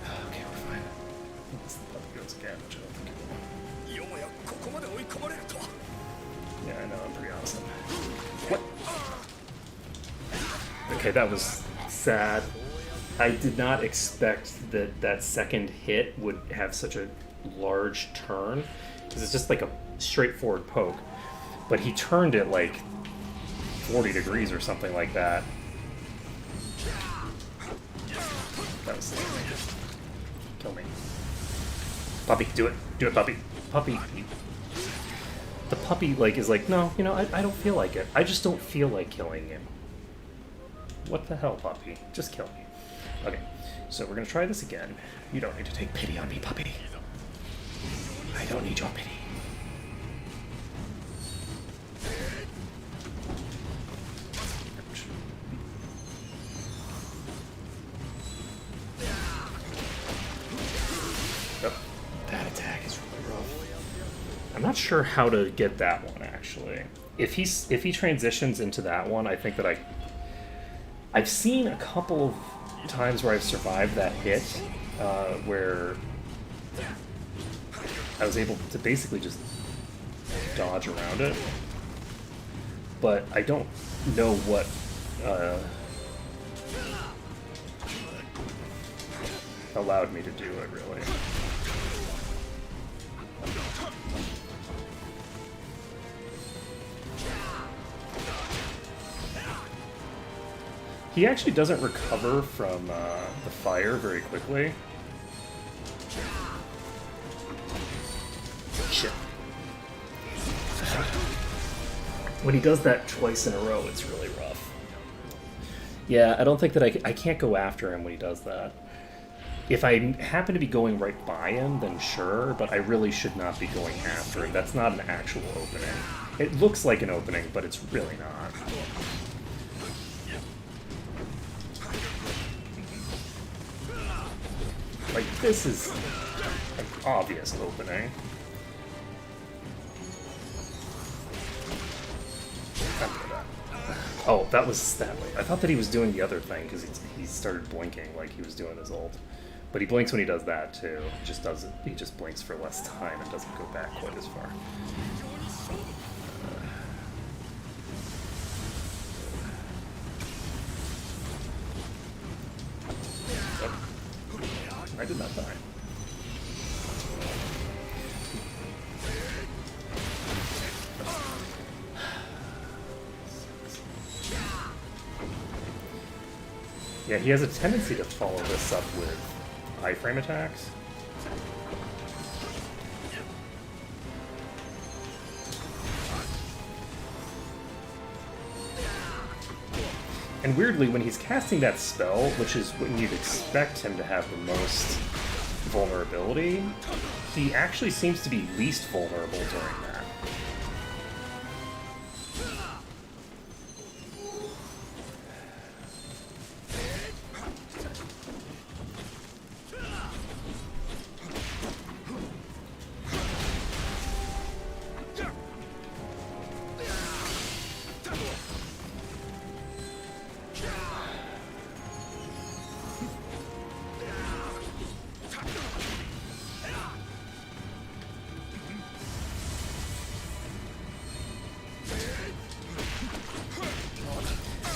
Okay, we're fine. Unless the puppy goes again, which I don't think it will. Yeah, I know, I'm pretty awesome. What? Okay, that was sad. I did not expect that that second hit would have such a large turn, because it's just like a straightforward poke. But he turned it like 40 degrees or something like that. That was silly. Kill me. Puppy, do it. Do it, puppy. Puppy. The puppy like is like, no, you know, I don't feel like it. I just don't feel like killing him. What the hell, puppy? Just kill me. Okay, so we're gonna try this again. You don't need to take pity on me, puppy. I don't need your pity. Oh, that attack is really rough. I'm not sure how to get that one actually. If he transitions into that one, I think that I've seen a couple of times where I've survived that hit, where I was able to basically just dodge around it, but I don't know what allowed me to do it, really. He actually doesn't recover from the fire very quickly. Shit. When he does that twice in a row, it's really rough. Yeah, I don't think that I can't go after him when he does that. If I happen to be going right by him, then sure, but I really should not be going after him. That's not an actual opening. It looks like an opening, but it's really not. Like, this is an obvious opening. Oh, that was that way. I thought that he was doing the other thing because he started blinking like he was doing his ult. But he blinks when he does that too. He just does it. He just blinks for less time and doesn't go back quite as far. Oh. I did not die. Yeah, he has a tendency to follow this up with iframe attacks. And weirdly, when he's casting that spell, which is when you'd expect him to have the most vulnerability, he actually seems to be least vulnerable during that.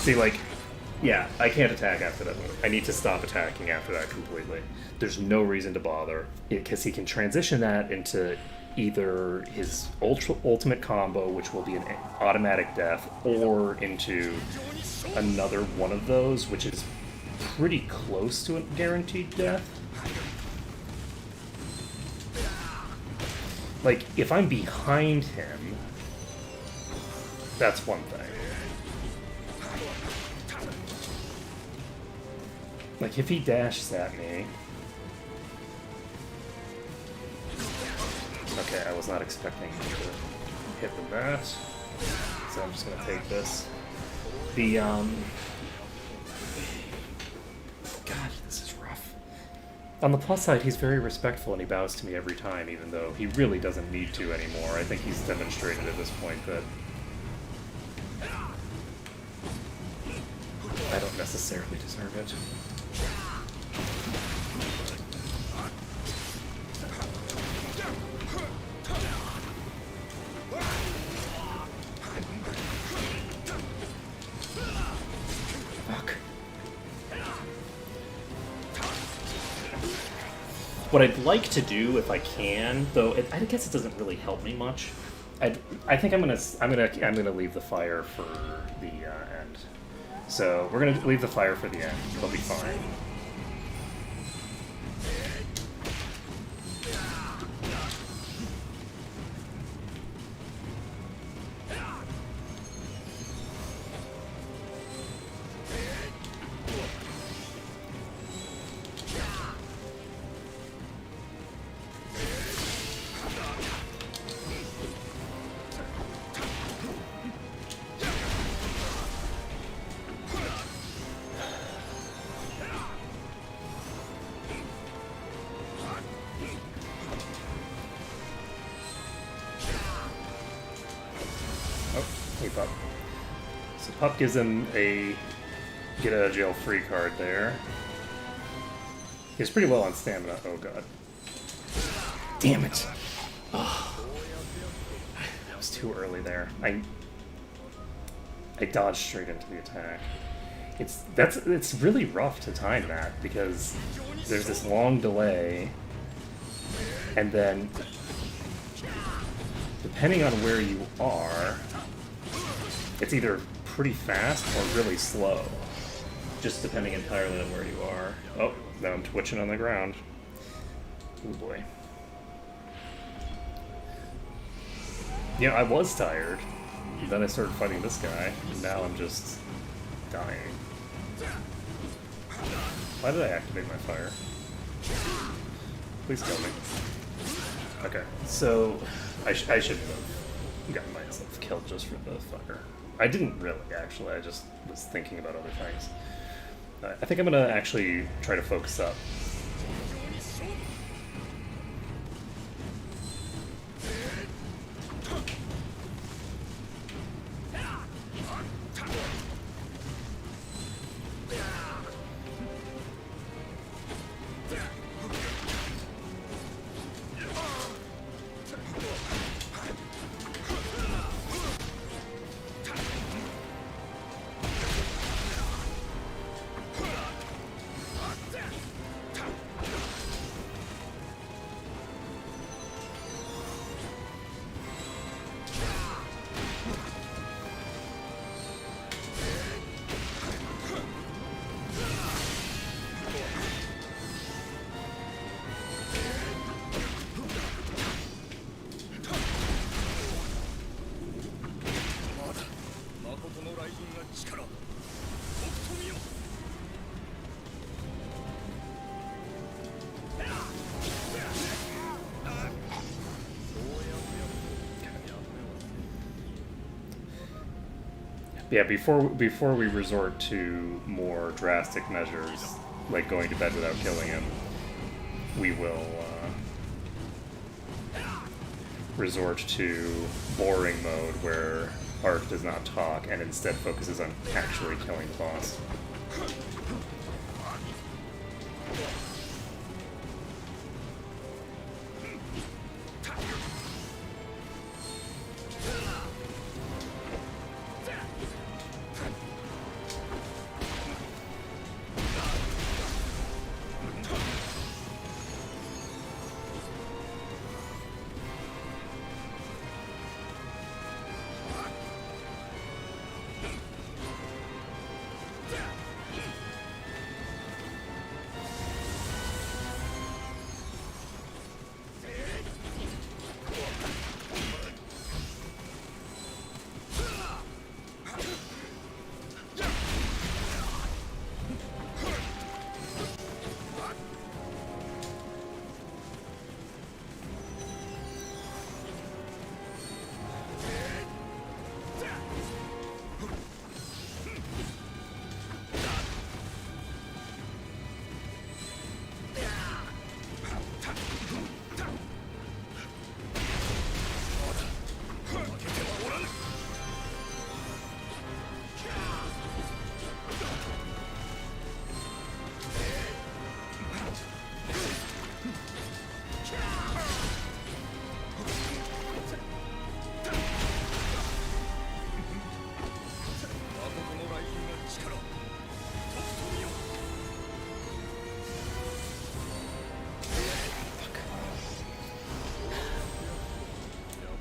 See, like, yeah, I can't attack after that move. I need to stop attacking after that completely. There's no reason to bother, because he can transition that into either his ultimate combo, which will be an automatic death, or into another one of those, which is pretty close to a guaranteed death. Like, if I'm behind him, that's one thing. Like, if he dashes at me... Okay, I was not expecting to hit the mat, so I'm just gonna take this. The, God, this is rough. On the plus side, he's very respectful and he bows to me every time, even though he really doesn't need to anymore. I think he's demonstrated at this point that I don't necessarily deserve it. Fuck. What I'd like to do, if I can, though, I guess it doesn't really help me much. I think I'm gonna leave the fire for the end. So we're gonna leave the fire for the end. It'll be fine. Pup. So Pup gives him a get out of jail free card there. He's pretty low on stamina. Oh god. Damn it. Oh. That was too early there. I dodged straight into the attack. It's really rough to time that because there's this long delay and then depending on where you are, it's either pretty fast or really slow, just depending entirely on where you are. Oh, now I'm twitching on the ground. Oh boy. Yeah, I was tired. Then I started fighting this guy, and now I'm just dying. Why did I activate my fire? Please kill me. Okay, so I should have gotten myself killed just for the fucker. I didn't really, actually. I just was thinking about other things. I think I'm gonna actually try to focus up. Yeah, before we resort to more drastic measures, like going to bed without killing him, we will resort to boring mode where Ark does not talk and instead focuses on actually killing the boss.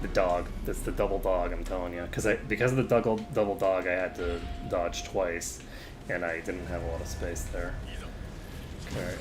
The dog. That's the double dog, I'm telling you. Because of the double dog, I had to dodge twice, and I didn't have a lot of space there. Okay.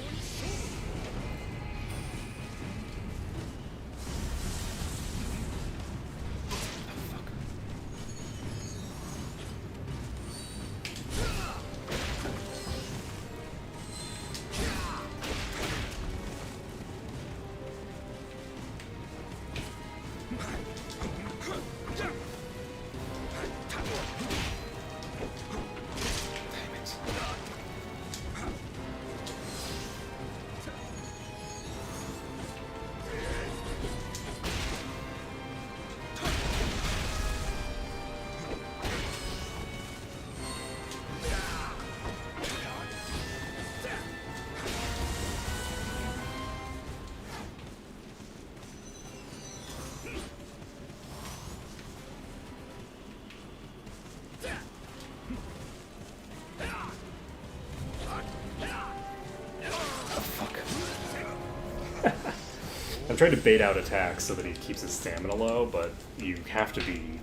I'm trying to bait out attacks so that he keeps his stamina low, but you have to be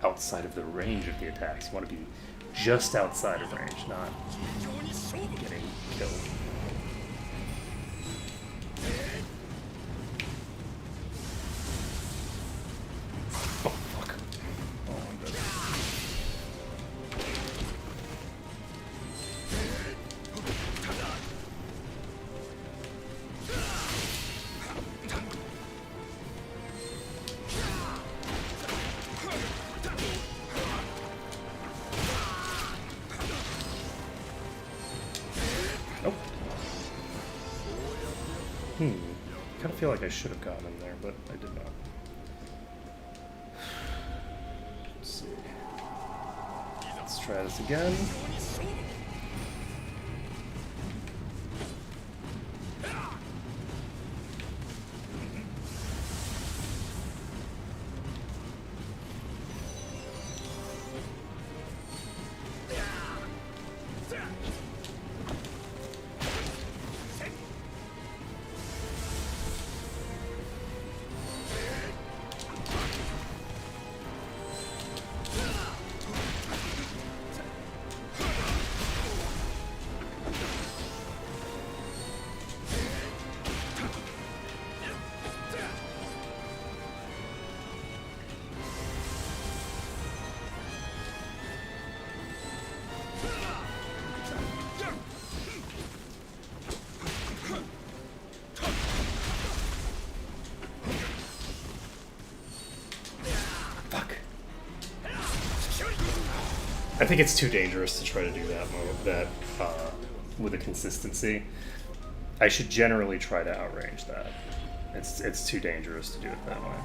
outside of the range of the attacks. You want to be just outside of range, not getting killed. Oh, fuck. Oh, I'm dead. I kind of feel like I should have gotten him there, but I did not. Let's see. Let's try this again. I think it's too dangerous to try to do that with a consistency. I should generally try to outrange that. It's too dangerous to do it that way.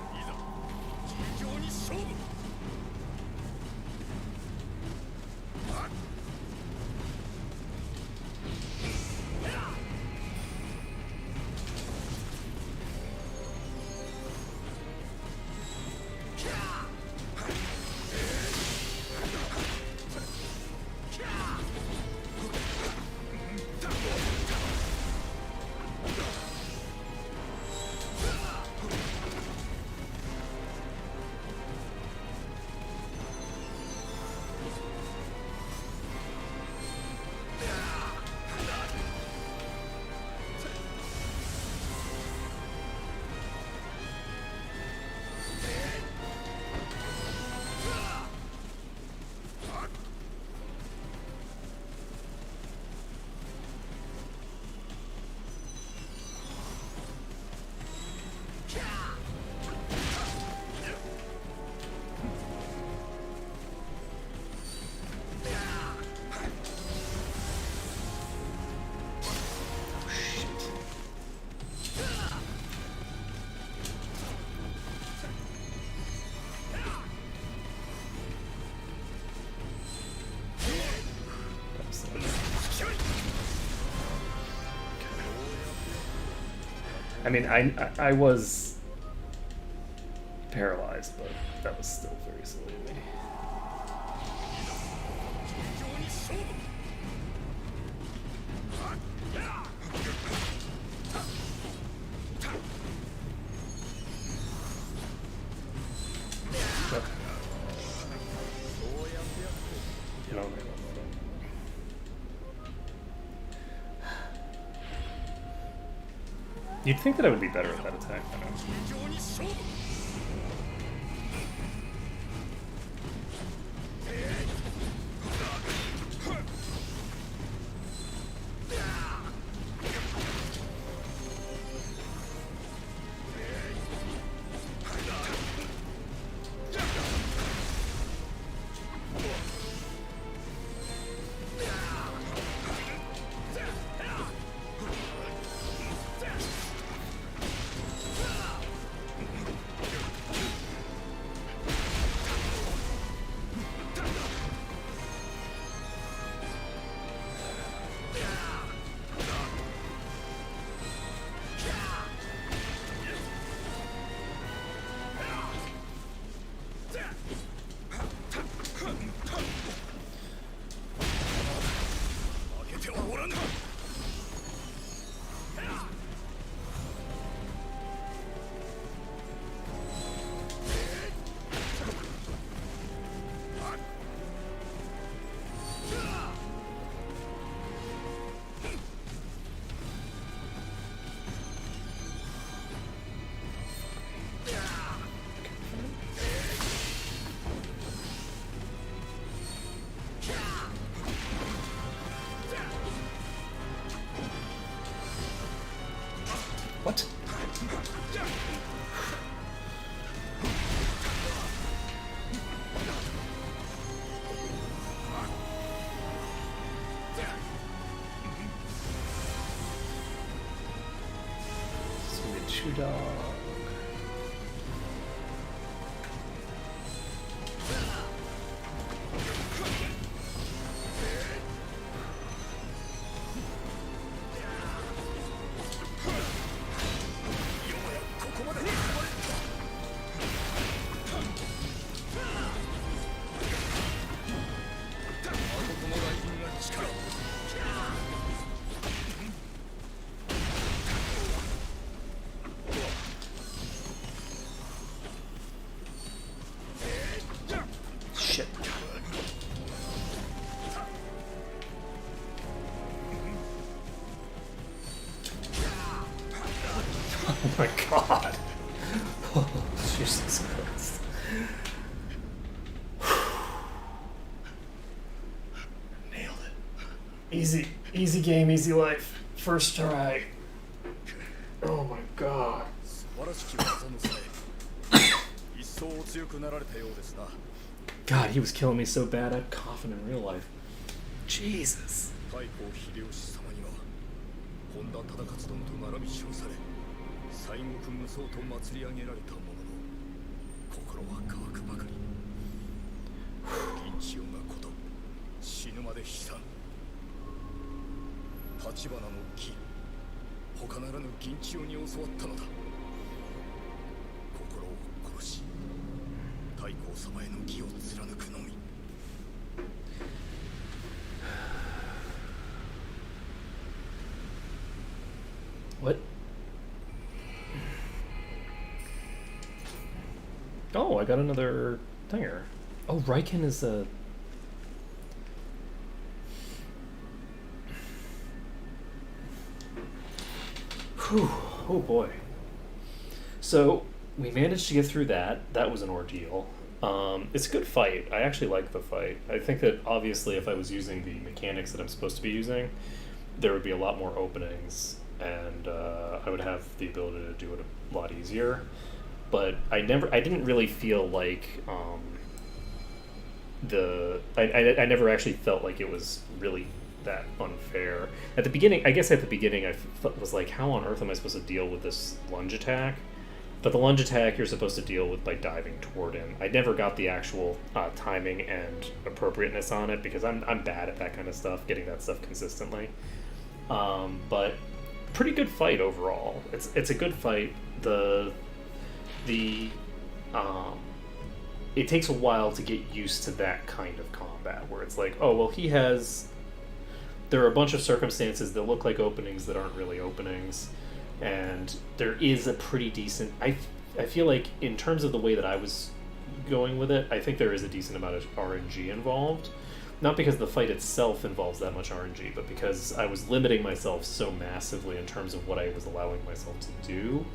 I mean, I was paralyzed, but that was still very silly of me. You'd think that I would be better at that attack. I don't know. What? Two dog. Shit. Oh my god. Oh, Jesus Christ. Nailed it. Easy game, easy life. First try. Oh my god. God, he was killing me so bad I'd coughing in real life. Jesus. What? Oh, I got another thinger. Oh, Riken is a... Whew. Oh boy. So, we managed to get through that. That was an ordeal. It's a good fight. I actually like the fight. I think that obviously if I was using the mechanics that I'm supposed to be using, there would be a lot more openings, and I would have the ability to do it a lot easier. But I didn't really feel like I never actually felt like it was really that unfair. At the beginning, I was like, how on earth am I supposed to deal with this lunge attack? But the lunge attack you're supposed to deal with by diving toward him. I never got the actual timing and appropriateness on it because I'm bad at that kind of stuff, getting that stuff consistently. But pretty good fight overall. It's a good fight. It takes a while to get used to that kind of combat where it's like, oh well, there are a bunch of circumstances that look like openings that aren't really openings, and there is a pretty decent... I feel like in terms of the way that I was going with it, I think there is a decent amount of RNG involved, Not because the fight itself involves that much RNG, but because I was limiting myself so massively in terms of what I was allowing myself to do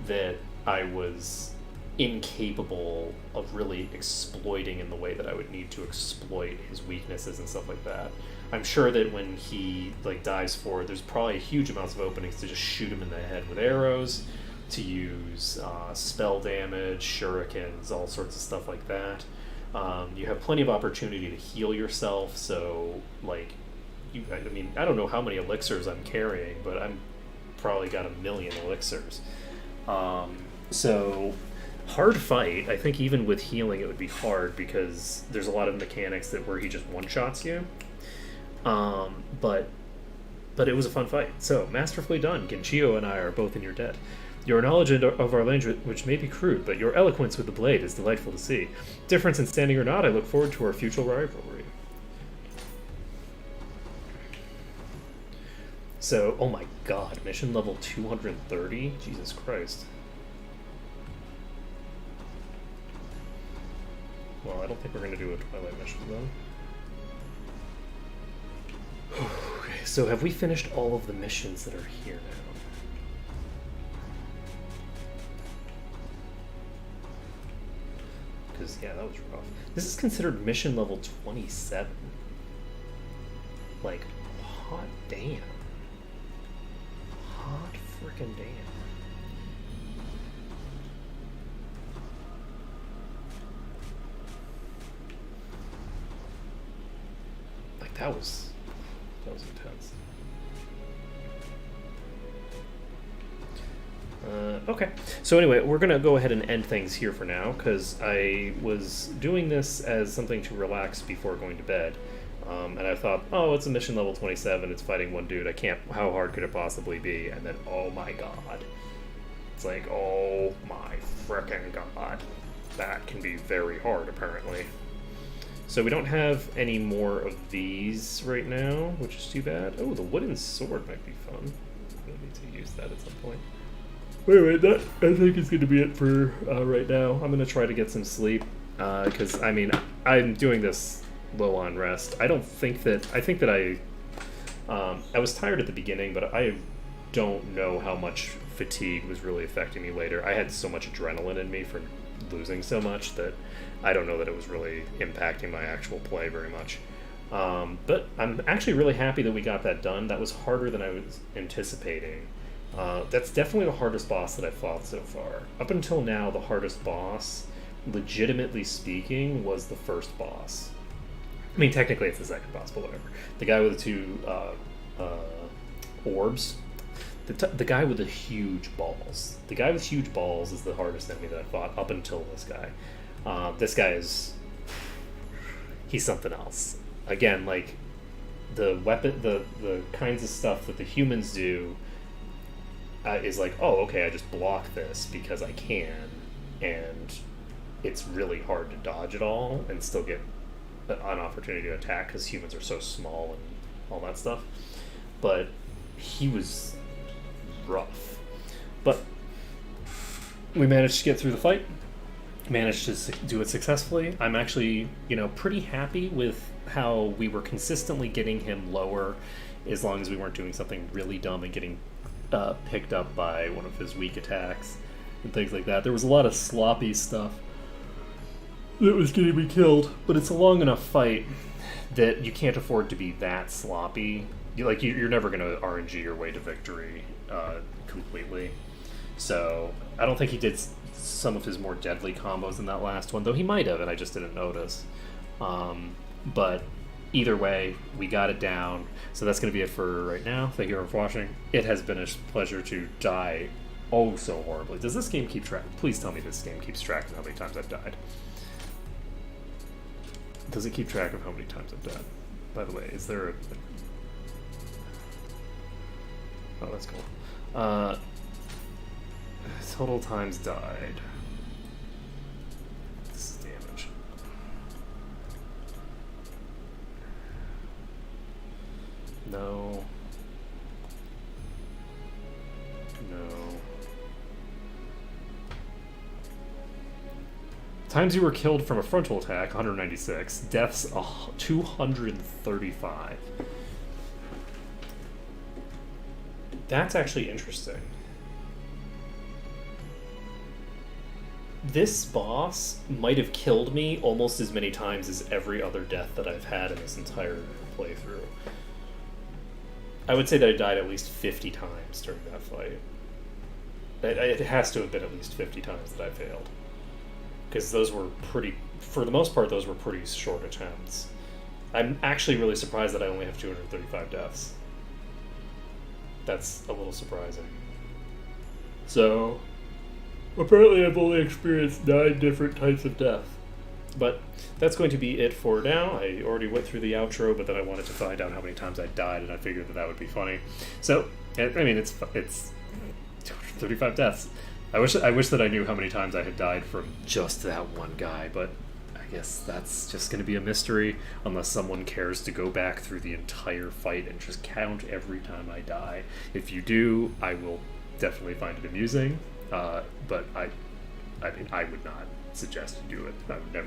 that I was incapable of really exploiting in the way that I would need to exploit his weaknesses and stuff like that. I'm sure that when he like dives forward, there's probably huge amounts of openings to just shoot him in the head with arrows, to use spell damage, shurikens, all sorts of stuff like that. You have plenty of opportunity to heal yourself, so like, I mean, I don't know how many elixirs I'm carrying, but I'm probably got 1,000,000 elixirs. So hard fight. I think even with healing, it would be hard because there's a lot of mechanics that where he just one-shots you. But it was a fun fight. So masterfully done. Genchio and I are both in your debt. Your knowledge of our language, which may be crude, but your eloquence with the blade is delightful to see. Difference in standing or not, I look forward to our future rivalry. So, oh my god, mission level 230? Jesus Christ. Well, I don't think we're going to do a Twilight mission then. Okay, so have we finished all of the missions that are here now? Because, yeah, that was rough. This is considered mission level 27. Like, hot damn. Hot frickin' damn. Like, that was intense. Okay, so anyway, we're going to go ahead and end things here for now, because I was doing this as something to relax before going to bed, and I thought, oh, it's a mission level 27, it's fighting one dude, how hard could it possibly be? And then, oh my god. It's like, oh my frickin' god. That can be very hard, apparently. So we don't have any more of these right now, which is too bad. Oh, the wooden sword might be fun. I need to use that at some point. Anyway, that I think is going to be it for right now. I'm going to try to get some sleep because I mean I'm doing this low on rest. I think that I was tired at the beginning, but I don't know how much fatigue was really affecting me later. I had so much adrenaline in me from losing so much that I don't know that it was really impacting my actual play very much. But I'm actually really happy that we got that done. That was harder than I was anticipating. That's definitely the hardest boss that I've fought so far. Up until now, the hardest boss, legitimately speaking, was the first boss. I mean, technically it's the second boss, but whatever. The guy with the two orbs. The guy with the huge balls. The guy with huge balls is the hardest enemy that I fought up until this guy. This guy is... he's something else. Again, like, the weapon, the kinds of stuff that the humans do is like, oh, okay, I just block this because I can, and it's really hard to dodge it all and still get an opportunity to attack because humans are so small and all that stuff. But he was rough. But we managed to get through the fight, managed to do it successfully. I'm actually, pretty happy with how we were consistently getting him lower as long as we weren't doing something really dumb and getting picked up by one of his weak attacks and things like that. There was a lot of sloppy stuff that was getting me killed, but it's a long enough fight that you can't afford to be that sloppy. You're never going to RNG your way to victory completely. So I don't think he did some of his more deadly combos in that last one, though he might have, and I just didn't notice. But either way, we got it down. So that's going to be it for right now. Thank you for watching. It has been a pleasure to die oh so horribly. Does this game keep track? Please tell me this game keeps track of how many times I've died. Does it keep track of how many times I've died? By the way, is there a... oh, that's cool. Total times died. This is damage. No. No. Times you were killed from a frontal attack, 196. Deaths, 235. That's actually interesting. This boss might have killed me almost as many times as every other death that I've had in this entire playthrough. I would say that I died at least 50 times during that fight. It has to have been at least 50 times that I failed. Because those were pretty, for the most part, those were pretty short attempts. I'm actually really surprised that I only have 235 deaths. That's a little surprising. So, apparently I've only experienced 9 different types of death. But that's going to be it for now. I already went through the outro, but then I wanted to find out how many times I died, and I figured that would be funny. So, I mean, it's 235 deaths. I wish that I knew how many times I had died from just that one guy, but I guess that's just going to be a mystery unless someone cares to go back through the entire fight and just count every time I die. If you do, I will definitely find it amusing, but I mean, I would not suggest you do it. I would never